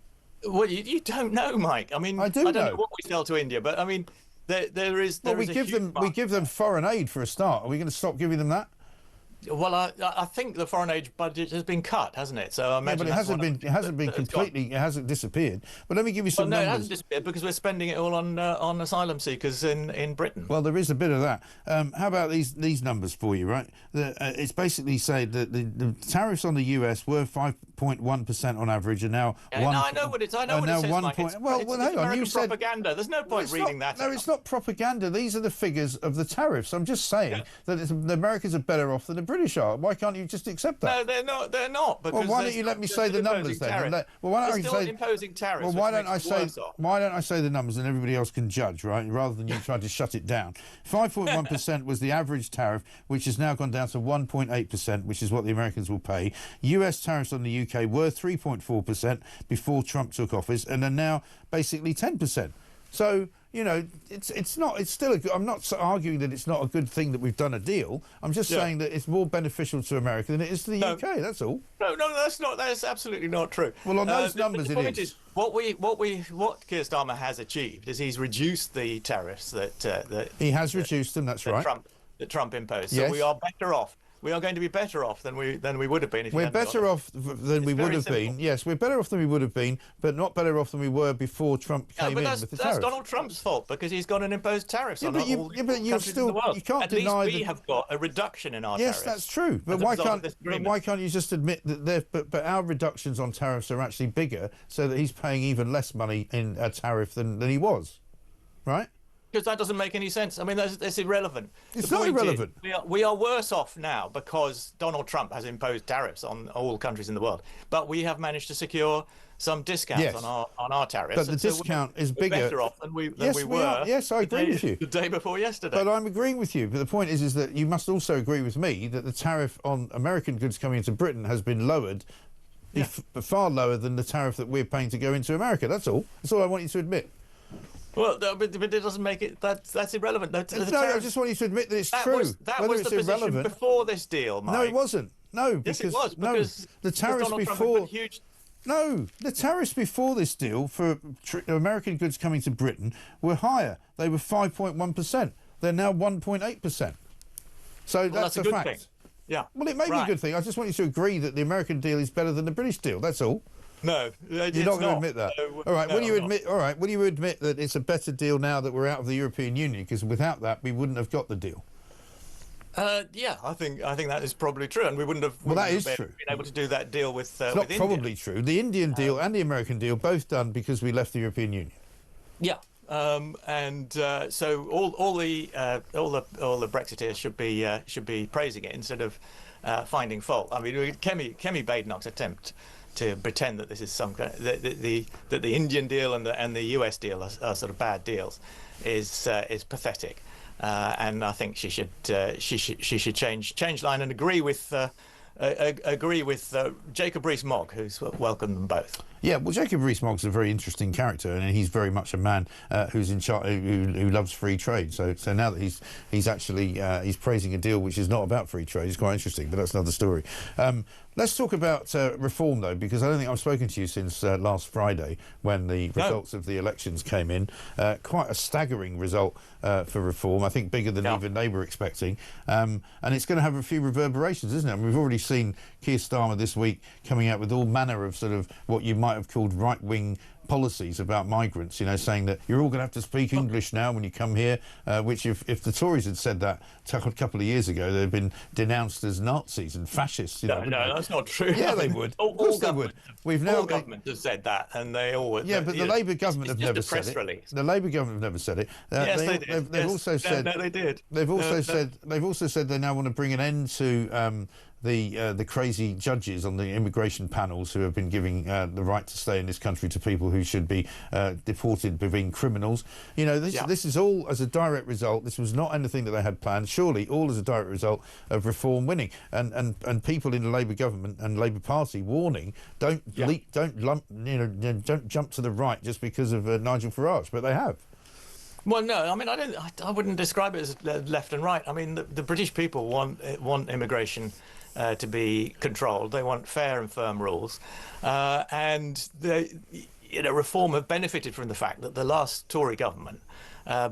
Well, you don't know, Mike. I mean, I don't know what we sell to India, but I mean, there is. Well, we give them foreign aid for a start. Are we going to stop giving them that? Well, I think the foreign aid budget has been cut, hasn't it? So I imagine but it hasn't been completely. It hasn't disappeared. But let me give you some numbers. It hasn't disappeared because we're spending it all on asylum seekers in Britain. Well, there is a bit of that. How about these numbers for you? Right, it's basically said that the tariffs on the US were 5.1% on average, and now I know what it says. Mike. Well, hang on. You said propaganda. There's no point reading that. No, it's not propaganda. These are the figures of the tariffs. I'm just saying that the Americans are better off than the British are. Why can't you just accept that? No, they're not. They're not. Well, why don't you let me say the numbers then? Well, why don't I say imposing tariffs? Well, why don't I say the numbers and everybody else can judge, right? Rather than you trying to shut it down. 5.1% was the average tariff, which has now gone down to 1.8%, which is what the Americans will pay. US tariffs on the UK were 3.4% before Trump took office, and are now basically 10%. So, it's still I'm not arguing that it's not a good thing that we've done a deal. I'm just saying that it's more beneficial to America than it is to the UK. That's all. No, that's absolutely not true. Well, on those numbers, the point is what Keir Starmer has achieved is he's reduced the tariffs that he has reduced them. That's right. That Trump imposed. So we are better off. We are going to be better off than we would have been. If we're better off than we would have been. Yes, we're better off than we would have been, but not better off than we were before Trump came in with the tariffs. That's Donald Trump's fault because he's gone and imposed tariffs on all countries in the world. You can't deny we have got a reduction in our tariffs. Yes, that's true. But why can't you just admit that but our reductions on tariffs are actually bigger, so that he's paying even less money in a tariff than he was, right? Because that doesn't make any sense. I mean, that's irrelevant. It's not irrelevant. We are worse off now because Donald Trump has imposed tariffs on all countries in the world. But we have managed to secure some discounts on our tariffs. But the discount is bigger. We're better off than we were. Yes, I agree with you. The day before yesterday. But I'm agreeing with you. But the point is that you must also agree with me that the tariff on American goods coming into Britain has been lowered, far lower than the tariff that we're paying to go into America. That's all. That's all I want you to admit. Well, but it doesn't make it. That's irrelevant. I just want you to admit that it's true. That was the position before this deal, Mike. No, it wasn't. No, because yes, it was. Because the tariffs before. No, the tariffs before this deal for American goods coming to Britain were higher. They were 5.1%. They're now 1.8%. So that's a fact. Thing. Yeah. Well, it may be a good thing. I just want you to agree that the American deal is better than the British deal. That's all. No, you're not going to admit that. No, all right. No, will you admit? All right. Will you admit that it's a better deal now that we're out of the European Union? Because without that, we wouldn't have got the deal. Yeah, I think that is probably true, and we wouldn't have. Well, that is true. Been able to do that deal with. It's not probably true. The Indian deal and the American deal both done because we left the European Union. Yeah. So all the Brexiteers should be praising it instead of finding fault. I mean, Kemi Badenoch's attempt to pretend that this is that the Indian deal and the US deal are sort of bad deals is pathetic, and I think she should change line and agree with Jacob Rees-Mogg, who's welcomed them both. Yeah, well, Jacob Rees-Mogg's a very interesting character, and he's very much a man who's in charge, who loves free trade. So now that he's actually he's praising a deal which is not about free trade, it's quite interesting. But that's another story. Let's talk about reform, though, because I don't think I've spoken to you since last Friday when the results of the elections came in. Quite a staggering result for reform, I think bigger than even they were expecting. And it's going to have a few reverberations, isn't it? And we've already seen Keir Starmer this week coming out with all manner of sort of what you might have called right-wing policies about migrants, you know, saying that you're all going to have to speak English now when you come here, which if the Tories had said that a couple of years ago, they'd been denounced as Nazis and fascists. You know, No, that's not true. Yeah, they would. Of course they would. All governments have said that, and they always. Yeah, but the Labour government have never said it. The Labour government have never said it. Yes, they did. They've also said. No, they did. They've also said. They've also said they now want to bring an end to the crazy judges on the immigration panels who have been giving the right to stay in this country to people who should be deported for being criminals. You know, this is all as a direct result. This was not anything that they had planned. Surely, all as a direct result of reform winning. And people in the Labour government and Labour Party warning, don't jump to the right just because of Nigel Farage, but they have. Well, no, I mean, I wouldn't describe it as left and right. I mean, the British people want immigration to be controlled. They want fair and firm rules, and reform have benefited from the fact that the last Tory government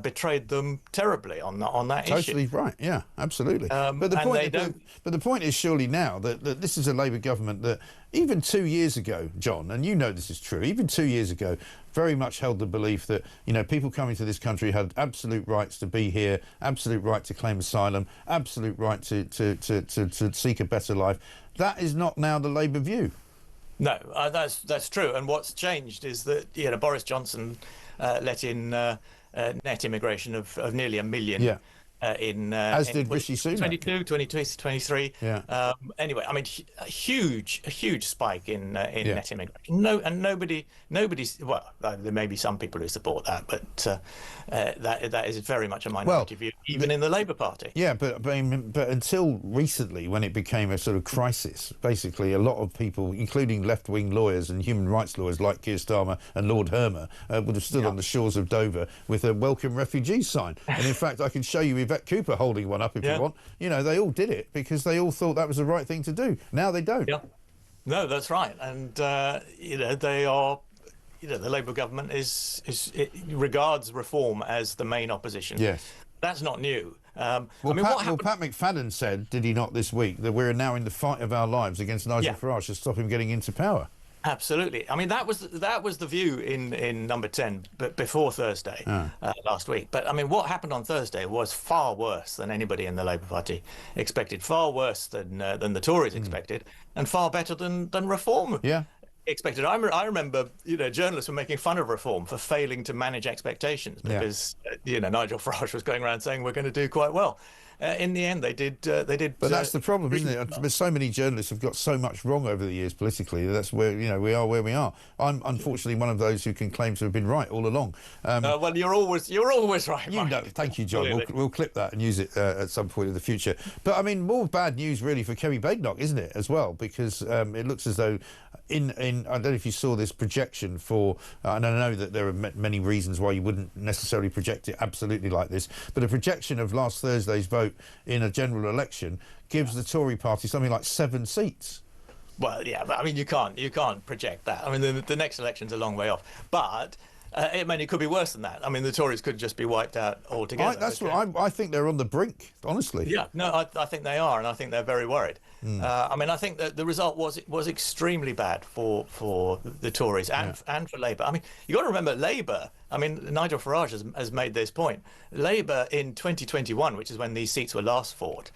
betrayed them terribly on that issue. Totally right. Yeah, absolutely. But the point is surely now that this is a Labour government that even 2 years ago, John, and you know this is true, even 2 years ago, very much held the belief that, you know, people coming to this country had absolute rights to be here, absolute right to claim asylum, absolute right to seek a better life. That is not now the Labour view. No, that's true. And what's changed is that Boris Johnson let in net immigration of nearly 1 million. Yeah. As did Rishi Sunak. 22, 23. Yeah. Anyway, I mean, a huge spike in net immigration. Nobody's. Well, there may be some people who support that, but that is very much a minority view, even in the Labour Party. Yeah, but until recently, when it became a sort of crisis, basically a lot of people, including left-wing lawyers and human rights lawyers like Keir Starmer and Lord Hermer, would have stood on the shores of Dover with a welcome refugees sign. And in fact, I can show you Yvette Cooper holding one up if you want. You know, they all did it because they all thought that was the right thing to do. Now they don't. Yeah. No, that's right. And, they are... the Labour government regards reform as the main opposition. Yes. That's not new. Pat McFadden said, did he not this week, that we're now in the fight of our lives against Nigel Farage to stop him getting into power. Absolutely. I mean, that was the view in Number 10 before Thursday last week. But I mean, what happened on Thursday was far worse than anybody in the Labour Party expected, far worse than the Tories expected, and far better than reform expected. I remember, journalists were making fun of reform for failing to manage expectations because Nigel Farage was going around saying we're going to do quite well. In the end, they did. But that's the problem, isn't it? There's so many journalists have got so much wrong over the years politically. That's where we are where we are. I'm unfortunately one of those who can claim to have been right all along. Well, you're always right. You know, thank you, John. We'll clip that and use it at some point in the future. But I mean, more bad news really for Kerry Badenoch, isn't it, as well? Because it looks as though I don't know if you saw this projection for, and I know that there are many reasons why you wouldn't necessarily project it absolutely like this, but a projection of last Thursday's vote in a general election gives the Tory party something like 7 seats. Well, yeah, but I mean, you can't project that. I mean, the next election's a long way off, but it could be worse than that. I mean, the Tories could just be wiped out altogether. I think they're on the brink, honestly. Yeah, no, I think they are, and I think they're very worried. I mean, I think that the result was extremely bad for the Tories and for Labour. I mean, you've got to remember Labour. I mean, Nigel Farage has made this point. Labour in 2021, which is when these seats were last fought,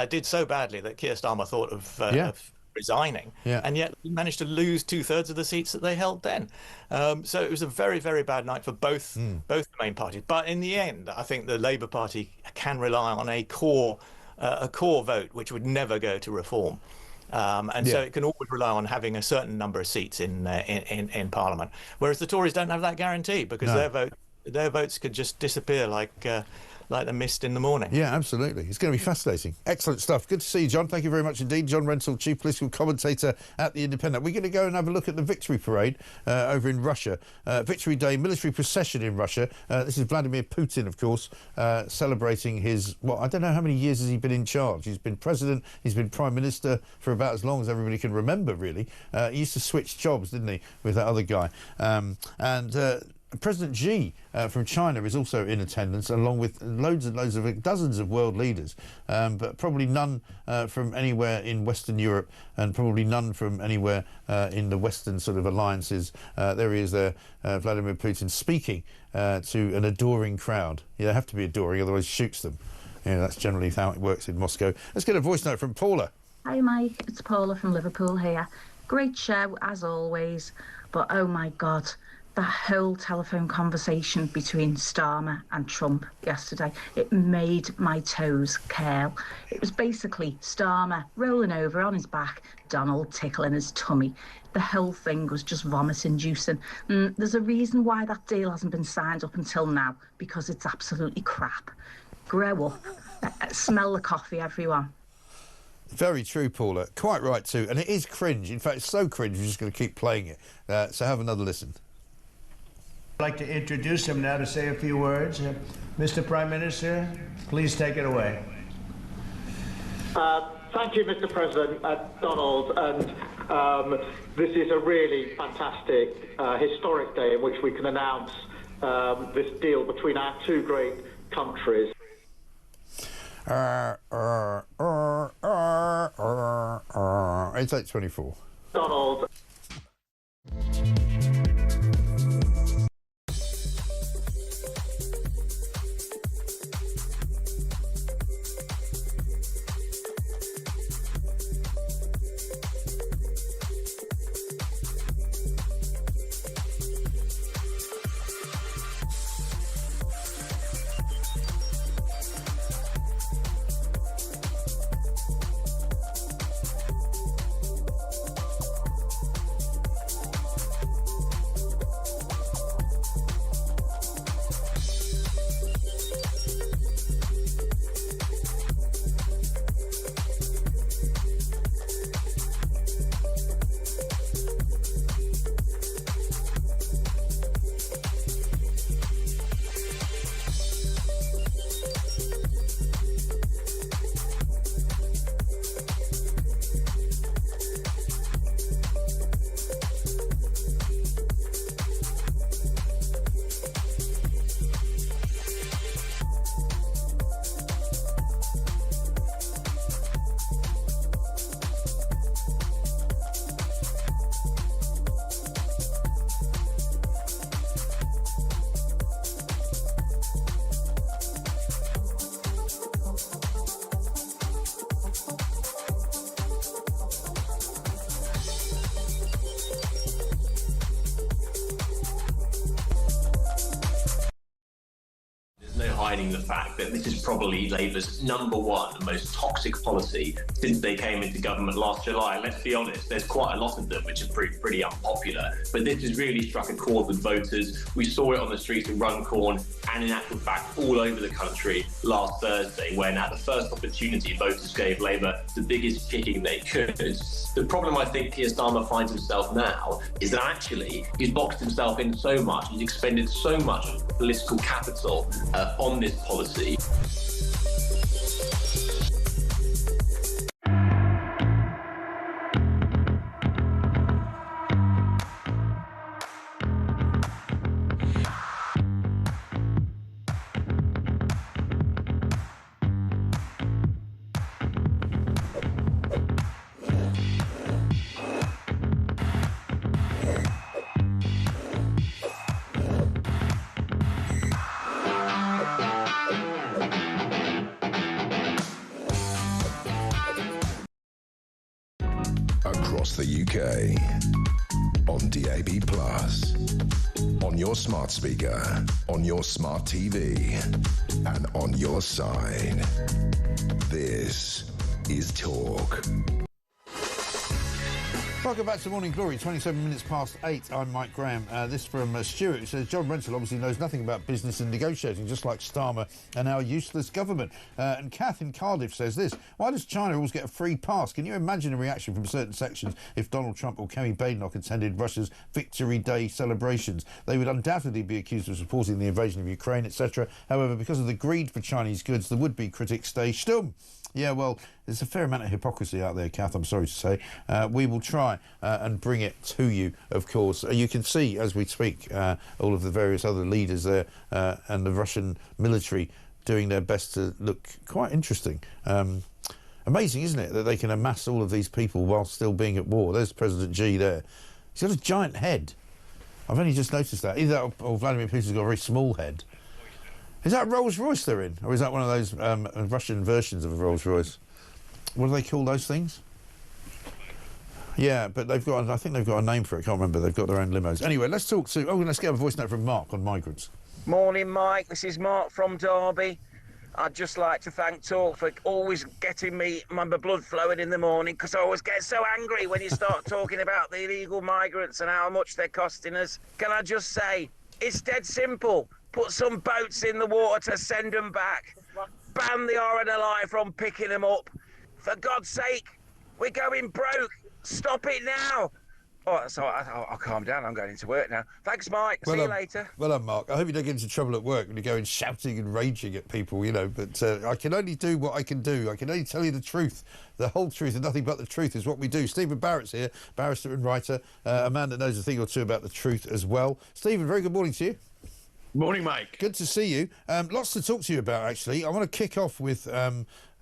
did so badly that Keir Starmer thought of resigning, and yet managed to lose 2/3 of the seats that they held then. So it was a very, very bad night for both the main parties. But in the end, I think the Labour Party can rely on a core vote, which would never go to reform. So it can always rely on having a certain number of seats in Parliament, whereas the Tories don't have that guarantee because their votes could just disappear like like the mist in the morning. Yeah, absolutely. It's going to be fascinating. Excellent stuff. Good to see you, John. Thank you very much indeed. John Rentoul, Chief Political Commentator at The Independent. We're going to go and have a look at the Victory Parade over in Russia. Victory Day military procession in Russia. This is Vladimir Putin, of course, celebrating his, well, I don't know how many years has he been in charge. He's been president, he's been prime minister for about as long as everybody can remember, really. He used to switch jobs, didn't he, with that other guy. President Xi from China is also in attendance, along with loads and loads of dozens of world leaders, but probably none from anywhere in Western Europe, and probably none from anywhere in the Western sort of alliances. There he is there, Vladimir Putin, speaking to an adoring crowd. Yeah, they have to be adoring, otherwise he shoots them. Yeah, that's generally how it works in Moscow. Let's get a voice note from Paula. Hi Mike, it's Paula from Liverpool here. Great show as always, but oh my God, that whole telephone conversation between Starmer and Trump yesterday, it made my toes curl. It was basically Starmer rolling over on his back, Donald tickling his tummy. The whole thing was just vomit-inducing. There's a reason why that deal hasn't been signed up until now, because it's absolutely crap. Grow up. Smell the coffee, everyone. Very true, Paula. Quite right too. And it is cringe. In fact, it's so cringe, we're just going to keep playing it. So have another listen. I'd like to introduce him now to say a few words. Mr. Prime Minister, please take it away. Thank you, Mr. President, Donald. And this is a really fantastic, historic day in which we can announce this deal between our two great countries. It's 8:24. Donald. The fact that this is probably Labour's #1 most toxic policy since they came into government last July. Let's be honest, there's quite a lot of them which are pretty unpopular, but this has really struck a chord with voters. We saw it on the streets of Runcorn and in actual fact all over the country last Thursday, when at the first opportunity voters gave Labour the biggest kicking they could. The problem I think Keir Starmer finds himself now is that actually he's boxed himself in so much, he's expended so much political capital on this policy. Across the UK, on DAB+, on your smart speaker, on your smart TV, and on your side. This is Talk. Welcome back to Morning Glory, 27 minutes past 8. I'm Mike Graham. This from Stuart, who says, John Rentoul obviously knows nothing about business and negotiating, just like Starmer and our useless government. And Kath in Cardiff says this: why does China always get a free pass? Can you imagine a reaction from certain sections if Donald Trump or Kerry Badenoch attended Russia's Victory Day celebrations? They would undoubtedly be accused of supporting the invasion of Ukraine, etc. However, because of the greed for Chinese goods, the would-be critics stay stum. Yeah, well, there's a fair amount of hypocrisy out there, Kath, I'm sorry to say. We will try and bring it to you, of course. You can see, as we speak, all of the various other leaders there and the Russian military doing their best to look quite interesting. Amazing, isn't it, that they can amass all of these people while still being at war? There's President Xi there. He's got a giant head. I've only just noticed that. Either that or Vladimir Putin's got a very small head. Is that Rolls-Royce they're in? Or is that one of those Russian versions of a Rolls-Royce? What do they call those things? Yeah, but they've got, I think they've got a name for it. I can't remember. They've got their own limos. Anyway, let's talk to... Oh, let's get a voice note from Mark on migrants. Morning, Mike. This is Mark from Derby. I'd just like to thank Talk for always getting me my blood flowing in the morning, because I always get so angry when you start talking about the illegal migrants and how much they're costing us. Can I just say, it's dead simple. Put some boats in the water to send them back. Ban the RNLI from picking them up. For God's sake, we're going broke. Stop it now. Oh, so I'll calm down. I'm going into work now. Thanks, Mike. See you later. Well done, Mark. I hope you don't get into trouble at work when you're going shouting and raging at people, you know. But I can only do what I can do. I can only tell you the truth. The whole truth and nothing but the truth is what we do. Stephen Barrett's here, barrister and writer, a man that knows a thing or two about the truth as well. Stephen, very good morning to you. Morning, Mike. Good to see you. Lots to talk to you about, actually. I want to kick off with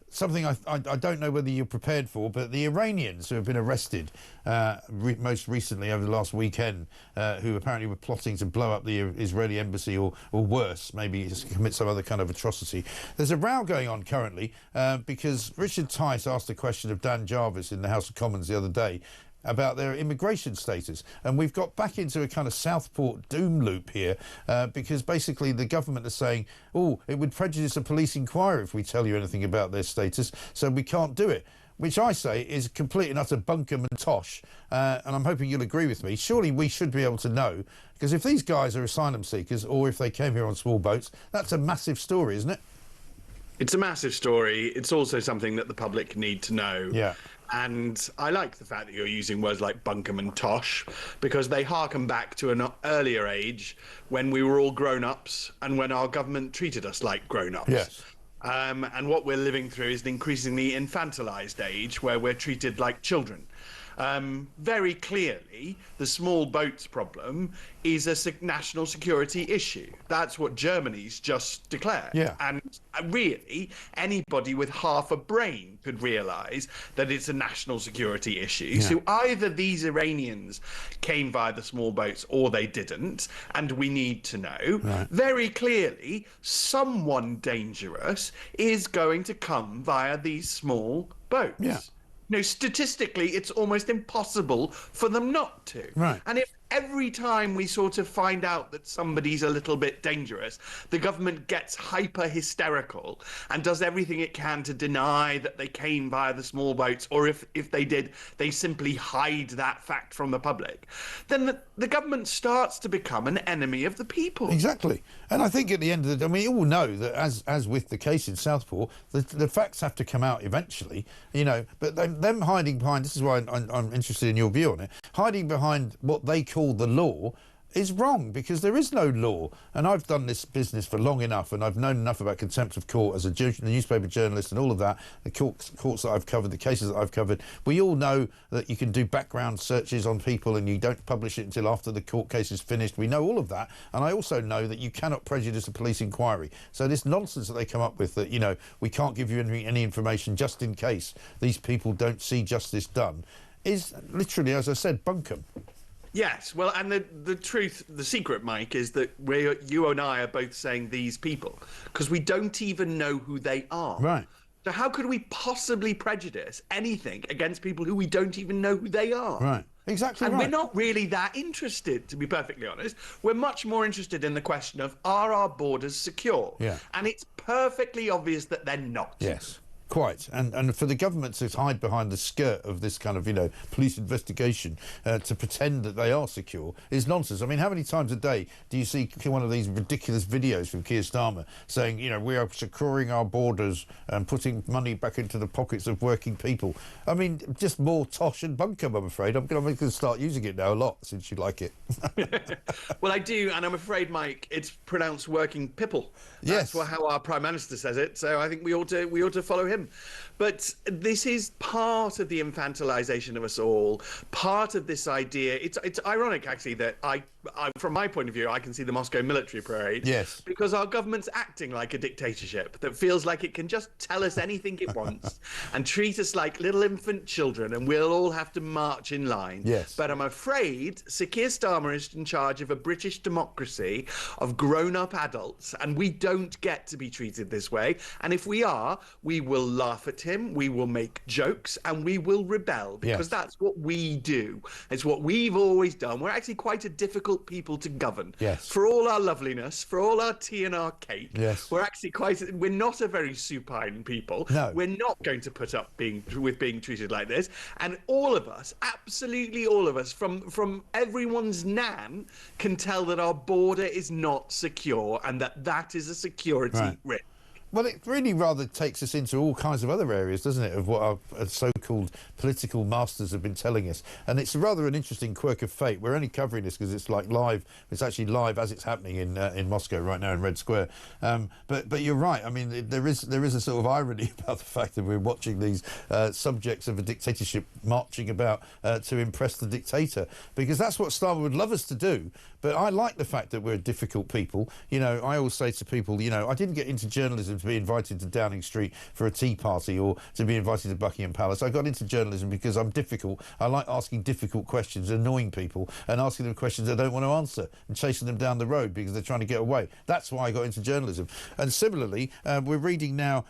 something I don't know whether you're prepared for, but the Iranians who have been arrested most recently over the last weekend, who apparently were plotting to blow up the Israeli embassy or worse, maybe just commit some other kind of atrocity. There's a row going on currently because Richard Tice asked a question of Dan Jarvis in the House of Commons the other day about their immigration status, and we've got back into a kind of Southport doom loop here because basically the government is saying, oh, it would prejudice a police inquiry if we tell you anything about their status, so we can't do it, which I say is complete and utter bunkum and tosh, and I'm hoping you'll agree with me. Surely we should be able to know, because if these guys are asylum seekers or if they came here on small boats, that's a massive story, isn't it? It's a massive story. It's also something that the public need to know. Yeah. And I like the fact that you're using words like bunkum and tosh, because they harken back to an earlier age when we were all grown-ups and when our government treated us like grown-ups. Yes. And what we're living through is an increasingly infantilized age where we're treated like children. Very clearly, the small boats problem is a national security issue. That's what Germany's just declared. Yeah. And really, anybody with half a brain could realise that it's a national security issue. Yeah. So either these Iranians came via the small boats or they didn't, and we need to know. Right. Very clearly, someone dangerous is going to come via these small boats. Yeah. No, statistically, it's almost impossible for them not to. Right. And if every time we sort of find out that somebody's a little bit dangerous, the government gets hyper hysterical and does everything it can to deny that they came via the small boats, or if they did, they simply hide that fact from the public, then the government starts to become an enemy of the people. Exactly. And I think at the end of the day, I mean, you all know that as with the case in Southport, the facts have to come out eventually, you know, but them hiding behind, this is why I'm interested in your view on it, hiding behind what they call the law is wrong, because there is no law. And I've done this business for long enough, and I've known enough about contempt of court as a newspaper journalist and all of that, the courts that I've covered, the cases that I've covered. We all know that you can do background searches on people and you don't publish it until after the court case is finished. We know all of that. And I also know that you cannot prejudice a police inquiry. So this nonsense that they come up with, that, you know, we can't give you any information just in case these people don't see justice done, is literally, as I said, bunkum. Yes, well, and the truth, the secret, Mike, is that you and I are both saying these people because we don't even know who they are. Right. So how could we possibly prejudice anything against people who we don't even know who they are? Right. Exactly. And right. we're not really that interested, to be perfectly honest. We're much more interested in the question of, are our borders secure? Yeah. And it's perfectly obvious that they're not. Yes. Quite. And for the government to hide behind the skirt of this kind of, police investigation to pretend that they are secure is nonsense. I mean, how many times a day do you see one of these ridiculous videos from Keir Starmer saying, we are securing our borders and putting money back into the pockets of working people? I mean, just more tosh and bunkum, I'm afraid. I'm going to start using it now a lot, since you like it. Well, I do, and I'm afraid, Mike, it's pronounced working people. That's how our Prime Minister says it, so I think we ought to follow him. But this is part of the infantilization of us all, part of this idea. It's ironic, actually, that I, from my point of view, I can see the Moscow military parade. Yes. Because our government's acting like a dictatorship that feels like it can just tell us anything it wants and treat us like little infant children, and we'll all have to march in line. Yes. But I'm afraid Sir Keir Starmer is in charge of a British democracy of grown-up adults, and we don't get to be treated this way. And if we are, we will laugh at him, we will make jokes, and we will rebel, because that's what we do. It's what we've always done. We're actually quite a difficult people to govern. Yes. For all our loveliness, for all our tea and our cake, yes, we're actually we're not a very supine people. No. We're not going to put up with being treated like this. And all of us, absolutely all of us, from everyone's nan, can tell that our border is not secure and that is a security risk. Well, it really rather takes us into all kinds of other areas, doesn't it, of what our so-called political masters have been telling us. And it's rather an interesting quirk of fate. We're only covering this because it's like live. It's actually live as it's happening in Moscow right now in Red Square. But you're right. I mean, there is a sort of irony about the fact that we're watching these subjects of a dictatorship marching about to impress the dictator, because that's what Starmer would love us to do. But I like the fact that we're difficult people. I always say to people, I didn't get into journalism to be invited to Downing Street for a tea party or to be invited to Buckingham Palace. I got into journalism because I'm difficult. I like asking difficult questions, annoying people, and asking them questions they don't want to answer and chasing them down the road because they're trying to get away. That's why I got into journalism. And similarly, we're reading now,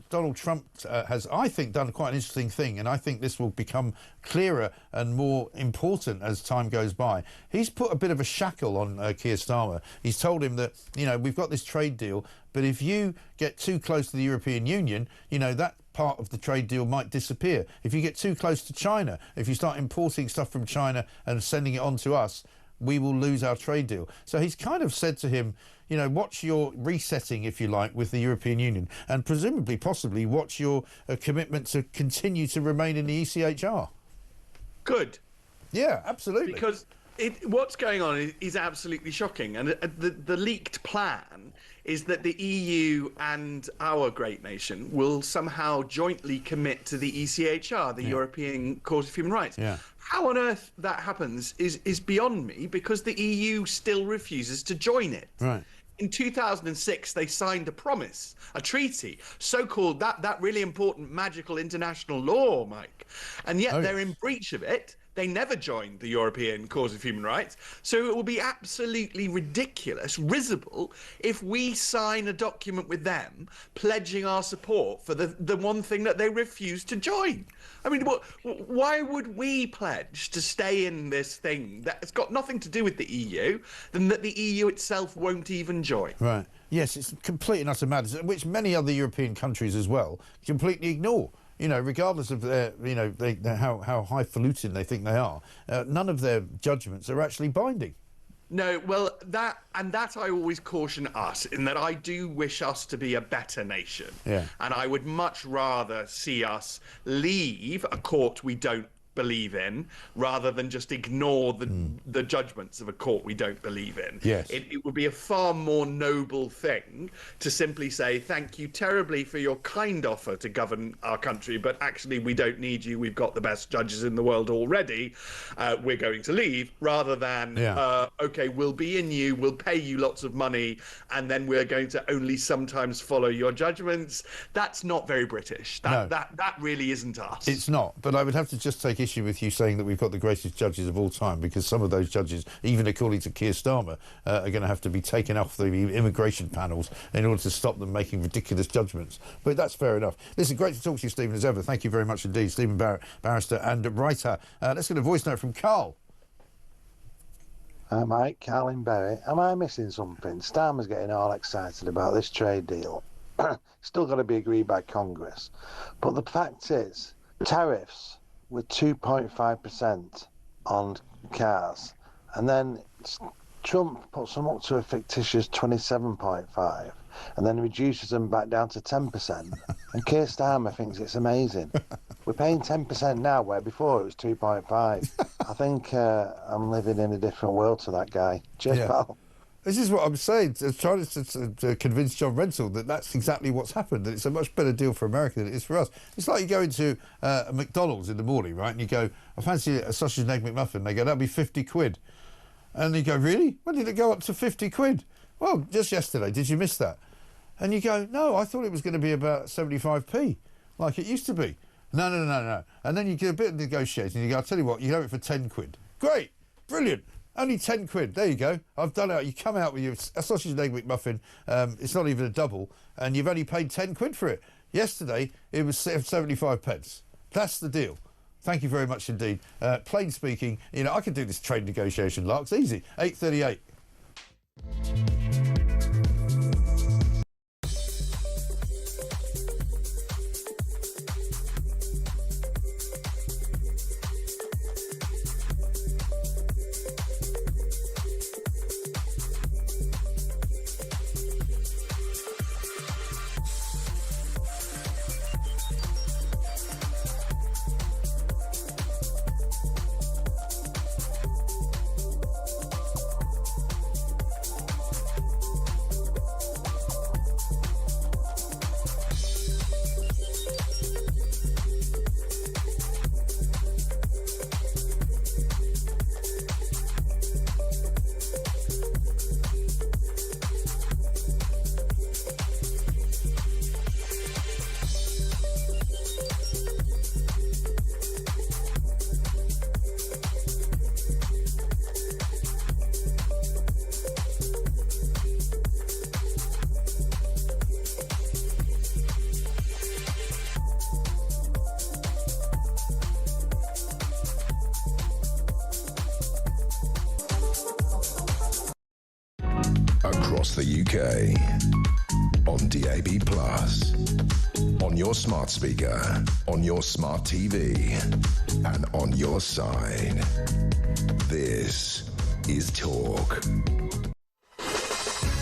Donald Trump has, I think, done quite an interesting thing, and I think this will become clearer and more important as time goes by. He's put a bit of a shackle on Keir Starmer. He's told him that, we've got this trade deal, but if you get too close to the European Union, that part of the trade deal might disappear. If you get too close to China, if you start importing stuff from China and sending it on to us, we will lose our trade deal. So he's kind of said to him, watch your resetting, if you like, with the European Union, and presumably, possibly, watch your commitment to continue to remain in the ECHR. Good. Yeah, absolutely. Because what's going on is absolutely shocking. And the leaked plan is that the EU and our great nation will somehow jointly commit to the ECHR, the European Court of Human Rights. Yeah. How on earth that happens is beyond me, because the EU still refuses to join it. Right. In 2006, they signed a promise, a treaty, so-called that really important magical international law, Mike. And yet they're in breach of it. They never joined the European Court of Human Rights. So it will be absolutely ridiculous, risible, if we sign a document with them pledging our support for the one thing that they refuse to join. I mean, why would we pledge to stay in this thing that's got nothing to do with the EU, than that the EU itself won't even join? Right. Yes, it's complete and utter madness, which many other European countries as well completely ignore. Regardless of their, how highfalutin they think they are, none of their judgments are actually binding. No, well, that I always caution us, in that I do wish us to be a better nation. Yeah. And I would much rather see us leave a court we don't believe in, rather than just ignore the judgments of a court we don't believe in. Yes. It would be a far more noble thing to simply say, thank you terribly for your kind offer to govern our country, but actually we don't need you, we've got the best judges in the world already, we're going to leave, rather than, okay, we'll be in you, we'll pay you lots of money, and then we're going to only sometimes follow your judgments. That's not very British. That really isn't us. It's not, but I would have to just take issue with you saying that we've got the greatest judges of all time, because some of those judges, even according to Keir Starmer, are going to have to be taken off the immigration panels in order to stop them making ridiculous judgments. But that's fair enough. Listen, great to talk to you, Stephen, as ever. Thank you very much indeed. Stephen Barrett, barrister and writer. Let's get a voice note from Carl. Mike, Carl in Berry. Am I missing something? Starmer's getting all excited about this trade deal. Still got to be agreed by Congress. But the fact is, tariffs were 2.5% on cars, and then Trump puts them up to a fictitious 27.5, and then reduces them back down to 10%. And Keir Starmer thinks it's amazing. We're paying 10% now, where before it was 2.5. I think I'm living in a different world to that guy. Cheers, pal. This is what I'm saying, trying to convince John Rentoul that that's exactly what's happened, that it's a much better deal for America than it is for us. It's like you go into a McDonald's in the morning, right, and you go, I fancy a sausage and egg McMuffin. They go, that'll be 50 quid. And you go, really? When did it go up to 50 quid? Well, just yesterday. Did you miss that? And you go, no, I thought it was going to be about 75p, like it used to be. No. And then you get a bit of negotiating. You go, I'll tell you what, you have it for 10 quid. Great, brilliant. Only 10 quid. There you go. I've done it. You come out with a sausage and egg McMuffin. It's not even a double, and you've only paid 10 quid for it. Yesterday, it was 75 pence. That's the deal. Thank you very much indeed. Plain speaking, you know, I could do this trade negotiation lark. It's easy. 8:38. Across the UK, on DAB+, on your smart speaker, on your smart TV, and on your side. This is Talk.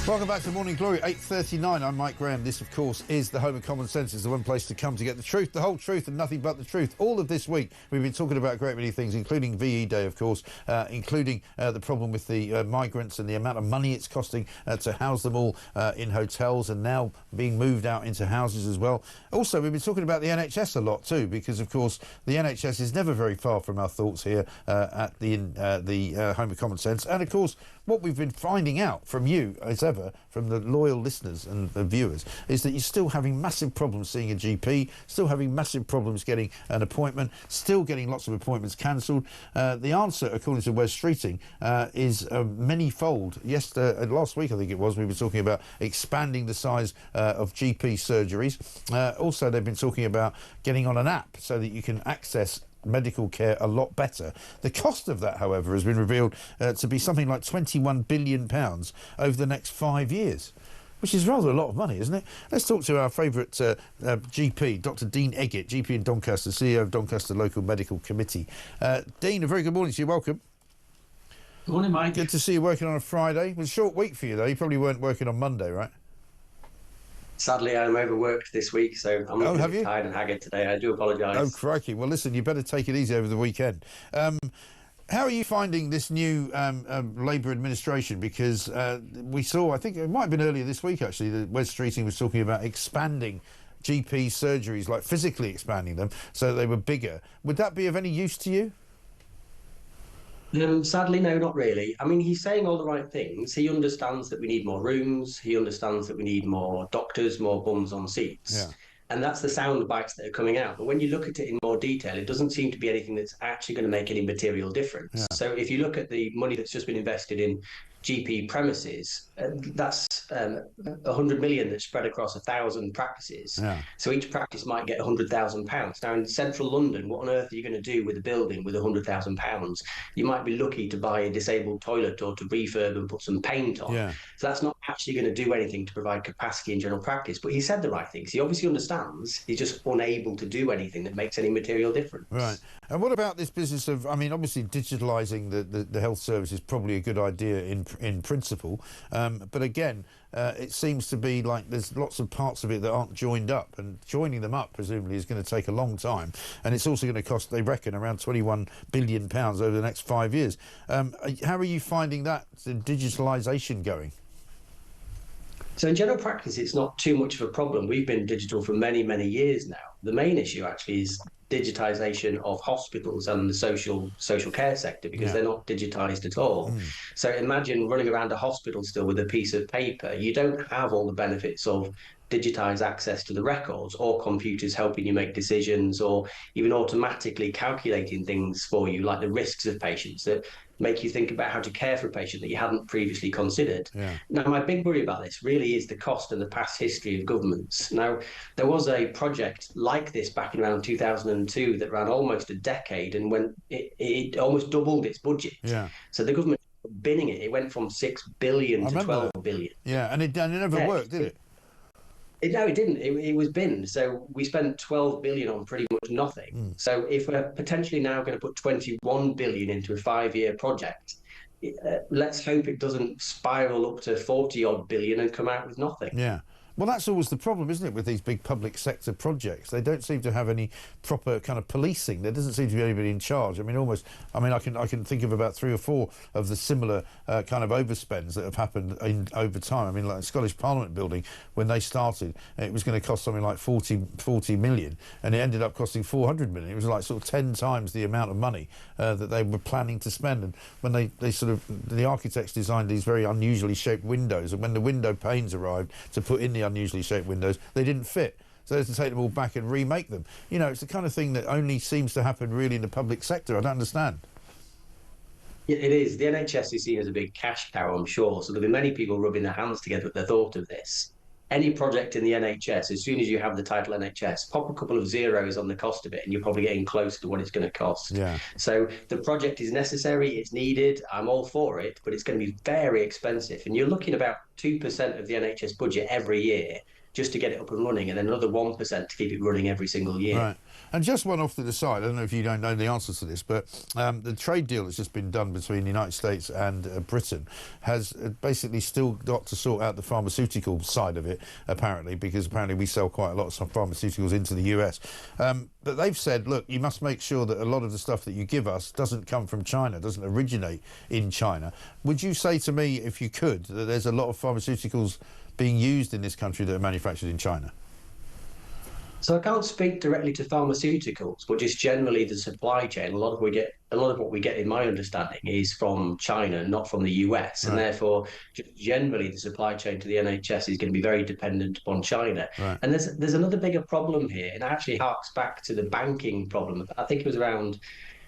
Welcome back to Morning Glory, 8:39. I'm Mike Graham. This, of course, is the home of common sense. It's the one place to come to get the truth, the whole truth, and nothing but the truth. All of this week, we've been talking about a great many things, including VE Day, of course, including the problem with the migrants and the amount of money it's costing to house them all in hotels and now being moved out into houses as well. Also, we've been talking about the NHS a lot too, because, of course, the NHS is never very far from our thoughts here at the home of common sense. And, of course, what we've been finding out from you, as ever, from the loyal listeners and the viewers, is that you're still having massive problems seeing a GP, still having massive problems getting an appointment, still getting lots of appointments cancelled. The answer, according to Wes Streeting, is many-fold. Last week, I think it was, we were talking about expanding the size of GP surgeries. Also, they've been talking about getting on an app so that you can access medical care a lot better. The cost of that, however, has been revealed to be something like £21 billion over the next 5 years, which is rather a lot of money, isn't it? Let's talk to our favourite GP, Dr. Dean Eggett, GP in Doncaster, CEO of Doncaster Local Medical Committee. Dean, a very good morning to you. Welcome. Good morning, Mike. Good to see you working on a Friday. It was a short week for you, though. You probably weren't working on Monday, right? Sadly, I'm overworked this week, so I'm looking a bit tired and haggard today. I do apologise. Oh, crikey. Well, listen, you better take it easy over the weekend. How are you finding this new Labour administration? Because we saw, I think it might have been earlier this week, actually, that Wes Streeting was talking about expanding GP surgeries, like physically expanding them so that they were bigger. Would that be of any use to you? Sadly, no, not really. I mean, he's saying all the right things. He understands that we need more rooms. He understands that we need more doctors, more bums on seats. Yeah. And that's the sound bites that are coming out. But when you look at it in more detail, it doesn't seem to be anything that's actually going to make any material difference. Yeah. So if you look at the money that's just been invested in GP premises, that's 100 million that's spread across 1,000 practices. Yeah. So each practice might get £100,000. Now in central London, what on earth are you going to do with a building with £100,000? You might be lucky to buy a disabled toilet or to refurb and put some paint on. Yeah. So that's not actually going to do anything to provide capacity in general practice. But he said the right things. He obviously understands. He's just unable to do anything that makes any material difference. Right. And what about this business of, I mean, obviously digitalising the health service is probably a good idea in principle. But again, it seems to be like there's lots of parts of it that aren't joined up, and joining them up presumably is going to take a long time. And it's also going to cost, they reckon, around £21 billion over the next 5 years. How are you finding that digitalisation going? So in general practice, it's not too much of a problem. We've been digital for many, many years now. The main issue actually is digitisation of hospitals and the social care sector, because they're not digitised at all. So imagine running around a hospital still with a piece of paper. You don't have all the benefits of digitised access to the records, or computers helping you make decisions, or even automatically calculating things for you, like the risks of patients that make you think about how to care for a patient that you hadn't previously considered. Now, my big worry about this really is the cost and the past history of governments. Now, there was a project like this back in around 2002 that ran almost a decade, and when it almost doubled its budget. So the government binning it. It went from 6 billion to 12 billion. And it never worked, did it? No, it didn't. It was binned. So we spent 12 billion on pretty much nothing. So if we're potentially now going to put 21 billion into a 5-year project, let's hope it doesn't spiral up to 40 odd billion and come out with nothing. Well, that's always the problem, isn't it, with these big public sector projects? They don't seem to have any proper kind of policing. There doesn't seem to be anybody in charge. I mean, I can think of about 3 or 4 of the similar kind of overspends that have happened over time. I mean, like the Scottish Parliament building, when they started, it was going to cost something like 40 million, and it ended up costing 400 million. It was like sort of 10 times the amount of money that they were planning to spend. And when the architects designed these very unusually shaped windows, and when the window panes arrived to put in the unusually shaped windows, they didn't fit, so they had to take them all back and remake them. You know, it's the kind of thing that only seems to happen really in the public sector. I don't understand. It is. The NHS is seen as a big cash cow, I'm sure, so there'll be many people rubbing their hands together at the thought of this. Any project in the NHS, as soon as you have the title NHS, pop a couple of zeros on the cost of it and you're probably getting close to what it's going to cost. So the project is necessary, it's needed, I'm all for it, but it's going to be very expensive. And you're looking about 2% of the NHS budget every year just to get it up and running, and then another 1% to keep it running every single year. Right. And just one off to the side, I don't know if you don't know the answer to this, but the trade deal that's just been done between the United States and Britain has basically still got to sort out the pharmaceutical side of it, apparently, because apparently we sell quite a lot of pharmaceuticals into the US. But they've said, look, you must make sure that a lot of the stuff that you give us doesn't come from China, doesn't originate in China. Would you say to me, if you could, that there's a lot of pharmaceuticals being used in this country that are manufactured in China? So I can't speak directly to pharmaceuticals, but just generally the supply chain. A lot of what we get, in my understanding, is from China, not from the US, and therefore, just generally, the supply chain to the NHS is going to be very dependent upon China. And there's another bigger problem here, and it actually harks back to the banking problem. I think it was around.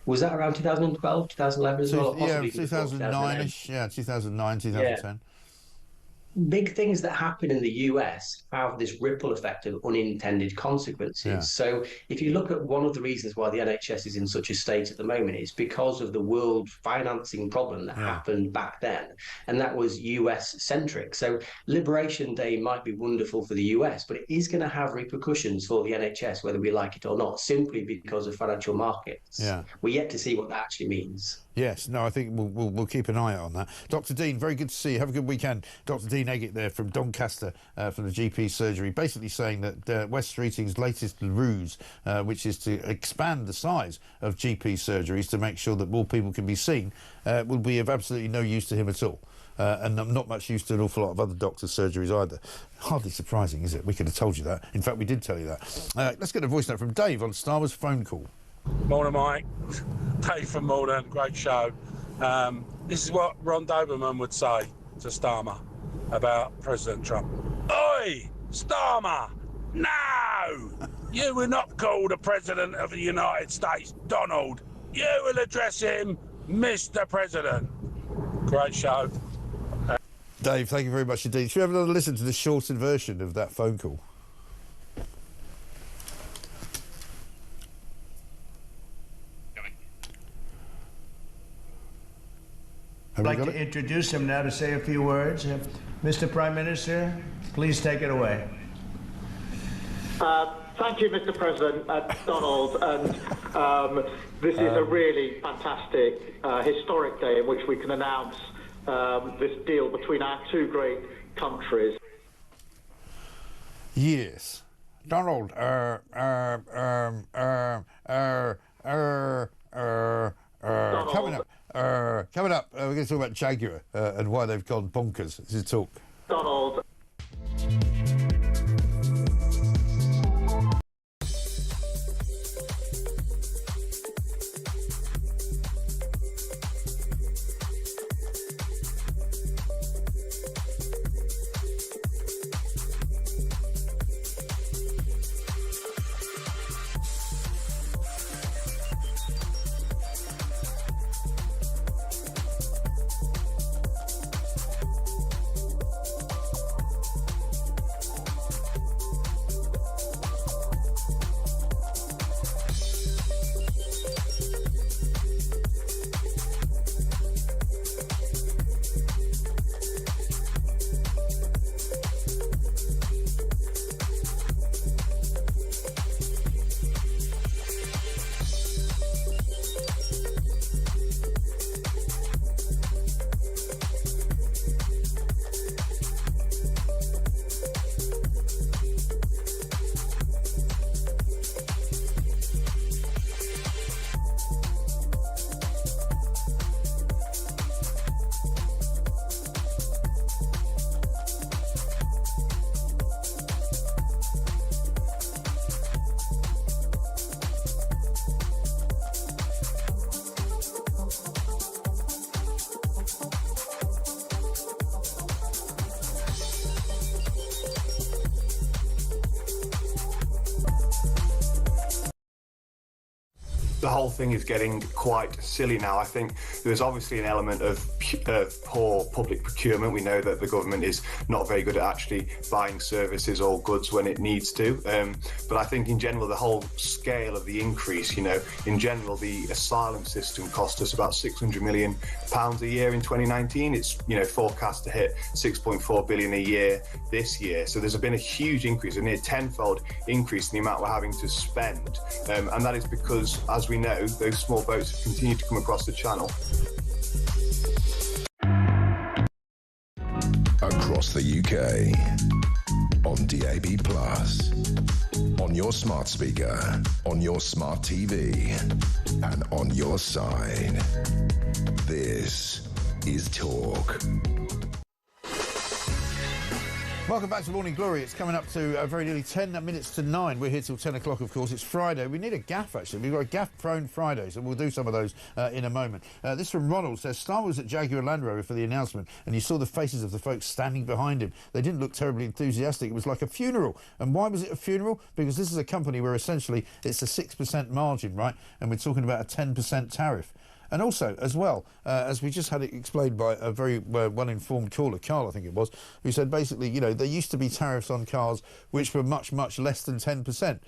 Was that around 2012, 2011 as well? Yeah, 2009-ish. Yeah, 2009, 2010. Big things that happen in the US have this ripple effect of unintended consequences. So if you look at one of the reasons why the NHS is in such a state at the moment, it's because of the world financing problem that happened back then. And that was US centric. So Liberation Day might be wonderful for the US, but it is going to have repercussions for the NHS, whether we like it or not, simply because of financial markets. We're yet to see what that actually means. Yes, no, I think we'll keep an eye on that. Dr. Dean, very good to see you. Have a good weekend. Dr. Dean Eggett there from Doncaster, from the GP surgery, basically saying that West Streeting's latest ruse, which is to expand the size of GP surgeries to make sure that more people can be seen, will be of absolutely no use to him at all. And not much use to an awful lot of other doctors' surgeries either. Hardly surprising, is it? We could have told you that. In fact, we did tell you that. Let's get a voice note from Dave on Starmer's phone call. Morning, Mike. Dave from Malden. Great show. This is what Ron Doberman would say to Starmer about President Trump. Oi, Starmer! No! You will not call the President of the United States Donald. You will address him Mr. President. Great show. Dave, thank you very much indeed. Should we have another listen to the shortened version of that phone call? I'd like to introduce him now to say a few words. Mr. Prime Minister, please take it away. Thank you, Mr. President, Donald. And this is a really fantastic, historic day in which we can announce this deal between our two great countries. Yes. Donald, coming up, we're going to talk about Jaguar and why they've gone bonkers. This is Talk. Donald. The whole thing is getting quite silly now. I think there's obviously an element of poor public procurement. We know that the government is not very good at actually buying services or goods when it needs to. But I think in general, the whole scale of the increase, in general, the asylum system cost us about £600 million a year in 2019. It's, forecast to hit 6.4 billion a year this year. So there's been a huge increase, a near tenfold increase in the amount we're having to spend. And that is because, as we know, those small boats have continued to come across the channel. Across the UK, on DAB+, on your smart speaker, on your smart TV, and on your side. This is Talk. Welcome back to Morning Glory. It's coming up to very nearly 10 minutes to 9. We're here till 10 o'clock, of course. It's Friday. We need a Gaffe, actually. We've got a Gaffe-prone Friday, so we'll do some of those in a moment. This from Ronald says, Starmer was at Jaguar Land Rover for the announcement, and you saw the faces of the folks standing behind him. They didn't look terribly enthusiastic. It was like a funeral. And why was it a funeral? Because this is a company where essentially it's a 6% margin, right? And we're talking about a 10% tariff. And also, as well, as we just had it explained by a very well-informed caller, Carl, I think it was, who said basically, there used to be tariffs on cars which were much, much less than 10%,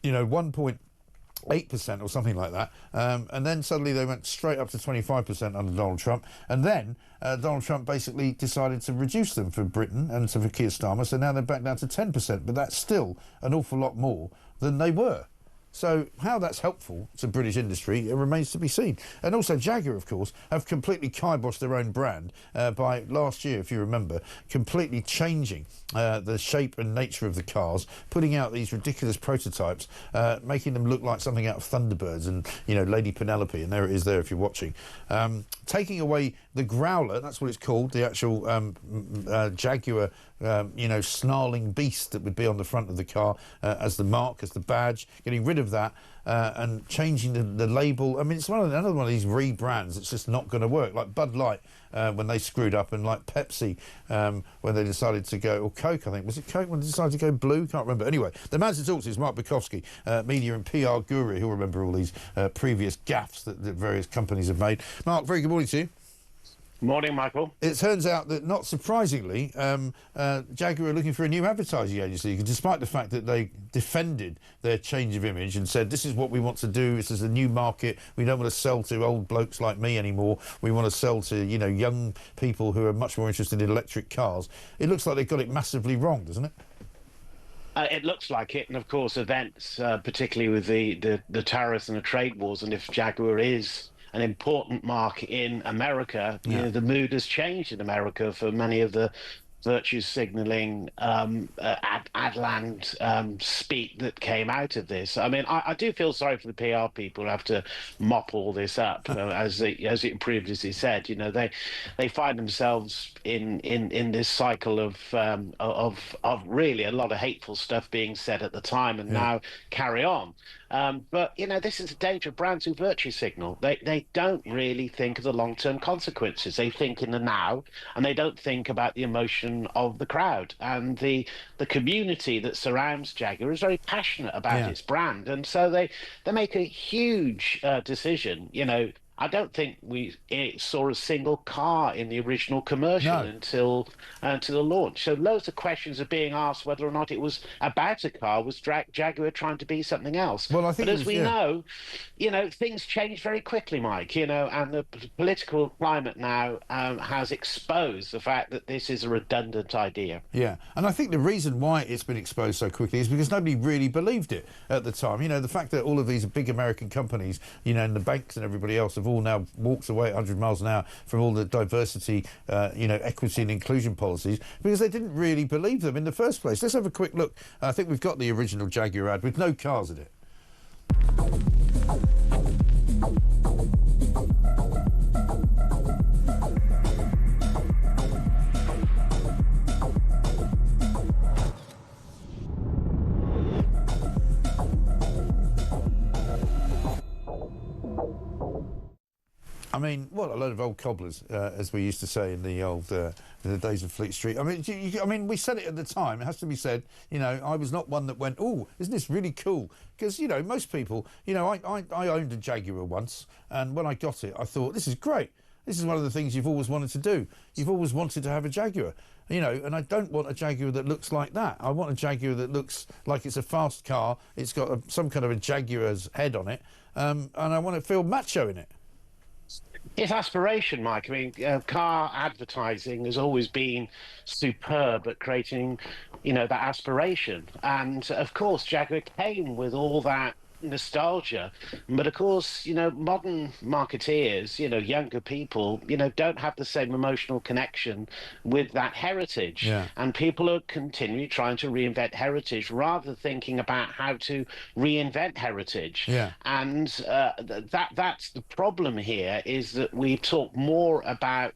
1.8% or something like that. And then suddenly they went straight up to 25% under Donald Trump. And then Donald Trump basically decided to reduce them for Britain and for Keir Starmer. So now they're back down to 10%. But that's still an awful lot more than they were. So how that's helpful to British industry, it remains to be seen. And also Jaguar, of course, have completely kiboshed their own brand by last year, if you remember, completely changing the shape and nature of the cars, putting out these ridiculous prototypes, making them look like something out of Thunderbirds and, Lady Penelope, and there it is there if you're watching. Taking away the Growler, that's what it's called, the actual Jaguar, snarling beast that would be on the front of the car as the mark, as the badge, getting rid of that and changing the label. I mean, it's another one of these rebrands that's just not going to work, like Bud Light when they screwed up, and like Pepsi when they decided to go, or Coke, I think. Was it Coke when they decided to go blue? Can't remember. Anyway, the man to talk to is Mark Bukowski, media and PR guru. He'll remember all these previous gaffes that various companies have made. Mark, very good morning to you. Morning, Michael. It turns out that, not surprisingly, Jaguar are looking for a new advertising agency, despite the fact that they defended their change of image and said, this is what we want to do, this is a new market, we don't want to sell to old blokes like me anymore, we want to sell to, you know, young people who are much more interested in electric cars. It looks like they've got it massively wrong, doesn't it? It looks like it, and of course events, particularly with the tariffs and the trade wars, and if Jaguar is an important mark in America, you know, the mood has changed in America for many of the virtue signalling Adland speak that came out of this. I mean, I do feel sorry for the PR people who have to mop all this up. As it previously said, you know, they find themselves in this cycle of really a lot of hateful stuff being said at the time, and now carry on. But, you know, this is a danger of brands who virtue signal. They don't really think of the long-term consequences. They think in the now, and they don't think about the emotion of the crowd. And the community that surrounds Jaguar is very passionate about its brand. And so they make a huge decision, you know. I don't think we saw a single car in the original commercial until the launch. So loads of questions are being asked whether or not it was about a car, was Jaguar trying to be something else. Well, I think, but as we know, you know, things change very quickly, Mike. You know, and the political climate now has exposed the fact that this is a redundant idea. Yeah, and I think the reason why it's been exposed so quickly is because nobody really believed it at the time. You know, the fact that all of these big American companies, you know, and the banks and everybody else have all now walked away at 100 miles an hour from all the diversity, you know, equity and inclusion policies, because they didn't really believe them in the first place. Let's have a quick look. I think we've got the original Jaguar ad with no cars in it. I mean, what a load of old cobblers, as we used to say in the old in the days of Fleet Street. I mean, I mean, we said it at the time. It has to be said. You know, I was not one that went, "Oh, isn't this really cool?" Because, you know, most people, you know, I owned a Jaguar once, and when I got it, I thought, this is great. This is one of the things you've always wanted to do. You've always wanted to have a Jaguar, you know, and I don't want a Jaguar that looks like that. I want a Jaguar that looks like it's a fast car. It's got some kind of a Jaguar's head on it, and I want to feel macho in it. It's aspiration, Mike. I mean, car advertising has always been superb at creating, you know, that aspiration. And, of course, Jaguar came with all that nostalgia. But, of course, you know, modern marketeers, you know, younger people, you know, don't have the same emotional connection with that heritage. And people are continually trying to reinvent heritage rather than thinking about how to reinvent heritage. And that's the problem here, is that we talk more about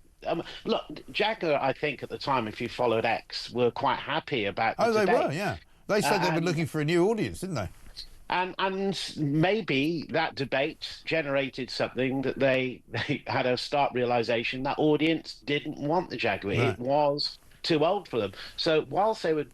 look, Jaguar, I think at the time, if you followed X, were quite happy about the debate. They were, yeah. They said they were looking for a new audience, didn't they? And maybe that debate generated something that they had a stark realization that audience didn't want the Jaguar. It was too old for them. So whilst they were,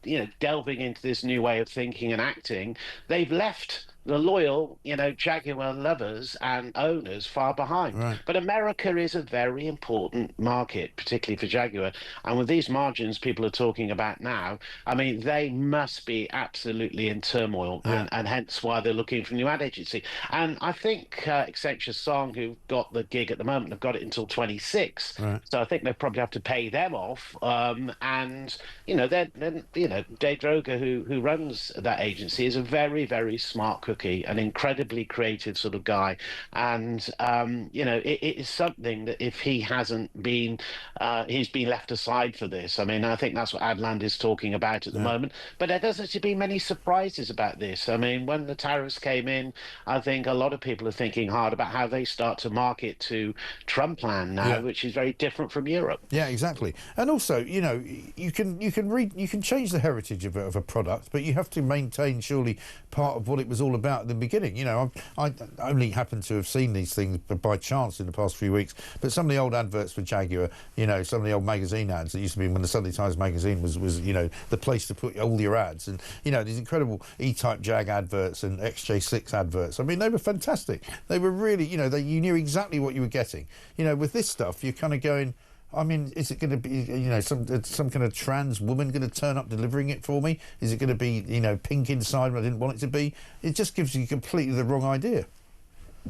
you know, delving into this new way of thinking and acting, they've left the loyal, you know, Jaguar lovers and owners far behind. But America is a very important market, particularly for Jaguar. And with these margins people are talking about now, I mean, they must be absolutely in turmoil, and hence why they're looking for a new ad agency. And I think Accenture Song, who got the gig at the moment, have got it until 26. So I think they probably have to pay them off. And, you know, then you know, Dave Droger, who runs that agency, is a very, very smart cookie, an incredibly creative sort of guy, and you know, it is something that if he hasn't been, he's been left aside for this. I mean, I think that's what Adland is talking about at the moment. But there doesn't seem to be many surprises about this. I mean, when the tariffs came in, I think a lot of people are thinking hard about how they start to market to Trump land now, which is very different from Europe. Yeah, exactly. And also, you know, you can change the heritage of a product, but you have to maintain surely part of what it was all about at the beginning. You know, I only happen to have seen these things by chance in the past few weeks, but some of the old adverts for Jaguar, you know, some of the old magazine ads that used to be when the Sunday Times magazine was you know, the place to put all your ads, and, you know, these incredible E-Type Jag adverts and XJ6 adverts. I mean, they were fantastic. They were really, you know, you knew exactly what you were getting. You know, with this stuff, you're kind of going, I mean, is it going to be, you know, some kind of trans woman going to turn up delivering it for me? Is it going to be, you know, pink inside when I didn't want it to be? It just gives you completely the wrong idea.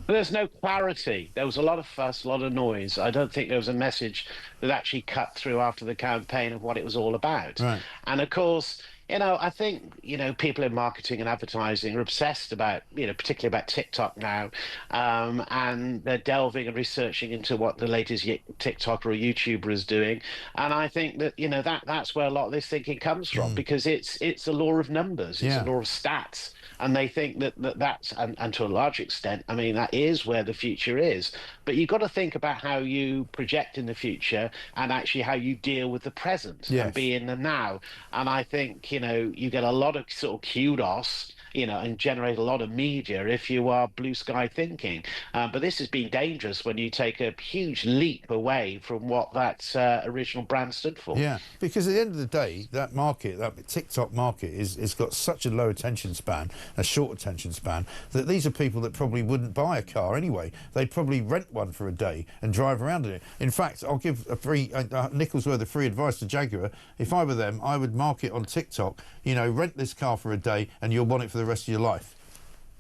There's no clarity. There was a lot of fuss, a lot of noise. I don't think there was a message that actually cut through after the campaign of what it was all about. Right. And of course, you know, I think, you know, people in marketing and advertising are obsessed about, you know, particularly about TikTok now, and they're delving and researching into what the latest TikToker or YouTuber is doing. And I think that, you know, that's where a lot of this thinking comes from, because it's a law of numbers, it's a law of stats. And they think that's, and to a large extent, I mean, that is where the future is. But you've got to think about how you project in the future and actually how you deal with the present and be in the now. And I think, you know, you get a lot of sort of kudos, you know, and generate a lot of media if you are blue sky thinking. But this has been dangerous when you take a huge leap away from what that original brand stood for. Yeah, because at the end of the day, that market, that TikTok market, is got such a low attention span, a short attention span, that these are people that probably wouldn't buy a car anyway. They'd probably rent one for a day and drive around in it. In fact, I'll give a free nickel's worth of free advice to Jaguar. If I were them, I would market on TikTok, you know, rent this car for a day and you'll want it for the rest of your life.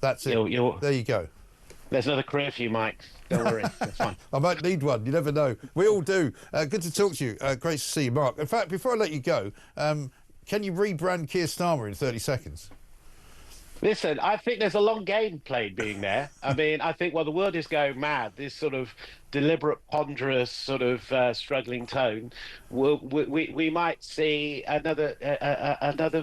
That's it. There you go. There's another career for you, Mike. Don't worry. That's fine. I might need one. You never know. We all do. Good to talk to you. Great to see you, Mark. In fact, before I let you go, can you rebrand Keir Starmer in 30 seconds? Listen, I think there's a long game played being there. I mean, I think while the world is going mad, this sort of deliberate, ponderous, sort of struggling tone, we might see another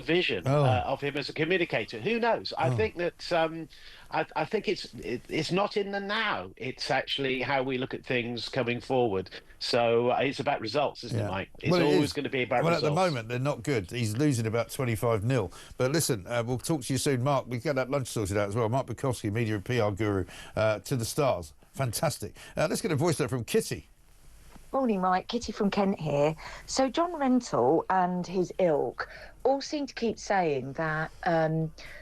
vision of him as a communicator. Who knows? I think that I think it's not in the now. It's actually how we look at things coming forward. So it's about results, isn't it, Mike? It's always going to be about results. Well, at the moment, they're not good. He's losing about 25-0. But listen, we'll talk to you soon, Mark. We've got that lunch sorted out as well. Mark Bukowski, media and PR guru, to the stars. Fantastic. Let's get a voice note from Kitty. Morning, Mike. Kitty from Kent here. So John Rentoul and his ilk all seem to keep saying that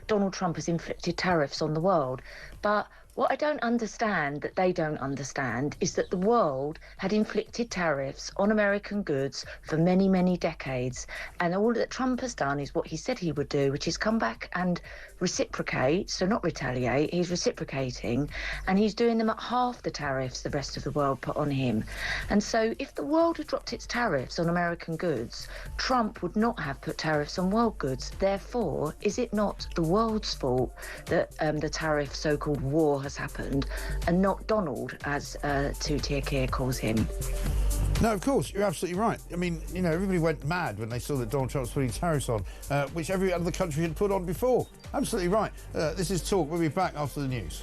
Donald Trump has inflicted tariffs on the world. But what I don't understand, that they don't understand, is that the world had inflicted tariffs on American goods for many, many decades. And all that Trump has done is what he said he would do, which is come back and reciprocate, so not retaliate, he's reciprocating, and he's doing them at half the tariffs the rest of the world put on him. And so if the world had dropped its tariffs on American goods, Trump would not have put tariffs on world goods. Therefore, is it not the world's fault that the tariff so-called war has happened, and not Donald, as Two-Tier Keir calls him? No, of course, you're absolutely right. I mean, you know, everybody went mad when they saw that Donald Trump was putting tariffs on, which every other country had put on before. Absolutely right. This is Talk. We'll be back after the news.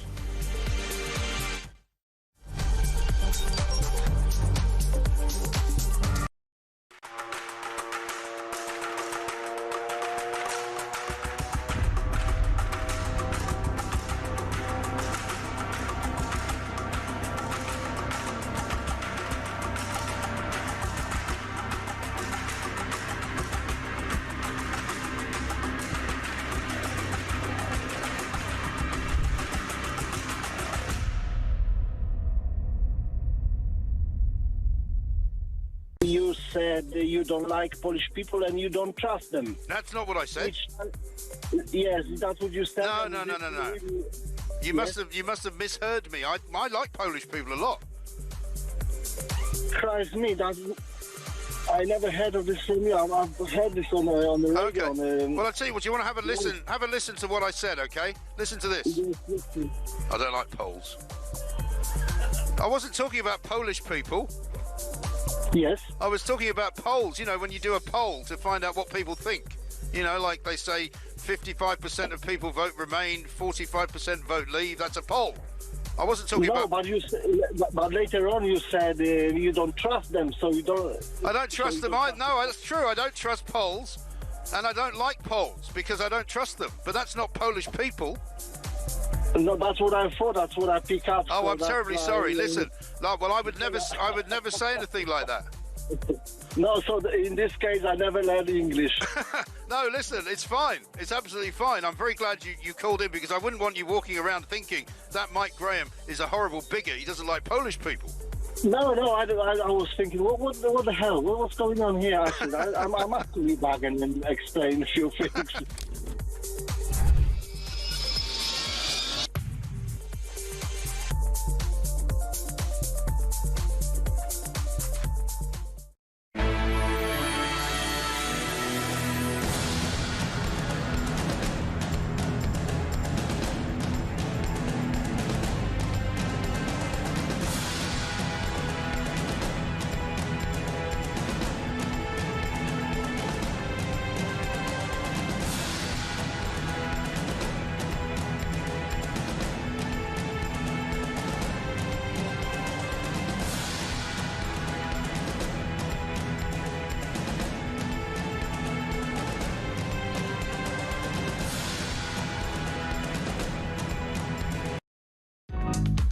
You said you don't like Polish people and you don't trust them. That's not what I said. Yes, that's what you said. No. You must have misheard me. I like Polish people a lot. Christ me, I never heard of this from you. I've heard this on the radio. Okay. Well, I'll tell you what. You want to have a listen? Have a listen to what I said. Okay. Listen to this. Yes. I don't like Poles. I wasn't talking about Polish people. Yes. I was talking about polls, you know, when you do a poll to find out what people think. You know, like they say 55% of people vote Remain, 45% vote Leave. That's a poll. I wasn't talking about... but later on you said you don't trust them, so you don't... I don't trust them. No, that's true. I don't trust polls, and I don't like polls because I don't trust them. But that's not Polish people. No, that's what I thought. That's what I pick up. Oh, so I'm terribly sorry. Listen, I would never say anything like that. No, so in this case, I never learned English. No, listen, it's fine. It's absolutely fine. I'm very glad you called in, because I wouldn't want you walking around thinking that Mike Graham is a horrible bigot. He doesn't like Polish people. No, I was thinking, what the hell? What's going on here? Actually, I'm actually back and explain a few things.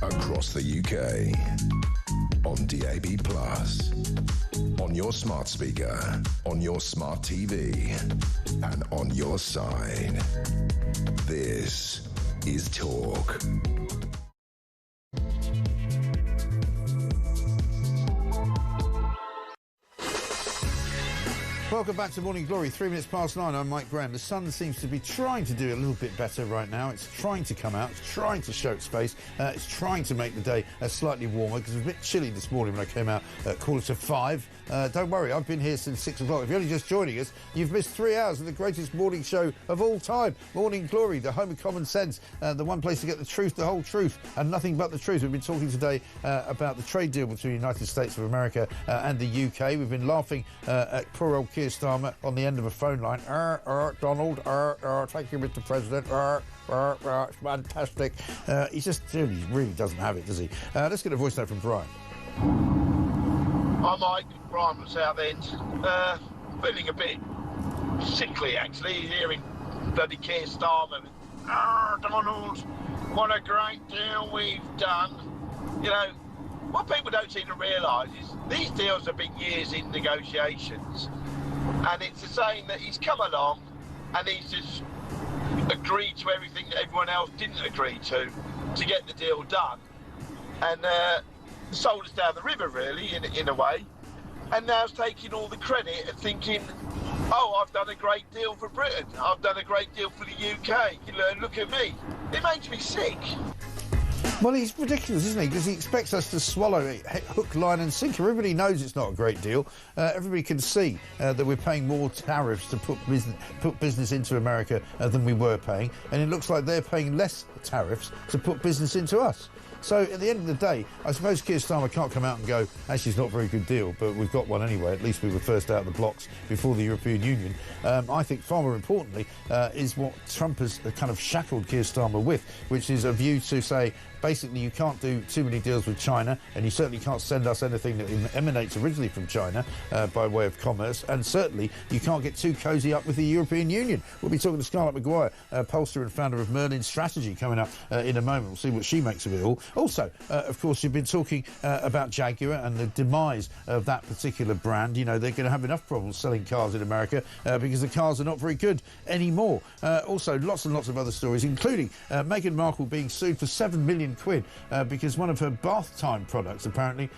Across the UK, on DAB+, on your smart speaker, on your smart TV, and on your side. This is Talk. Welcome back to Morning Glory. 3 minutes past 9. I'm Mike Graham. The sun seems to be trying to do a little bit better right now. It's trying to come out. It's trying to show its face. It's trying to make the day slightly warmer, because it was a bit chilly this morning when I came out at 4:45. Don't worry, I've been here since 6 o'clock. If you're only just joining us, you've missed 3 hours of the greatest morning show of all time. Morning Glory, the home of common sense, the one place to get the truth, the whole truth, and nothing but the truth. We've been talking today about the trade deal between the United States of America and the UK. We've been laughing at poor old Keir Starmer on the end of a phone line. Donald, thank you, Mr. President. It's fantastic. He just really doesn't have it, does he? Let's get a voice note from Brian. Hi, Mike. Brian from Southend. Feeling a bit sickly, actually, hearing bloody Keir Starmer. Donald, what a great deal we've done. You know, what people don't seem to realise is these deals have been years in negotiations. And it's the saying that he's come along and he's just agreed to everything that everyone else didn't agree to get the deal done. And sold us down the river, really, in a way. And now he's taking all the credit and thinking, oh, I've done a great deal for Britain. I've done a great deal for the UK. You know, look at me. It makes me sick. Well, he's ridiculous, isn't he? Because he expects us to swallow it hook, line and sinker. Everybody knows it's not a great deal. Everybody can see that we're paying more tariffs to put business into America than we were paying. And it looks like they're paying less tariffs to put business into us. So at the end of the day, I suppose Keir Starmer can't come out and go, actually, it's not a very good deal, but we've got one anyway. At least we were first out of the blocks before the European Union. I think far more importantly is what Trump has kind of shackled Keir Starmer with, which is a view to say, basically, you can't do too many deals with China, and you certainly can't send us anything that emanates originally from China by way of commerce, and certainly you can't get too cosy up with the European Union. We'll be talking to Scarlett Maguire, pollster and founder of Merlin Strategy, coming up in a moment. We'll see what she makes of it all. Also, of course, you've been talking about Jaguar and the demise of that particular brand. You know, they're going to have enough problems selling cars in America because the cars are not very good anymore. Also, lots and lots of other stories, including Meghan Markle being sued for £7 million because one of her bath time products apparently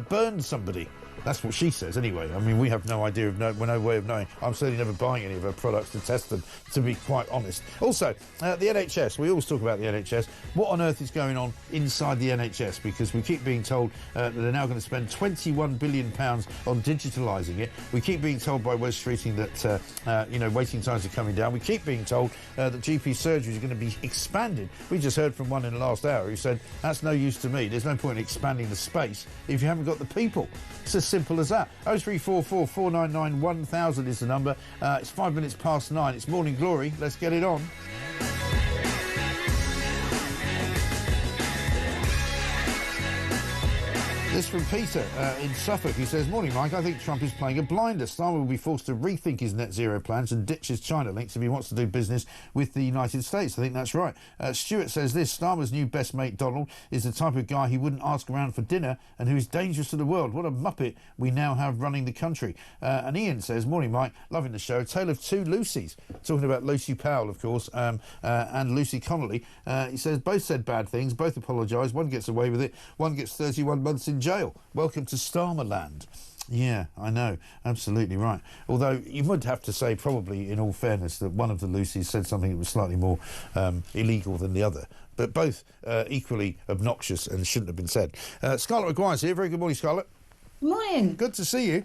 burned somebody. That's what she says anyway. I mean, we have no idea, no way of knowing. I'm certainly never buying any of her products to test them, to be quite honest. Also, the NHS. We always talk about the NHS. What on earth is going on inside the NHS? Because we keep being told that they're now going to spend £21 billion on digitalising it. We keep being told by Wes Streeting that, waiting times are coming down. We keep being told that GP surgery is going to be expanded. We just heard from one in the last hour who said, that's no use to me. There's no point in expanding the space if you haven't got the people. It's as simple as that. 0344 499 1000 is the number. It's 5 minutes past 9. It's Morning Glory. Let's get it on. This from Peter in Suffolk, who says, "Morning, Mike. I think Trump is playing a blinder. Starmer will be forced to rethink his net zero plans and ditch his China links if he wants to do business with the United States." I think that's right. Stuart says this: "Starmer's new best mate, Donald, is the type of guy he wouldn't ask around for dinner and who is dangerous to the world. What a muppet we now have running the country." And Ian says, "Morning, Mike. Loving the show. Tale of two Lucys." Talking about Lucy Powell, of course, and Lucy Connolly. He says, "Both said bad things, both apologised. One gets away with it, one gets 31 months in jail. Welcome to Starmer land." Yeah, I know. Absolutely right. Although you would have to say, probably, in all fairness, that one of the Lucys said something that was slightly more illegal than the other. But both equally obnoxious and shouldn't have been said. Scarlett Maguire's here. Very good morning, Scarlett. Morning. Good to see you.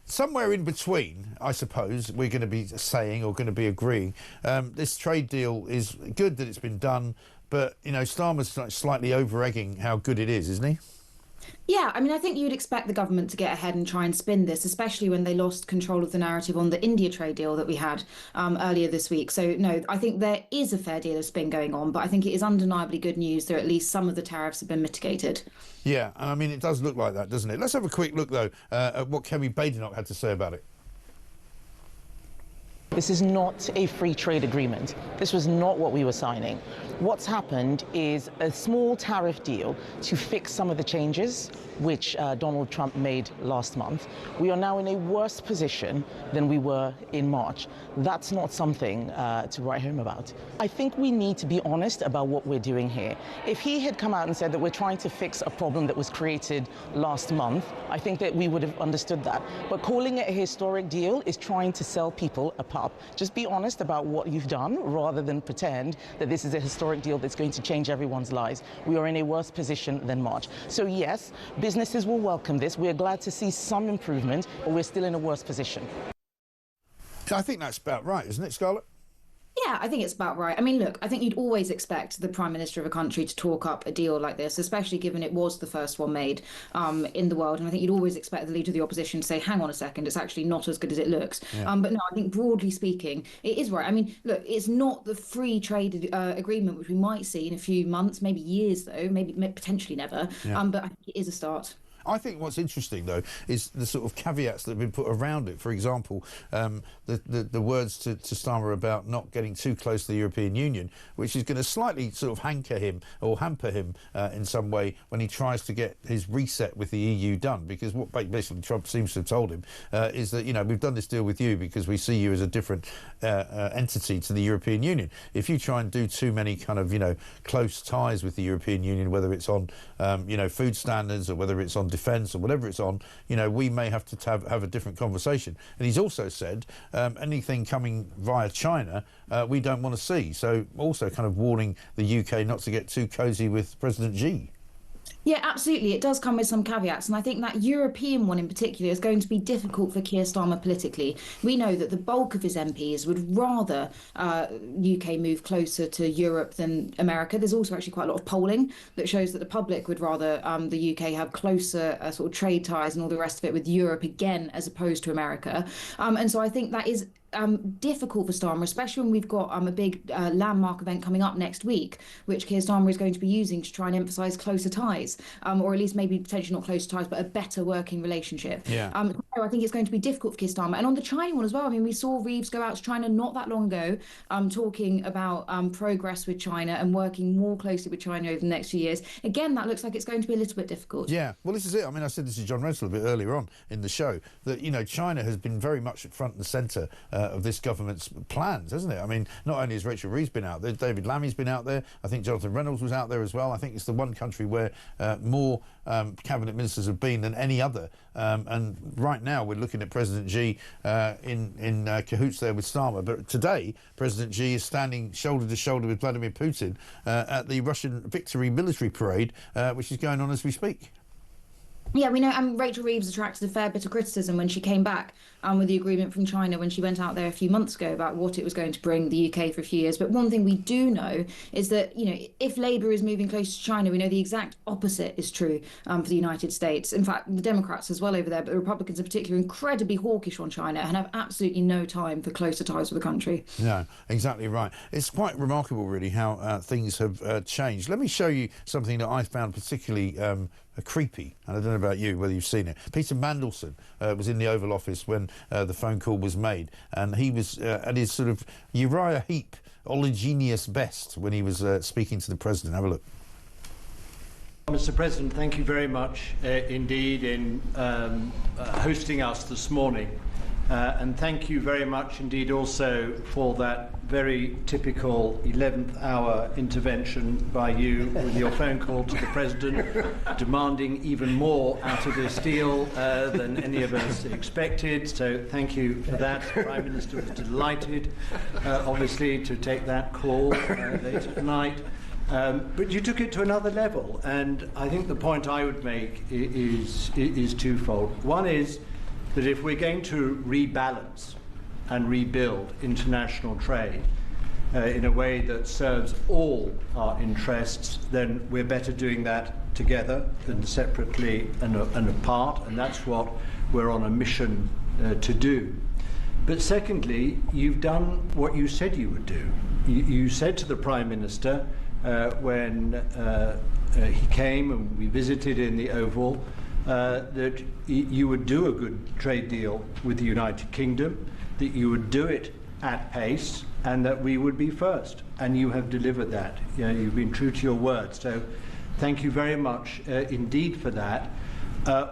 Somewhere in between, I suppose, we're going to be saying or going to be agreeing. This trade deal is good that it's been done, but, you know, Starmer's slightly over-egging how good it is, isn't he? Yeah, I mean, I think you'd expect the government to get ahead and try and spin this, especially when they lost control of the narrative on the India trade deal that we had earlier this week. So, no, I think there is a fair deal of spin going on, but I think it is undeniably good news that at least some of the tariffs have been mitigated. Yeah, and I mean, it does look like that, doesn't it? Let's have a quick look, though, at what Kemi Badenoch had to say about it. This is not a free trade agreement. This was not what we were signing. What's happened is a small tariff deal to fix some of the changes which Donald Trump made last month. We are now in a worse position than we were in March. That's not something to write home about. I think we need to be honest about what we're doing here. If he had come out and said that we're trying to fix a problem that was created last month, I think that we would have understood that. But calling it a historic deal is trying to sell people a pub. Just be honest about what you've done rather than pretend that this is a historic deal that's going to change everyone's lives. We are in a worse position than March. So yes, businesses will welcome this. We're glad to see some improvement, but we're still in a worse position. I think that's about right, isn't it, Scarlett? Yeah, I think it's about right. I mean, look, I think you'd always expect the Prime Minister of a country to talk up a deal like this, especially given it was the first one made in the world. And I think you'd always expect the Leader of the Opposition to say, hang on a second, it's actually not as good as it looks. Yeah. But no, I think broadly speaking, it is right. I mean, look, it's not the free trade agreement, which we might see in a few months, maybe years, though, maybe potentially never. Yeah. But I think it is a start. I think what's interesting, though, is the sort of caveats that have been put around it. For example, the words to Starmer about not getting too close to the European Union, which is going to slightly sort of hamper him in some way when he tries to get his reset with the EU done. Because what basically Trump seems to have told him is that, you know, we've done this deal with you because we see you as a different entity to the European Union. If you try and do too many kind of, you know, close ties with the European Union, whether it's on, you know, food standards or whether it's on defence or whatever it's on, you know, we may have to have a different conversation. And he's also said anything coming via China we don't want to see. So also kind of warning the UK not to get too cosy with President Xi. Yeah, absolutely. It does come with some caveats. And I think that European one in particular is going to be difficult for Keir Starmer politically. We know that the bulk of his MPs would rather UK move closer to Europe than America. There's also actually quite a lot of polling that shows that the public would rather the UK have closer sort of trade ties and all the rest of it with Europe again, as opposed to America. And so I think that is difficult for Starmer, especially when we've got a big landmark event coming up next week, which Keir Starmer is going to be using to try and emphasise closer ties, or at least maybe potentially not closer ties, but a better working relationship. Yeah. So I think it's going to be difficult for Keir Starmer. And on the China one as well, I mean, we saw Reeves go out to China not that long ago, talking about progress with China and working more closely with China over the next few years. Again, that looks like it's going to be a little bit difficult. Yeah, well, this is it. I mean, I said this to John Rensselaer a bit earlier on in the show, that, you know, China has been very much at front and centre of this government's plans, hasn't it? I mean, not only has Rachel Reeves been out there, David Lammy's been out there, I think Jonathan Reynolds was out there as well. I think it's the one country where more cabinet ministers have been than any other. And right now we're looking at President Xi in cahoots there with Starmer. But today, President Xi is standing shoulder to shoulder with Vladimir Putin at the Russian Victory military parade, which is going on as we speak. Yeah, we know, and Rachel Reeves attracted a fair bit of criticism when she came back with the agreement from China when she went out there a few months ago about what it was going to bring the UK for a few years. But one thing we do know is that, you know, if Labour is moving closer to China, we know the exact opposite is true for the United States. In fact, the Democrats as well over there, but the Republicans in particular, are incredibly hawkish on China and have absolutely no time for closer ties with the country. No, exactly right. It's quite remarkable, really, how things have changed. Let me show you something that I found particularly creepy, and I don't know about you, whether you've seen it. Peter Mandelson was in the Oval Office when the phone call was made, and he was at his sort of Uriah Heep oleaginous best when he was speaking to the President. Have a look. Mr. President, thank you very much indeed in hosting us this morning. And thank you very much indeed also for that very typical 11th hour intervention by you with your phone call to the President, demanding even more out of this deal than any of us expected. So thank you for that. The Prime Minister was delighted, obviously, to take that call later tonight. But you took it to another level, and I think the point I would make is twofold. One is that if we're going to rebalance and rebuild international trade in a way that serves all our interests, then we're better doing that together than separately and apart, and that's what we're on a mission to do. But secondly, you've done what you said you would do. You said to the Prime Minister when he came and we visited in the Oval that you would do a good trade deal with the United Kingdom, that you would do it at pace, and that we would be first. And you have delivered that. You know, you've been true to your word. So thank you very much indeed for that.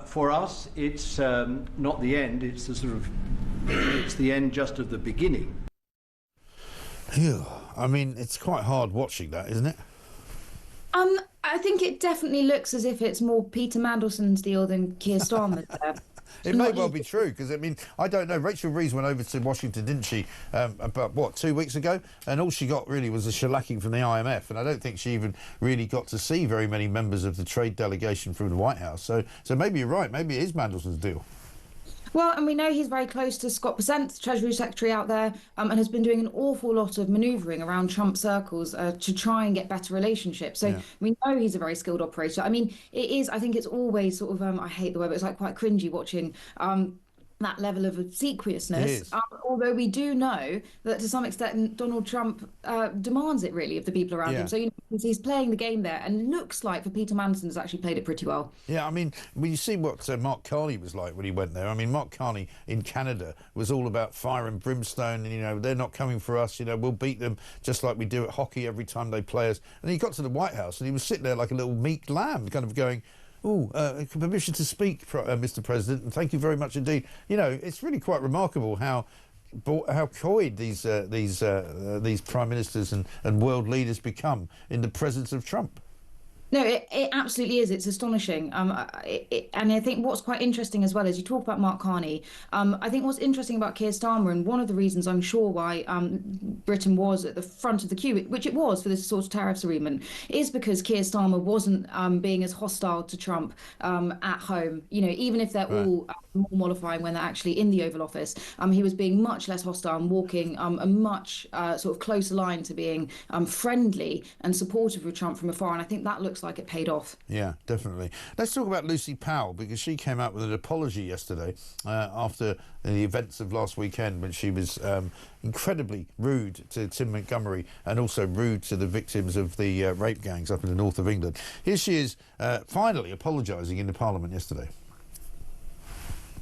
For us, it's not the end. It's the sort of it's the end just of the beginning. I mean, it's quite hard watching that, isn't it? I think it definitely looks as if it's more Peter Mandelson's deal than Keir Starmer's. It may well be true, because, I mean, I don't know. Rachel Reeves went over to Washington, didn't she, about, what, 2 weeks ago? And all she got, really, was a shellacking from the IMF. And I don't think she even really got to see very many members of the trade delegation from the White House. So maybe you're right. Maybe it is Mandelson's deal. Well, and we know he's very close to Scott Bessent, Treasury Secretary out there, and has been doing an awful lot of manoeuvring around Trump circles to try and get better relationships. So we know he's a very skilled operator. I mean, it is, I think it's always sort of, I hate the word, but it's like quite cringy watching that level of obsequiousness, although we do know that to some extent Donald Trump demands it really of the people around him. So you know, he's playing the game there, and looks like for Peter Mandelson has actually played it pretty well. Yeah, I mean, when you see what Mark Carney was like when he went there, I mean, Mark Carney in Canada was all about fire and brimstone, and, you know, they're not coming for us, you know, we'll beat them just like we do at hockey every time they play us. And he got to the White House and he was sitting there like a little meek lamb, kind of going, permission to speak, Mr. President, and thank you very much indeed. You know, it's really quite remarkable how coy these prime ministers and world leaders become in the presence of Trump. No, it absolutely is. It's astonishing. And I think what's quite interesting as well is you talk about Mark Carney. I think what's interesting about Keir Starmer, and one of the reasons I'm sure why Britain was at the front of the queue, which it was for this sort of tariffs agreement, is because Keir Starmer wasn't being as hostile to Trump at home. You know, even if they're all more mollifying when they're actually in the Oval Office, he was being much less hostile and walking a much sort of closer line to being friendly and supportive of Trump from afar. And I think that looks like it paid off. Yeah, definitely. Let's talk about Lucy Powell, because she came out with an apology yesterday after the events of last weekend, when she was incredibly rude to Tim Montgomery and also rude to the victims of the rape gangs up in the north of England. Here she is finally apologising in the Parliament yesterday.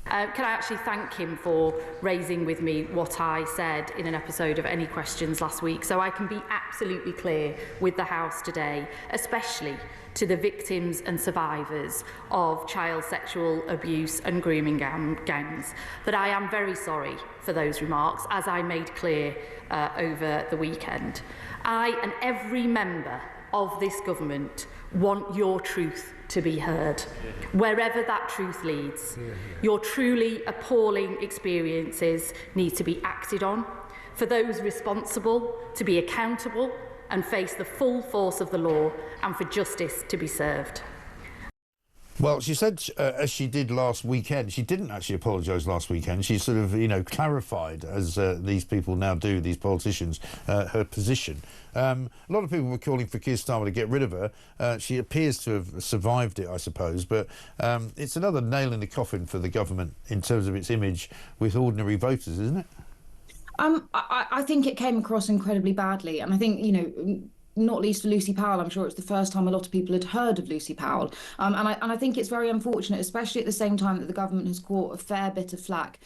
Can I actually thank him for raising with me what I said in an episode of Any Questions last week, so I can be absolutely clear with the House today, especially to the victims and survivors of child sexual abuse and grooming gangs, that I am very sorry for those remarks, as I made clear over the weekend. I and every member of this government want your truth to be heard, wherever that truth leads. Your truly appalling experiences need to be acted on, for those responsible to be accountable and face the full force of the law, and for justice to be served. Well, she said, as she did last weekend, she didn't actually apologise last weekend. She sort of, clarified, as these people now do, these politicians, her position. A lot of people were calling for Keir Starmer to get rid of her. She appears to have survived it, I suppose, but it's another nail in the coffin for the government in terms of its image with ordinary voters, isn't it? I think it came across incredibly badly, and I think, not least for Lucy Powell. I'm sure it's the first time a lot of people had heard of Lucy Powell. And I think it's very unfortunate, especially at the same time that the government has caught a fair bit of flack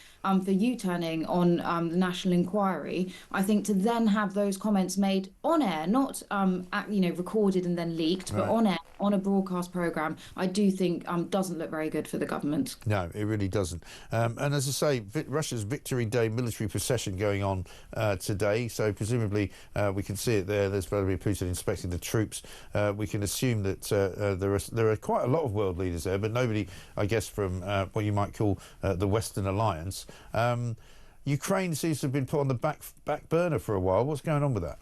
for U-turning on the national inquiry. I think to then have those comments made on air, not recorded and then leaked, but on air, on a broadcast programme, I do think doesn't look very good for the government. No, it really doesn't. And as I say, Russia's Victory Day military procession going on today, so presumably we can see it there. There's Vladimir Putin inspecting the troops. We can assume that there are quite a lot of world leaders there, but nobody, I guess, from what you might call the Western Alliance. Ukraine seems to have been put on the back burner for a while. What's going on with that?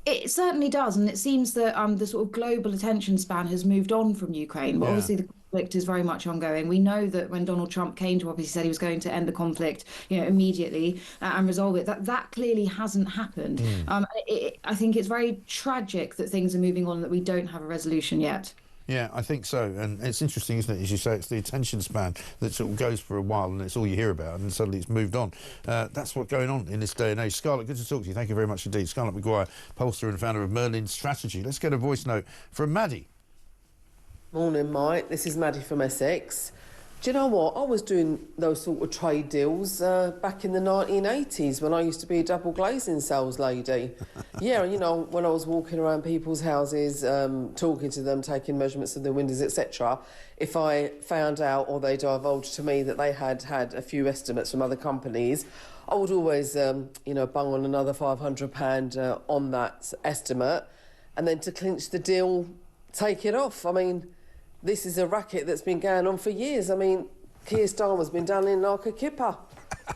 It certainly does, and it seems that the sort of global attention span has moved on from Ukraine, but obviously the conflict is very much ongoing. We know that when Donald Trump came to office, he said he was going to end the conflict, immediately and resolve it. That clearly hasn't happened. I think it's very tragic that things are moving on, that we don't have a resolution yet. Yeah, I think so. And it's interesting, isn't it? As you say, it's the attention span that sort of goes for a while and it's all you hear about, and suddenly it's moved on. That's what's going on in this day and age. Scarlett, good to talk to you. Thank you very much indeed. Scarlett Maguire, pollster and founder of Merlin Strategy. Let's get a voice note from Maddie. Morning, Mike. This is Maddie from Essex. Do you know what? I was doing those sort of trade deals back in the 1980s when I used to be a double glazing sales lady. Yeah, when I was walking around people's houses, talking to them, taking measurements of their windows, etc. If I found out, or they divulged to me, that they had a few estimates from other companies, I would always, bung on another £500 on that estimate, and then to clinch the deal, take it off. I mean, this is a racket that's been going on for years. I mean, Keir Starmer's been done in like a kipper.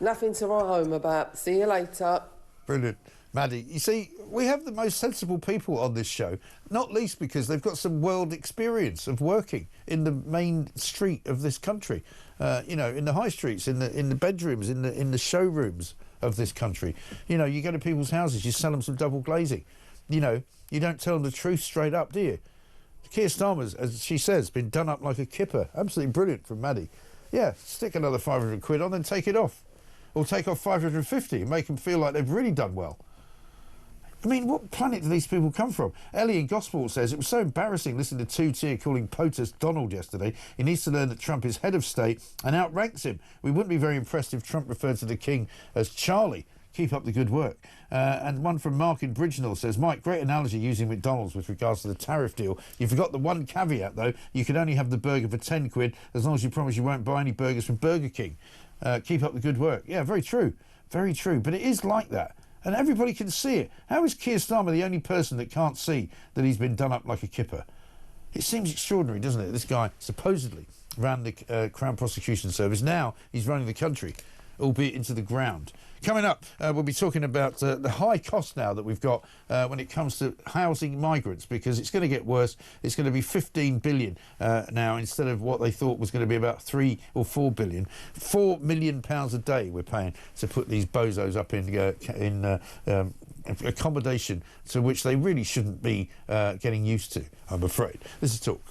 Nothing to write home about. See you later. Brilliant. Maddie, you see, we have the most sensible people on this show, not least because they've got some world experience of working in the main street of this country, in the high streets, in the bedrooms, in the showrooms of this country. You go to people's houses, you sell them some double glazing. You don't tell them the truth straight up, do you? Keir Starmer's, as she says, been done up like a kipper. Absolutely brilliant from Maddie. Yeah, stick another 500 quid on, then take it off. Or take off 550 and make them feel like they've really done well. I mean, what planet do these people come from? Ellie in Gosport says, it was so embarrassing listening to Two-Tier calling POTUS Donald yesterday. He needs to learn that Trump is head of state and outranks him. We wouldn't be very impressed if Trump referred to the king as Charlie. Keep up the good work. And one from Mark in Bridgenell says, Mike, great analogy using McDonald's with regards to the tariff deal. You forgot the one caveat, though. You can only have the burger for 10 quid as long as you promise you won't buy any burgers from Burger King. Keep up the good work. Yeah, very true. Very true. But it is like that. And everybody can see it. How is Keir Starmer the only person that can't see that he's been done up like a kipper? It seems extraordinary, doesn't it? This guy supposedly ran the Crown Prosecution Service. Now he's running the country, albeit into the ground. Coming up, we'll be talking about the high cost now that we've got when it comes to housing migrants, because it's going to get worse. It's going to be 15 billion now instead of what they thought was going to be about 3 or 4 billion. £4 million a day we're paying to put these bozos up in accommodation to which they really shouldn't be getting used to, I'm afraid. This is Talk.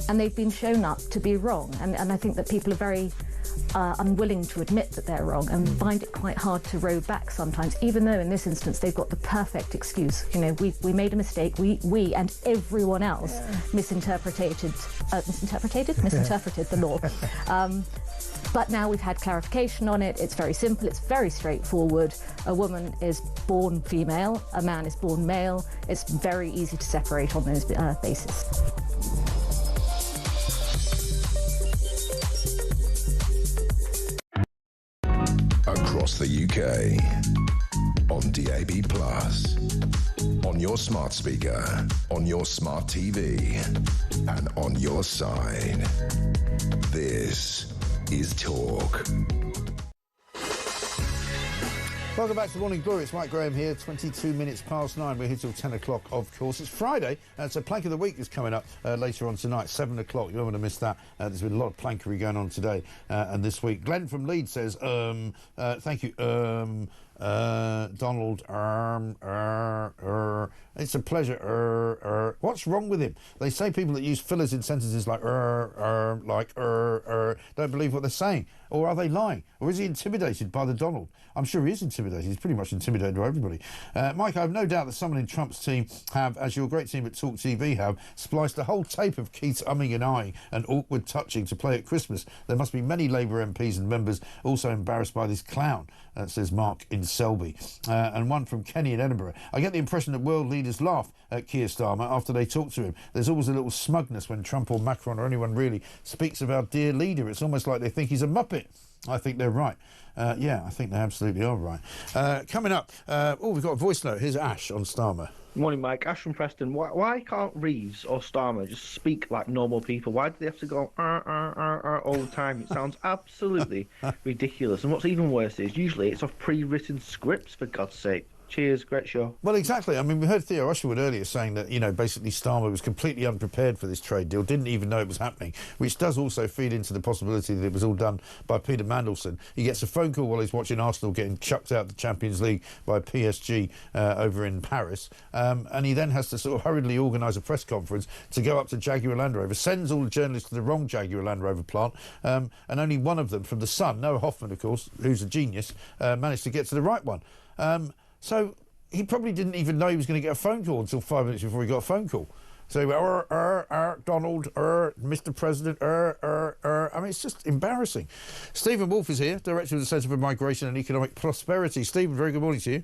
and they've been shown up to be wrong. And I think that people are very unwilling to admit that they're wrong and find it quite hard to row back sometimes, even though in this instance they've got the perfect excuse. You know, we made a mistake, we and everyone else misinterpreted the law. But now we've had clarification on it. It's very simple, it's very straightforward. A woman is born female, a man is born male. It's very easy to separate on those bases. Across the UK, on DAB+, on your smart speaker, on your smart TV, and on your side. This is Talk. Welcome back to Morning Glory. It's Mike Graham here, 22 minutes past 9. We're here till 10 o'clock, of course. It's Friday, so Plank of the Week is coming up later on tonight, 7 o'clock. You don't want to miss that. There's been a lot of plankery going on today and this week. Glenn from Leeds says, thank you, Donald, it's a pleasure, what's wrong with him? They say people that use fillers in sentences like don't believe what they're saying. Or are they lying? Or is he intimidated by the Donald? I'm sure he is intimidated. He's pretty much intimidated by everybody. Mike, I have no doubt that someone in Trump's team have, as your great team at talkTV have, spliced a whole tape of Keith's umming and eyeing and awkward touching to play at Christmas. There must be many Labour MPs and members also embarrassed by this clown, says Mark in Selby. And one from Kenny in Edinburgh. I get the impression that world leaders laugh at Keir Starmer after they talk to him. There's always a little smugness when Trump or Macron or anyone really speaks of our dear leader. It's almost like they think he's a muppet. I think they're right. Yeah, I think they absolutely are right. Coming up, we've got a voice note. Here's Ash on Starmer. Morning, Mike. Ash from Preston. Why can't Reeves or Starmer just speak like normal people? Why do they have to go all the time? It sounds absolutely ridiculous. And what's even worse is usually it's off pre-written scripts, for God's sake. Cheers, great show. Well, exactly. I mean, we heard Theo Usherwood earlier saying that, you know, basically Starmer was completely unprepared for this trade deal, didn't even know it was happening, which does also feed into the possibility that it was all done by Peter Mandelson. He gets a phone call while he's watching Arsenal getting chucked out of the Champions League by PSG over in Paris, and he then has to sort of hurriedly organise a press conference to go up to Jaguar Land Rover, sends all the journalists to the wrong Jaguar Land Rover plant, and only one of them from the Sun, Noah Hoffman, of course, who's a genius, managed to get to the right one. So he probably didn't even know he was going to get a phone call until 5 minutes before he got a phone call. So he went, Donald, Mr. President, I mean, it's just embarrassing. Stephen Wolfe is here, Director of the Centre for Migration and Economic Prosperity. Stephen, very good morning to you.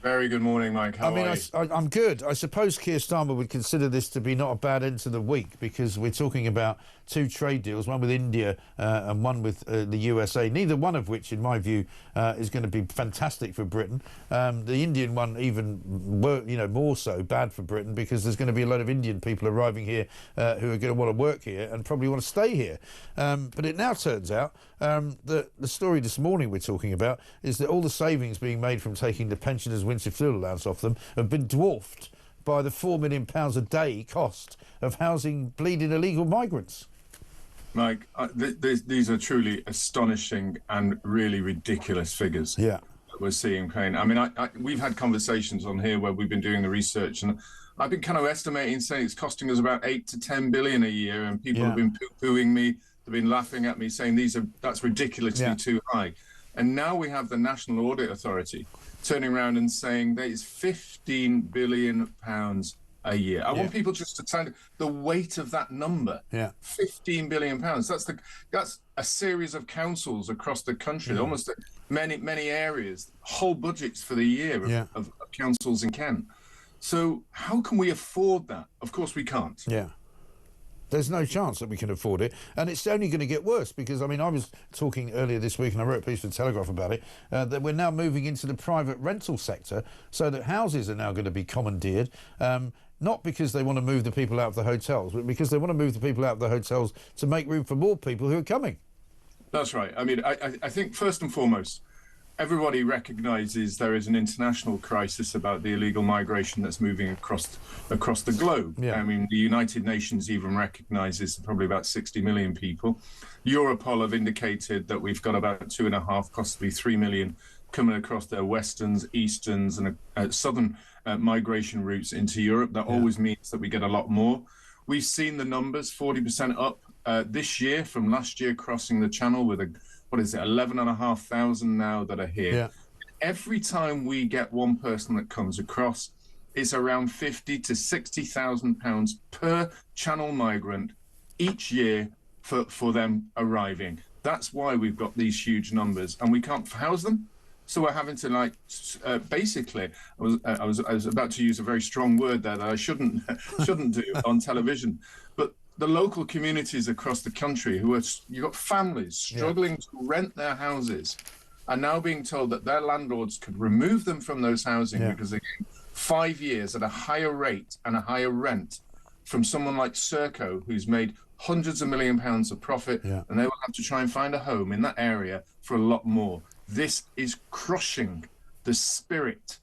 Very good morning, Mike. How are you? I'm good. I suppose Keir Starmer would consider this to be not a bad end to the week because we're talking about two trade deals, one with India and one with the USA, neither one of which, in my view, is going to be fantastic for Britain. The Indian one even more so bad for Britain because there's going to be a lot of Indian people arriving here who are going to want to work here and probably want to stay here. But it now turns out that the story this morning we're talking about is that all the savings being made from taking the pensioners' winter fuel allowance off them have been dwarfed by the £4 million a day cost of housing bleeding illegal migrants. Mike, these are truly astonishing and really ridiculous figures. Yeah, that we're seeing. I mean, we've had conversations on here where we've been doing the research, and I've been kind of estimating, saying it's costing us about 8 to 10 billion a year, and people have been poo-pooing me, they've been laughing at me, saying that's ridiculously too high. And now we have the National Audit Authority turning around and saying that it's £15 billion a year. I want people just to tell the weight of that number. Yeah, £15 billion. That's a series of councils across the country, almost many areas, whole budgets for the year of councils in Kent. So how can we afford that? Of course we can't. Yeah. There's no chance that we can afford it, and it's only going to get worse because, I mean, I was talking earlier this week, and I wrote a piece for the Telegraph about it, that we're now moving into the private rental sector so that houses are now going to be commandeered, not because they want to move the people out of the hotels, but because they want to move the people out of the hotels to make room for more people who are coming. That's right. I mean, I think first and foremost, everybody recognises there is an international crisis about the illegal migration that's moving across the globe. Yeah. I mean, the United Nations even recognises probably about 60 million people. Europol have indicated that we've got about 2.5, possibly 3 million coming across their westerns, easterns and southern migration routes into Europe. That always means that we get a lot more. We've seen the numbers 40% up this year from last year, crossing the channel with 11,500 now that are here. Yeah. Every time we get one person that comes across, it's around 50 to 60,000 pounds per channel migrant each year for them arriving. That's why we've got these huge numbers, and we can't house them. So we're having to basically, I was about to use a very strong word there that I shouldn't do on television, but the local communities across the country you've got families struggling to rent their houses, are now being told that their landlords could remove them from those housing because they're getting 5 years at a higher rate and a higher rent from someone like Serco, who's made hundreds of £1 million of profit, and they will have to try and find a home in that area for a lot more. This is crushing the spirit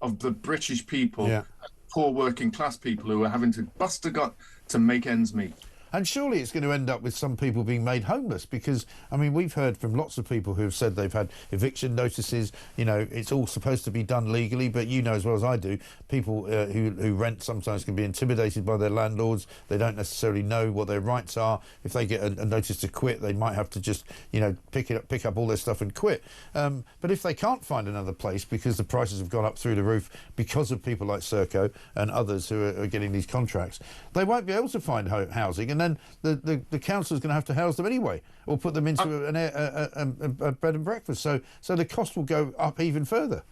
of the British people, poor working class people who are having to bust a gut to make ends meet. And surely it's going to end up with some people being made homeless, because, I mean, we've heard from lots of people who have said they've had eviction notices. You know, it's all supposed to be done legally, but you know as well as I do, people who rent sometimes can be intimidated by their landlords. They don't necessarily know what their rights are. If they get a notice to quit, they might have to just, you know, pick up all their stuff and quit. But if they can't find another place because the prices have gone up through the roof because of people like Serco and others who are getting these contracts, they won't be able to find housing, and then the council is going to have to house them anyway, or put them into a bed and breakfast. So the cost will go up even further.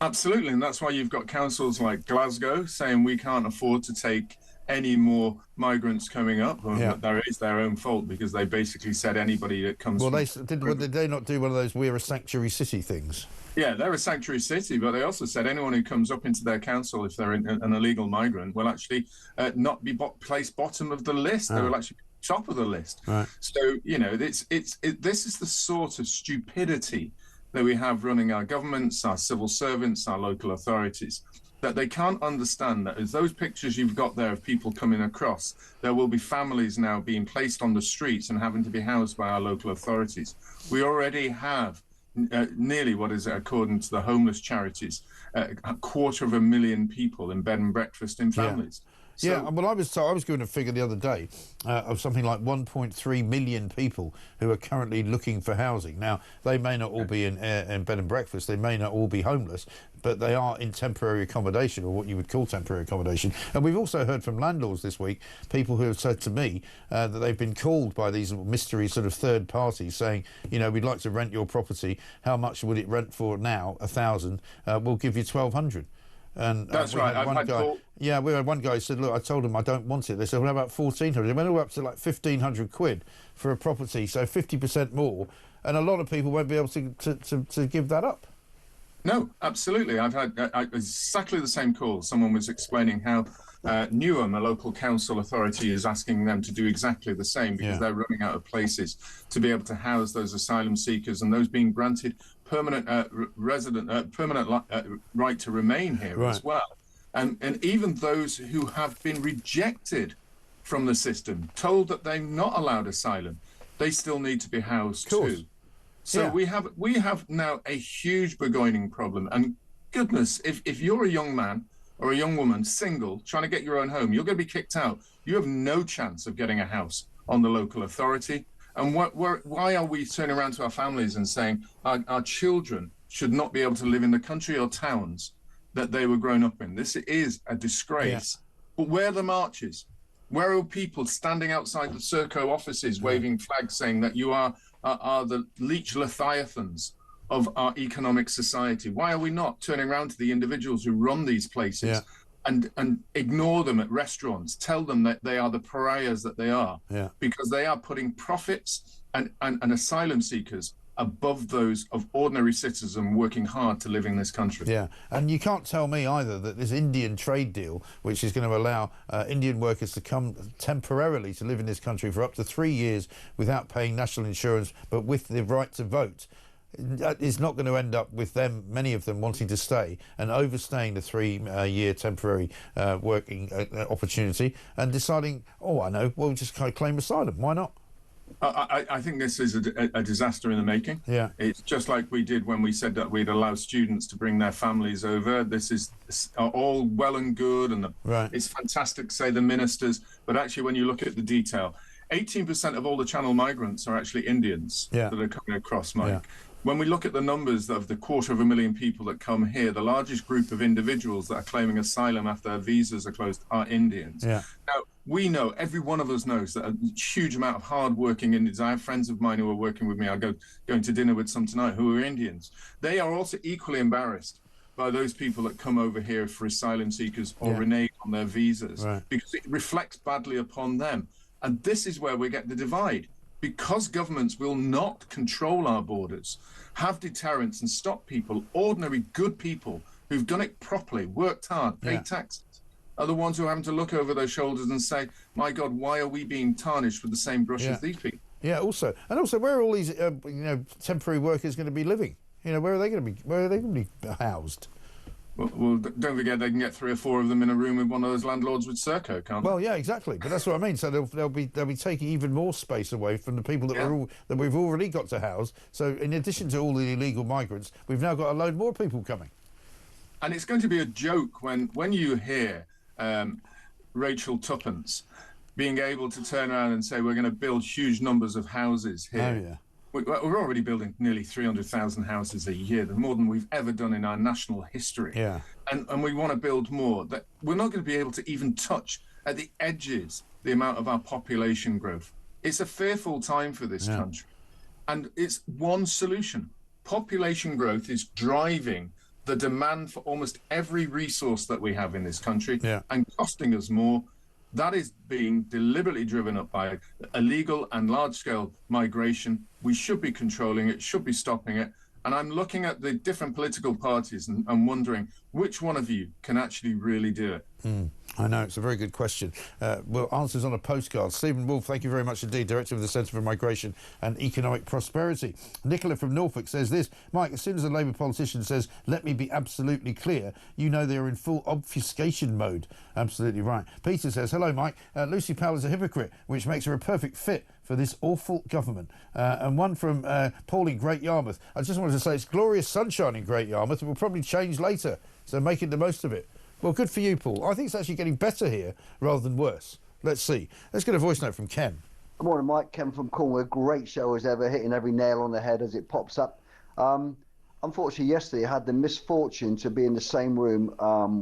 Absolutely, and that's why you've got councils like Glasgow saying we can't afford to take any more migrants coming up. That is their own fault, because they basically said anybody that comes. Well, did they not do one of those "we're a sanctuary city" things? Yeah, they're a sanctuary city, but they also said anyone who comes up into their council, if they're an illegal migrant, will actually not be placed bottom of the list. They will actually be top of the list. Right. So, you know, this is the sort of stupidity that we have running our governments, our civil servants, our local authorities, that they can't understand that as those pictures you've got there of people coming across, there will be families now being placed on the streets and having to be housed by our local authorities. We already have nearly, what is it, according to the homeless charities, 250,000 people in bed and breakfast in families. So, well, I was given a figure the other day of something like 1.3 million people who are currently looking for housing. Now, they may not all be in bed and breakfast, they may not all be homeless, but they are in temporary accommodation, or what you would call temporary accommodation. And we've also heard from landlords this week, people who have said to me that they've been called by these mystery sort of third parties saying, you know, we'd like to rent your property. How much would it rent for now? 1,000. We'll give you 1,200. And that's right. We had one guy who said, look, I told him I don't want it. They said, well, how about 1,400? It went all up to like 1,500 quid for a property, so 50% more. And a lot of people won't be able to give that up. No, absolutely. I've had exactly the same call. Someone was explaining how Newham, a local council authority, is asking them to do exactly the same, because they're running out of places to be able to house those asylum seekers and those being granted permanent right to remain here as well. And even those who have been rejected from the system, told that they're not allowed asylum, they still need to be housed too. So we have now a huge burgeoning problem. And goodness, if you're a young man or a young woman, single, trying to get your own home, you're going to be kicked out. You have no chance of getting a house on the local authority. And why are we turning around to our families and saying our children should not be able to live in the country or towns that they were grown up in? This is a disgrace. But where are the marches? Where are people standing outside the Serco offices waving flags saying that you are the leech leviathans of our economic society? Why are we not turning around to the individuals who run these places and ignore them at restaurants, tell them that they are the pariahs that they are, because they are putting profits and asylum seekers above those of ordinary citizens working hard to live in this country. Yeah, and you can't tell me either that this Indian trade deal, which is going to allow Indian workers to come temporarily to live in this country for up to 3 years without paying national insurance, but with the right to vote, is not going to end up with them, many of them, wanting to stay and overstaying the 3-year temporary working opportunity and deciding, oh, I know, we'll just claim asylum. Why not? I think this is a disaster in the making. Yeah. It's just like we did when we said that we'd allow students to bring their families over. This is all well and good, and it's fantastic, say the ministers, but actually when you look at the detail, 18% of all the Channel migrants are actually Indians that are coming across, Mike. Yeah. When we look at the numbers of the 250,000 people that come here, the largest group of individuals that are claiming asylum after their visas are closed are Indians. Yeah. Now, we know, every one of us knows that a huge amount of hard-working Indians, I have friends of mine who are working with me, I'm going to dinner with some tonight, who are Indians. They are also equally embarrassed by those people that come over here for asylum seekers or renege on their visas, because it reflects badly upon them. And this is where we get the divide. Because governments will not control our borders, have deterrents and stop people, ordinary good people who've done it properly, worked hard, paid taxes, are the ones who are having to look over their shoulders and say, my God, why are we being tarnished with the same brush as these people? Yeah, also, where are all these temporary workers going to be living? Where are they going to be housed? Well, don't forget they can get 3 or 4 of them in a room with one of those landlords with Serco, can't they? Well, yeah, exactly. But that's what I mean. So they'll be taking even more space away from the people that we've already got to house. So in addition to all the illegal migrants, we've now got a load more people coming. And it's going to be a joke when you hear Rachel Tuppence being able to turn around and say we're going to build huge numbers of houses here. Oh, yeah. We're already building nearly 300,000 houses a year, more than we've ever done in our national history. Yeah. And we want to build more. That we're not going to be able to even touch at the edges the amount of our population growth. It's a fearful time for this country. And it's one solution. Population growth is driving the demand for almost every resource that we have in this country and costing us more. That is being deliberately driven up by illegal and large-scale migration. We should be controlling it, should be stopping it. And I'm looking at the different political parties and I'm wondering which one of you can actually really do it. I know, it's a very good question. Well, answers on a postcard. Stephen Wolfe, thank you very much indeed, Director of the Centre for Migration and Economic Prosperity. Nicola from Norfolk says this: Mike, as soon as a Labour politician says, let me be absolutely clear, you know they're in full obfuscation mode. Absolutely right. Peter says, hello, Mike. Lucy Powell is a hypocrite, which makes her a perfect fit for this awful government. And one from Paul in Great Yarmouth. I just wanted to say it's glorious sunshine in Great Yarmouth. It will probably change later, so making the most of it. Well, good for you, Paul. I think it's actually getting better here rather than worse. Let's see. Let's get a voice note from Ken. Good morning, Mike. Ken from Cornwall. Great show as ever, hitting every nail on the head as it pops up. Unfortunately, yesterday I had the misfortune to be in the same room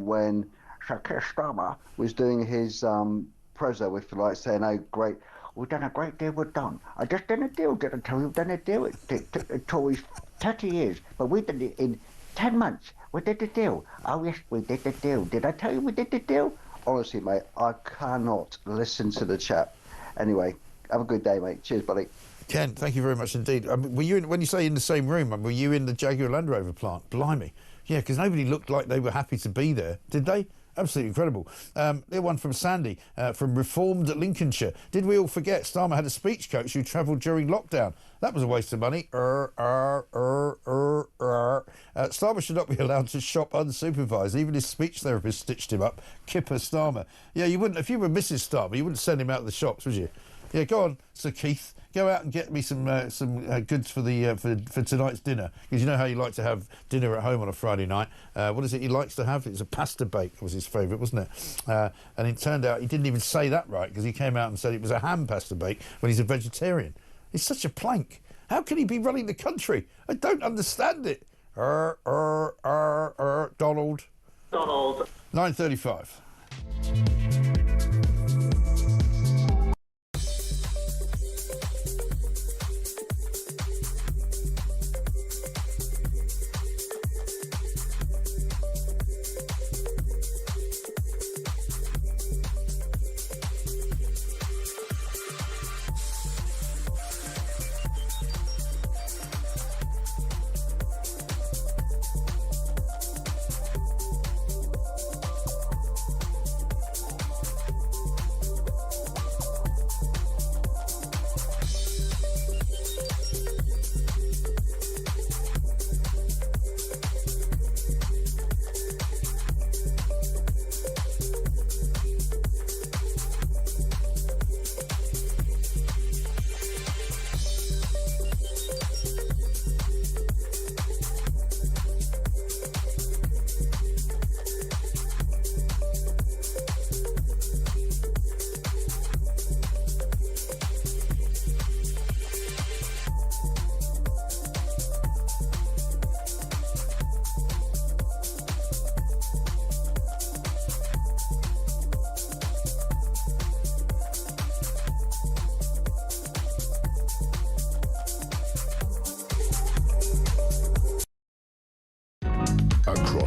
when Starmer was doing his proso with like saying, oh, great, we've done a great deal with Don. I just done a deal, didn't I tell you we've done a deal with Tories 30 years, but we did it in 10 months. We did the deal. Oh, yes, we did the deal. Did I tell you we did the deal? Honestly, mate, I cannot listen to the chat. Anyway, have a good day, mate. Cheers, buddy. Ken, thank you very much indeed. Were you when you say in the same room, were you in the Jaguar Land Rover plant? Blimey. Yeah, because nobody looked like they were happy to be there, did they? Absolutely incredible. The one from Sandy, from reformed Lincolnshire. Did we all forget Starmer had a speech coach who travelled during lockdown? That was a waste of money. Starmer should not be allowed to shop unsupervised. Even his speech therapist stitched him up. Kipper Starmer. Yeah, you wouldn't, if you were Mrs. Starmer, you wouldn't send him out of the shops, would you? Yeah, go on, Sir Keith. Go out and get me some goods for the for tonight's dinner, because you know how you like to have dinner at home on a Friday night. What is it he likes to have? It's a pasta bake. Was his favourite, wasn't it? And it turned out he didn't even say that right, because he came out and said it was a ham pasta bake when he's a vegetarian. He's such a plank. How can he be running the country? I don't understand it. Donald. 9:35.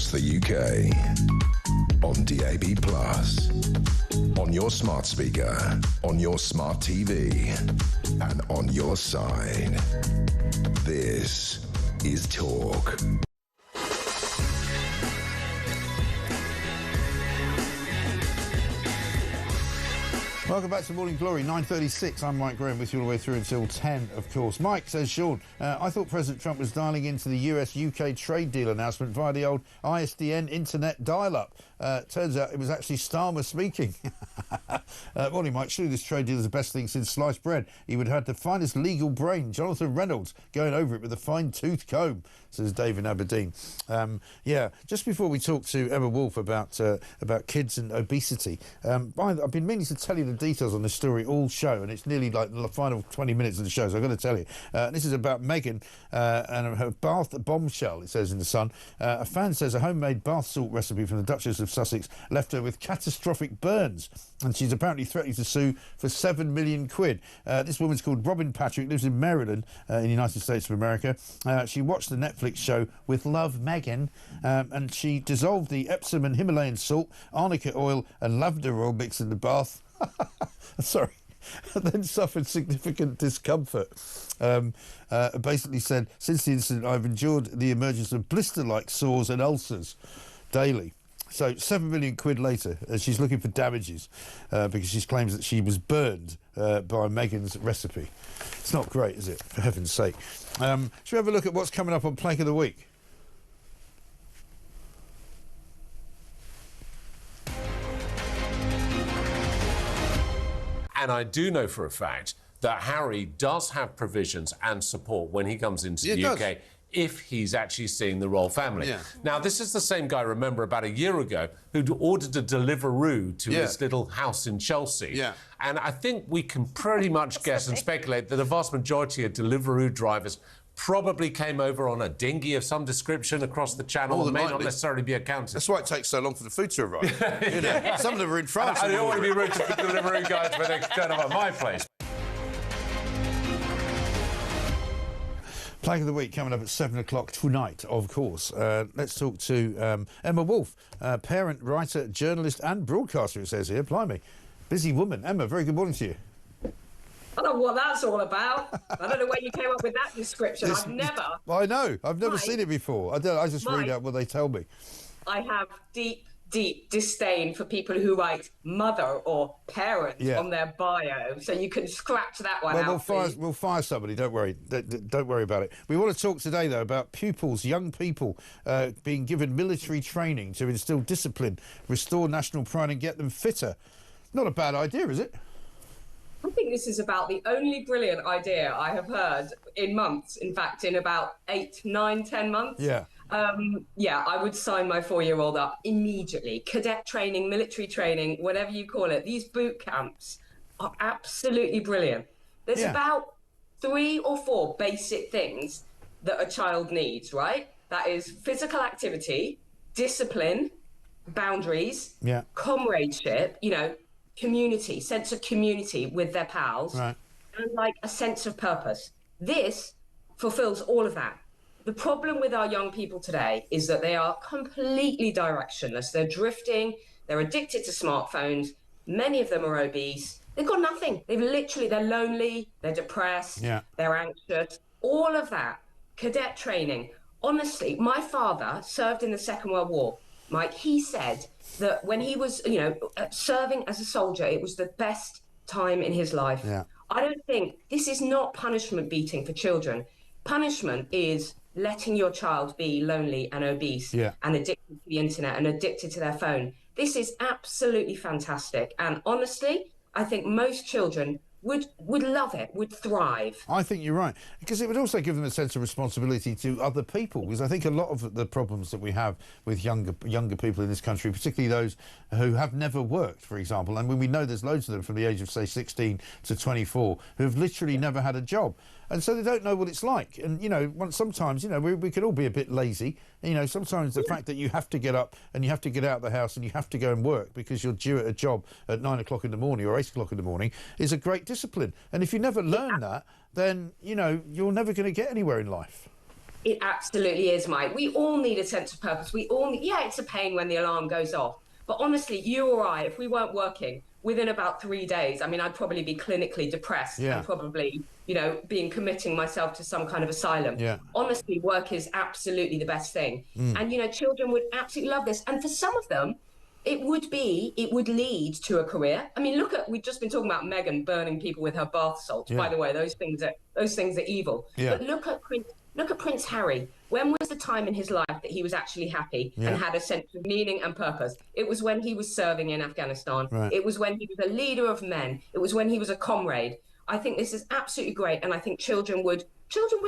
across the UK. On DAB+, on your smart speaker, on your smart TV, and on your side. This is Talk. Welcome back to Morning Glory, 9:36. I'm Mike Graham with you all the way through until 10, of course. Mike, says Sean, I thought President Trump was dialing into the US-UK trade deal announcement via the old ISDN internet dial-up. Turns out it was actually Starmer speaking. Morning, Mike. Surely this trade deal is the best thing since sliced bread. He would have had the finest legal brain, Jonathan Reynolds, going over it with a fine-toothed comb, says Dave in Aberdeen. Yeah, just before we talk to Emma Wolfe about kids and obesity, I've been meaning to tell you the details on this story all show, and it's nearly like the final 20 minutes of the show, so I've got to tell you. This is about Meghan and her bath bombshell, it says in The Sun. A fan says a homemade bath salt recipe from the Duchess of Sussex left her with catastrophic burns, and she's apparently threatening to sue for £7 million. This woman's called Robin Patrick, lives in Maryland, in the United States of America. She watched the Netflix show With Love, Meghan, and she dissolved the Epsom and Himalayan salt, arnica oil and lavender oil mixed in the bath. Sorry. And then suffered significant discomfort. Basically said, since the incident, I've endured the emergence of blister-like sores and ulcers daily. So £7 million later, she's looking for damages because she claims that she was burned by Meghan's recipe. It's not great, is it? For heaven's sake. Should we have a look at what's coming up on Plank of the Week? And I do know for a fact that Harry does have provisions and support when he comes into the UK if he's actually seeing the royal family. Yeah. Now, this is the same guy, remember, about a year ago, who'd ordered a Deliveroo to his little house in Chelsea. Yeah. And I think we can pretty much guess and speculate that a vast majority of Deliveroo drivers probably came over on a dinghy of some description across the channel and may not necessarily be accounted. That's why it takes so long for the food to arrive. You know, some of them are in France. I don't want to be rude to the Deliveroo guys when they turn up at my place. Plank of the Week coming up at 7 o'clock tonight, of course. Let's talk to Emma Wolfe, parent, writer, journalist and broadcaster, it says here. Blimey, busy woman. Emma, very good morning to you. I don't know what that's all about. I don't know where you came up with that description. I've never seen it before. I just read out what they tell me. I have deep disdain for people who write mother or parent on their bio. So you can scratch that one out. We'll fire somebody. Don't worry. Don't worry about it. We want to talk today, though, about pupils, young people, being given military training to instill discipline, restore national pride and get them fitter. Not a bad idea, is it? I think this is about the only brilliant idea I have heard in months. In fact, in about 8, 9, 10 months. Yeah. I would sign my 4-year-old up immediately. Cadet training, military training, whatever you call it. These boot camps are absolutely brilliant. There's about 3 or 4 basic things that a child needs, right? That is physical activity, discipline, boundaries, comradeship, community, sense of community with their pals, and like a sense of purpose. This fulfills all of that. The problem with our young people today is that they are completely directionless. They're drifting, they're addicted to smartphones, many of them are obese, they've got nothing. They're lonely, they're depressed, they're anxious, all of that. Cadet training. Honestly, my father served in the Second World War. Mike, he said that when he was, serving as a soldier, it was the best time in his life. Yeah. I don't think this is not punishment beating for children. Punishment is letting your child be lonely and obese and addicted to the internet and addicted to their phone. This is absolutely fantastic. And honestly, I think most children would love it, would thrive. I think you're right, because it would also give them a sense of responsibility to other people, because I think a lot of the problems that we have with younger people in this country, particularly those who have never worked, for example, and when we know there's loads of them from the age of, say, 16 to 24, who have literally never had a job. And so they don't know what it's like. And, sometimes, we can all be a bit lazy. Sometimes the fact that you have to get up and you have to get out of the house and you have to go and work because you're due at a job at 9 o'clock in the morning or 8 o'clock in the morning is a great discipline. And if you never learn that, then, you're never going to get anywhere in life. It absolutely is, Mike. We all need a sense of purpose. We all need, yeah, it's a pain when the alarm goes off. But honestly, you or I, if we weren't working, within about 3 days, I mean, I'd probably be clinically depressed and probably, you know, committing myself to some kind of asylum. Honestly, work is absolutely the best thing. And, you know, children would absolutely love this. And for some of them, it would lead to a career. I mean, we've just been talking about Meghan burning people with her bath salts. By the way, those things are evil. But look at Prince Harry. When was the time in his life that he was actually happy and had a sense of meaning and purpose? It was when he was serving in Afghanistan. It was when he was a leader of men. It was when he was a comrade. I think this is absolutely great, and I think children would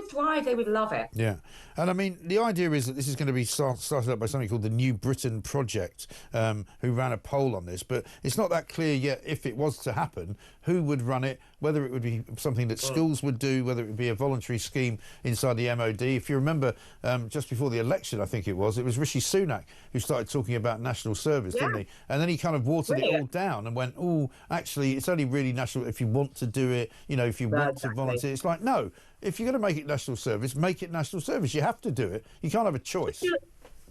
thrive. They would love it. Yeah. And I mean, the idea is that this is going to be started up by something called the New Britain Project, who ran a poll on this. But it's not that clear yet if it was to happen, who would run it, whether it would be something that schools would do, whether it would be a voluntary scheme inside the MOD. If you remember, just before the election, I think it was Rishi Sunak who started talking about national service, didn't he? And then he kind of watered it all down and went, oh, actually, it's only really national if you want to do it, you know, if you want to volunteer. It's like, no. If you're going to make it national service, make it national service. You have to do it. You can't have a choice.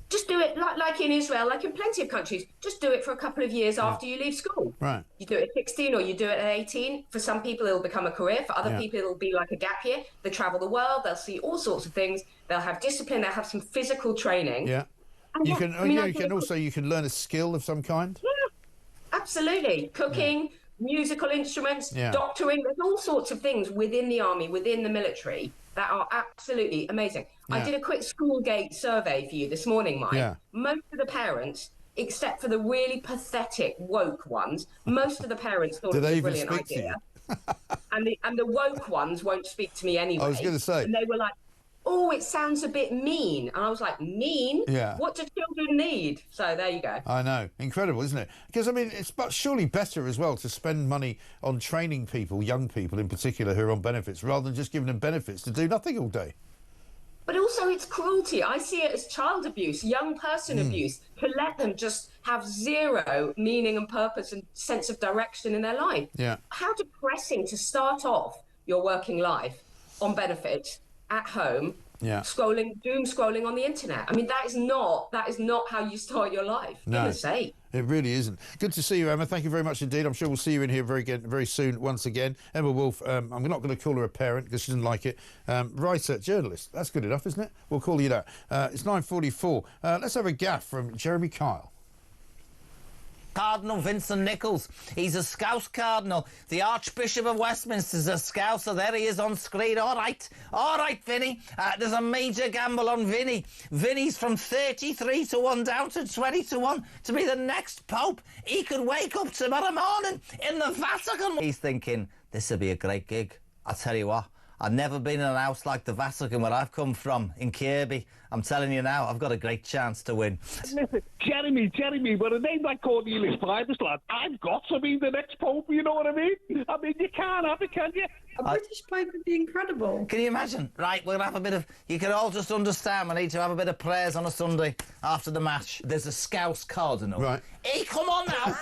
Just do it like in Israel, like in plenty of countries. Just do it for a couple of years after you leave school. Right. You do it at 16 or you do it at 18. For some people, it'll become a career. For other people, it'll be like a gap year. They travel the world. They'll see all sorts of things. They'll have discipline. They'll have some physical training. Yeah. And you can learn a skill of some kind. Yeah, absolutely. Cooking. Musical instruments, doctoring, there's all sorts of things within the army, within the military that are absolutely amazing. I did a quick Schoolgate survey for you this morning, Mike. Most of the parents, except for the really pathetic woke ones, most of the parents thought it was a brilliant idea. And the woke ones won't speak to me anyway. I was going to say. And they were like, oh, it sounds a bit mean. And I was like, mean? Yeah. What do children need? So there you go. I know. Incredible, isn't it? Because, I mean, it's surely better as well to spend money on training people, young people in particular, who are on benefits, rather than just giving them benefits to do nothing all day. But also it's cruelty. I see it as child abuse, young person abuse, to let them just have zero meaning and purpose and sense of direction in their life. Yeah. How depressing to start off your working life on benefits at home, doom scrolling on the internet. I mean, that is not how you start your life. No, goodness sake. It really isn't. Good to see you, Emma. Thank you very much indeed. I'm sure we'll see you in here very soon once again. Emma Wolf, I'm not going to call her a parent because she doesn't like it. Writer, journalist. That's good enough, isn't it? We'll call you that. It's 9:44. Let's have a gaffe from Jeremy Kyle. Cardinal Vincent Nichols. He's a Scouse Cardinal. The Archbishop of Westminster's a Scouser. There he is on screen. All right, Vinny. There's a major gamble on Vinny. Vinny's from 33 to 1 down to 20 to 1 to be the next Pope. He could wake up tomorrow morning in the Vatican. He's thinking, this would be a great gig. I'll tell you what. I've never been in a house like the Vatican where I've come from, in Kirby. I'm telling you now, I've got a great chance to win. Listen, Jeremy, with a name like Cornelius Pybus, lad, I've got to be the next Pope, you know what I mean? I mean, you can't have it, can you? A British Pope would be incredible. Can you imagine? Right, we're going to have a bit of... You can all just understand we need to have a bit of prayers on a Sunday after the match. There's a Scouse Cardinal. Right. Hey, come on now.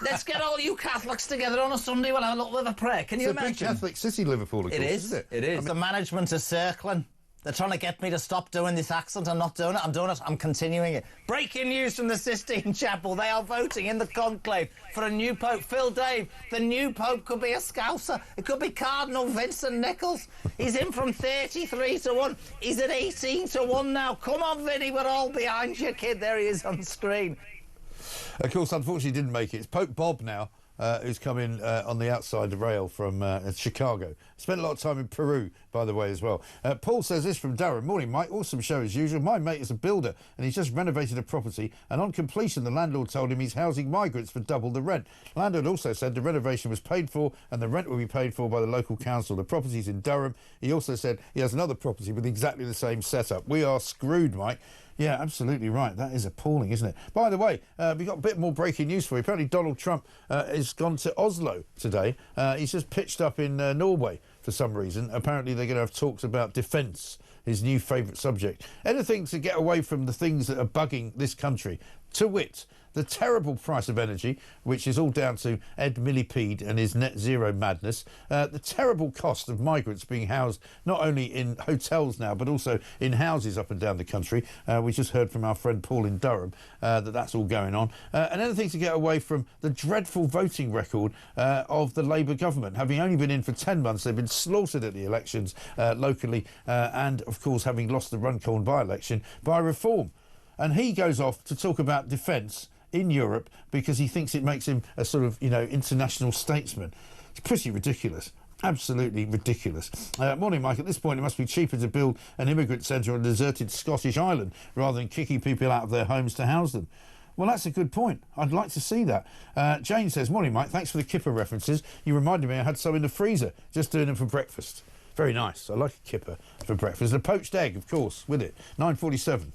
Let's get all you Catholics together on a Sunday. We'll have a little bit of a prayer. Can you imagine? It's a big Catholic city, Liverpool, of course, isn't it? It is. The management is circling. They're trying to get me to stop doing this accent. I'm not doing it. I'm doing it. I'm continuing it. Breaking news from the Sistine Chapel. They are voting in the conclave for a new Pope. Phil Dave, the new Pope could be a Scouser. It could be Cardinal Vincent Nichols. He's in from 33 to 1. He's at 18 to 1 now. Come on, Vinny. We're all behind you, kid. There he is on screen. Of course, unfortunately, didn't make it. It's Pope Bob now. Who's come in on the outside rail from Chicago. Spent a lot of time in Peru, by the way, as well. Paul says this from Durham. Morning, Mike. Awesome show as usual. My mate is a builder and he's just renovated a property, and on completion the landlord told him he's housing migrants for double the rent. Landlord also said the renovation was paid for and the rent will be paid for by the local council. The property's in Durham. He also said he has another property with exactly the same setup. We are screwed, Mike. Yeah, absolutely right. That is appalling, isn't it? By the way, we've got a bit more breaking news for you. Apparently Donald Trump has gone to Oslo today. He's just pitched up in Norway for some reason. Apparently they're going to have talks about defence, his new favourite subject. Anything to get away from the things that are bugging this country. To wit, the terrible price of energy, which is all down to Ed Millipede and his net zero madness, the terrible cost of migrants being housed not only in hotels now but also in houses up and down the country. We just heard from our friend Paul in Durham that's all going on. And anything to get away from the dreadful voting record of the Labour government. Having only been in for 10 months, they've been slaughtered at the elections locally and, of course, having lost the Runcorn by-election by reform. And he goes off to talk about defence in Europe because he thinks it makes him a sort of, international statesman. It's pretty ridiculous. Absolutely ridiculous. Morning, Mike. At this point, it must be cheaper to build an immigrant centre on a deserted Scottish island rather than kicking people out of their homes to house them. Well, that's a good point. I'd like to see that. Jane says, morning, Mike. Thanks for the kipper references. You reminded me I had some in the freezer, just doing them for breakfast. Very nice. I like a kipper for breakfast. A poached egg, of course, with it. 9:47.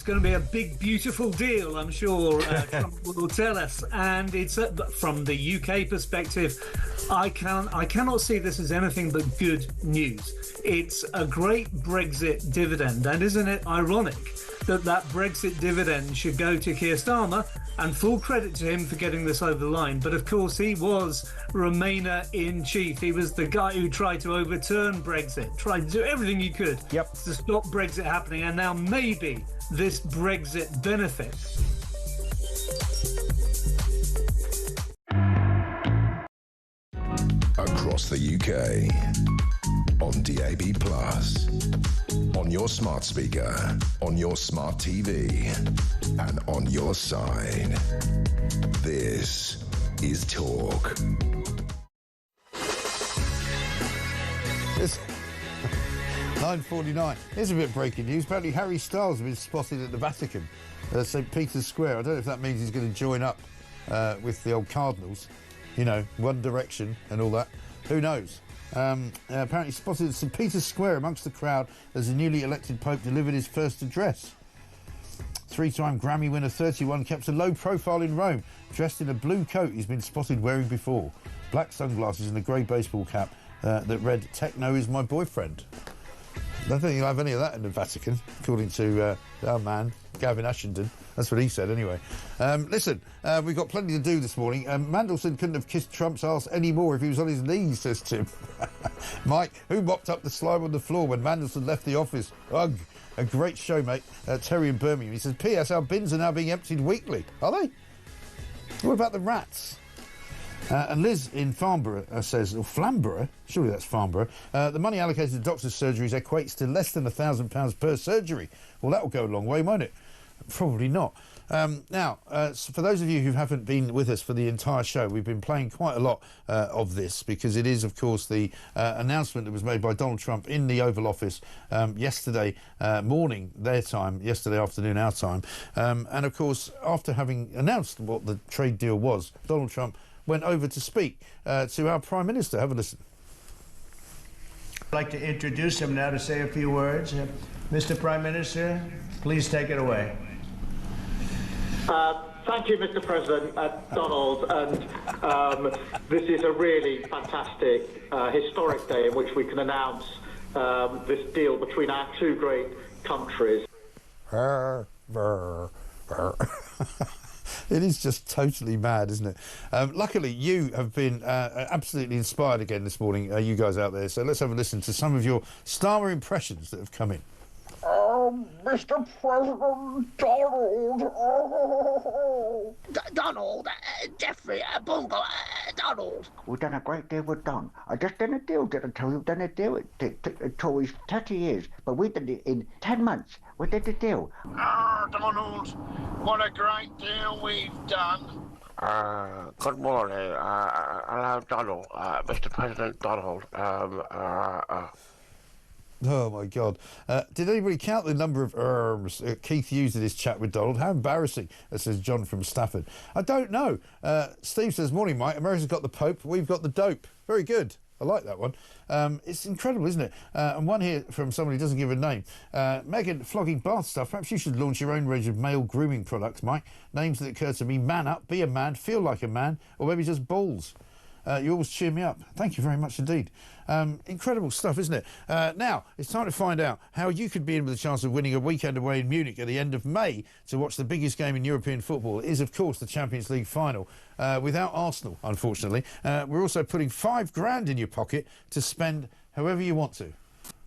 Going to be a big, beautiful deal, I'm sure Trump will tell us. And it's from the UK perspective, I cannot see this as anything but good news. It's a great Brexit dividend, and isn't it ironic that Brexit dividend should go to Keir Starmer, and full credit to him for getting this over the line. But of course, he was Remainer-in-Chief. He was the guy who tried to overturn Brexit, tried to do everything he could to stop Brexit happening, and now maybe this Brexit benefit. Across the UK, on DAB+, on your smart speaker, on your smart TV, and on your side. This is Talk. It's 9:49. Here's a bit of breaking news. Apparently Harry Styles has been spotted at the Vatican, St. Peter's Square. I don't know if that means he's going to join up with the old Cardinals, One Direction and all that. Who knows? Apparently spotted at St. Peter's Square amongst the crowd as the newly elected Pope delivered his first address. Three-time Grammy winner 31 kept a low profile in Rome, dressed in a blue coat he's been spotted wearing before, black sunglasses and a grey baseball cap that read, "Techno is my boyfriend." I don't think you'll have any of that in the Vatican, according to our man, Gavin Ashenden. That's what he said, anyway. Listen, we've got plenty to do this morning. Mandelson couldn't have kissed Trump's arse any more if he was on his knees, says Tim. Mike, who mopped up the slime on the floor when Mandelson left the office? Ugh, a great show, mate. Terry in Birmingham. He says, P.S. our bins are now being emptied weekly. Are they? What about the rats? And Liz in Farnborough says, or Flamborough, surely that's Farnborough, the money allocated to doctors' surgeries equates to less than £1,000 per surgery. Well, that will go a long way, won't it? Probably not. Now, for those of you who haven't been with us for the entire show, we've been playing quite a lot of this because it is, of course, the announcement that was made by Donald Trump in the Oval Office yesterday morning, their time, yesterday afternoon, our time. And, of course, after having announced what the trade deal was, Donald Trump went over to speak to our Prime Minister. Have a listen. I'd like to introduce him now to say a few words. Mr. Prime Minister, please take it away. Thank you, Mr. President, Donald. And this is a really fantastic, historic day in which we can announce this deal between our two great countries. It is just totally mad, isn't it? Luckily, you have been absolutely inspired again this morning, you guys out there. So let's have a listen to some of your Starmer impressions that have come in. Mr. President, Donald. Donald, Jeffrey, Bungle, Donald. We've done a great deal with Don. I just done a deal, did I tell you? We've done a deal. It took us 30 years, but we did it in 10 months. We did the deal. Donald, what a great deal we've done. Good morning. Hello, Donald. Mr. President Donald. Oh, my God. Did anybody count the number of Keith used in his chat with Donald? How embarrassing, says John from Stafford. I don't know. Steve says, morning, Mike. America's got the Pope. We've got the dope. Very good. I like that one. It's incredible, isn't it? And one here from somebody who doesn't give a name. Megan, flogging bath stuff. Perhaps you should launch your own range of male grooming products, Mike. Names that occur to me: Man Up, Be a Man, Feel Like a Man, or maybe just Balls. You always cheer me up. Thank you very much indeed. Incredible stuff, isn't it? Now, it's time to find out how you could be in with a chance of winning a weekend away in Munich at the end of May to watch the biggest game in European football. It is, of course, the Champions League final. Without Arsenal, unfortunately. We're also putting £5,000 in your pocket to spend however you want to.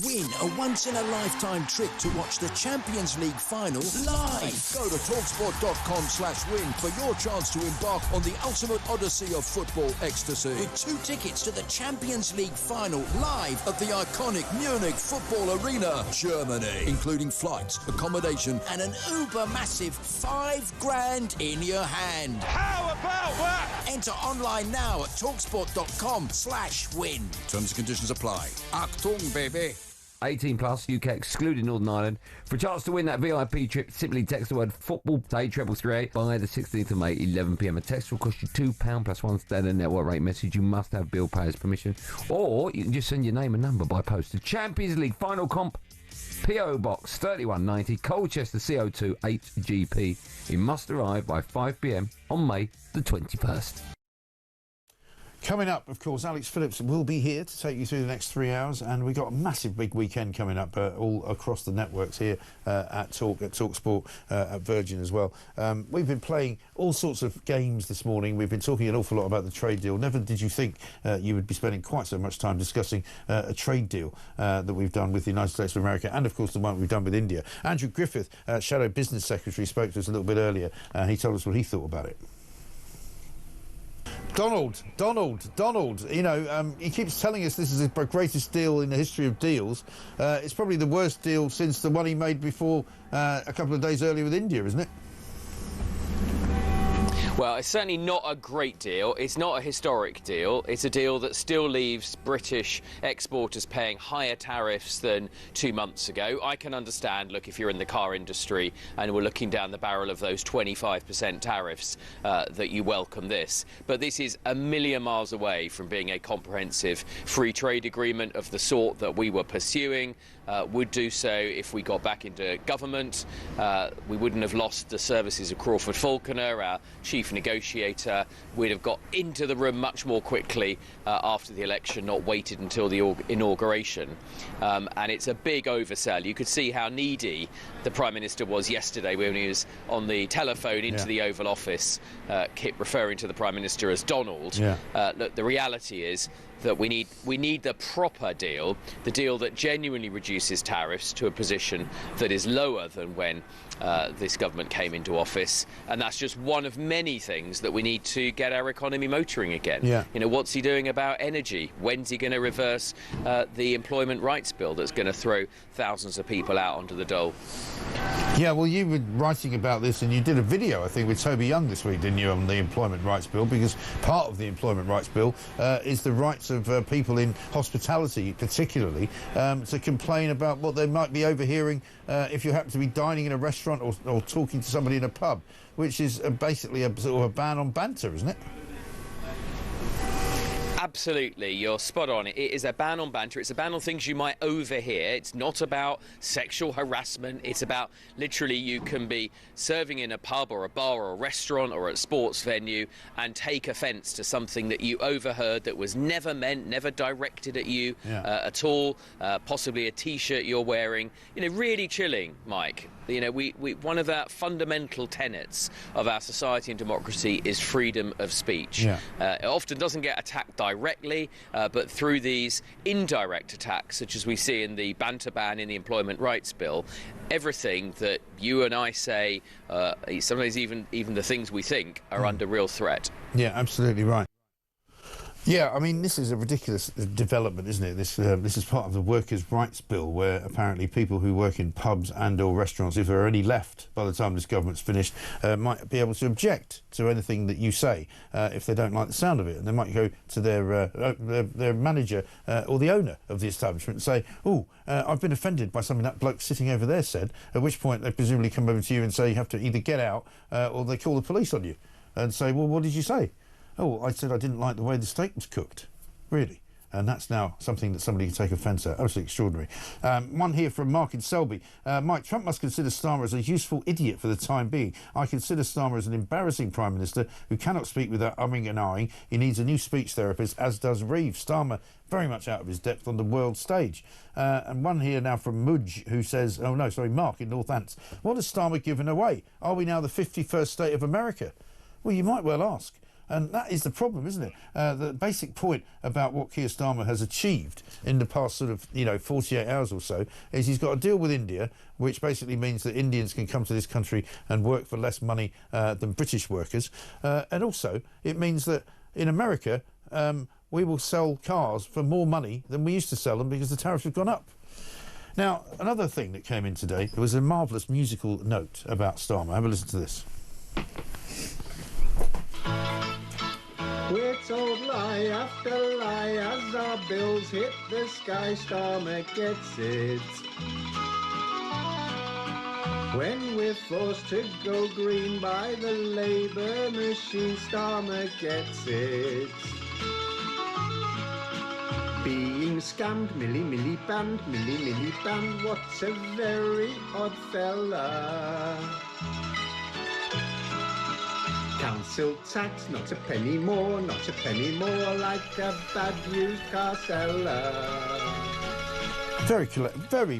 Win a once-in-a-lifetime trip to watch the Champions League final live. Go to talksport.com/win for your chance to embark on the ultimate odyssey of football ecstasy. With 2 tickets to the Champions League final live at the iconic Munich Football Arena, Germany, including flights, accommodation, and an uber-massive £5,000 in your hand. How about that? Enter online now at talksport.com/win. Terms and conditions apply. Achtung, baby. 18 plus, UK excluding Northern Ireland. For a chance to win that VIP trip, simply text the word football to 83338 by the 16th of May, 11 p.m. A text will cost you £2 plus one standard network rate message. You must have bill payer's permission. Or you can just send your name and number by post to Champions League Final Comp, PO Box 3190, Colchester CO2 8GP. It must arrive by 5 p.m. on May the 21st. Coming up, of course, Alex Phillips will be here to take you through the next 3 hours, and we've got a massive big weekend coming up all across the networks here at TalkSport, at Virgin as well. We've been playing all sorts of games this morning. We've been talking an awful lot about the trade deal. Never did you think you would be spending quite so much time discussing a trade deal that we've done with the United States of America, and of course the one we've done with India. Andrew Griffith, Shadow Business Secretary, spoke to us a little bit earlier. He told us what he thought about it. Donald, you know, he keeps telling us this is the greatest deal in the history of deals. It's probably the worst deal since the one he made before a couple of days earlier with India, isn't it? Well, it's certainly not a great deal. It's not a historic deal. It's a deal that still leaves British exporters paying higher tariffs than 2 months ago. I can understand, look, if you're in the car industry and we're looking down the barrel of those 25% tariffs, that you welcome this. But this is a million miles away from being a comprehensive free trade agreement of the sort that we were pursuing. Would do so if we got back into government. We wouldn't have lost the services of Crawford Falconer, our chief negotiator. We'd have got into the room much more quickly after the election, not waited until the inauguration. And it's a big oversell. You could see how needy the Prime Minister was yesterday when he was on the telephone into the Oval Office, referring to the Prime Minister as Donald. Look, the reality is that we need the proper deal, the deal that genuinely reduces tariffs to a position that is lower than when this government came into office, and that's just one of many things that we need to get our economy motoring again. You know, what's he doing about energy? When's he going to reverse the employment rights bill that's going to throw thousands of people out onto the dole? Yeah, well, you were writing about this, and you did a video, I think, with Toby Young this week, didn't you, on the employment rights bill, because part of the employment rights bill is the rights of people in hospitality, particularly, to complain about what they might be overhearing if you happen to be dining in a restaurant or talking to somebody in a pub, which is basically a sort of a ban on banter, isn't it? absolutely. You're spot on. It is a ban on banter. It's a ban on things you might overhear. It's not about sexual harassment. It's about literally you can be serving in a pub or a bar or a restaurant or a sports venue and take offence to something that you overheard that was never meant, never directed at you at all, possibly a T-shirt you're wearing. You know, really chilling, Mike. You know, we one of our fundamental tenets of our society and democracy is freedom of speech. It often doesn't get attacked directly, but through these indirect attacks, such as we see in the banter ban in the Employment Rights Bill, everything that you and I say, sometimes even the things we think, are under real threat. Yeah, absolutely right. Yeah, I mean, this is a ridiculous development, isn't it? This is part of the Workers' Rights Bill, where apparently people who work in pubs and or restaurants, if there are any left by the time this government's finished, might be able to object to anything that you say if they don't like the sound of it. And they might go to their manager or the owner of the establishment and say, oh, I've been offended by something that bloke sitting over there said, at which point they presumably come over to you and say you have to either get out or they call the police on you and say, well, what did you say? Oh, I said I didn't like the way the steak was cooked. Really? And that's now something that somebody can take offence at. Absolutely extraordinary. One here from Mark in Selby. Mike, Trump must consider Starmer as a useful idiot for the time being. I consider Starmer as an embarrassing Prime Minister who cannot speak without umming and ahhing. He needs a new speech therapist, as does Reeves. Starmer very much out of his depth on the world stage. And one here now from Mudge, who says, Mark in Northants. What has Starmer given away? Are we now the 51st state of America? Well, you might well ask. And that is the problem, isn't it? The basic point about what Keir Starmer has achieved in the past 48 hours or so is he's got a deal with India, which basically means that Indians can come to this country and work for less money than British workers. And also, it means that in America, we will sell cars for more money than we used to sell them because the tariffs have gone up. Now, another thing that came in today, there was a marvellous musical note about Starmer. Have a listen to this. We're told lie after lie as our bills hit the sky. Starmer gets it. When we're forced to go green by the Labour machine, Starmer gets it. Being scammed, milli banned, what's a very odd fella. Council tax, not a penny more, like a bad used car seller. Very, very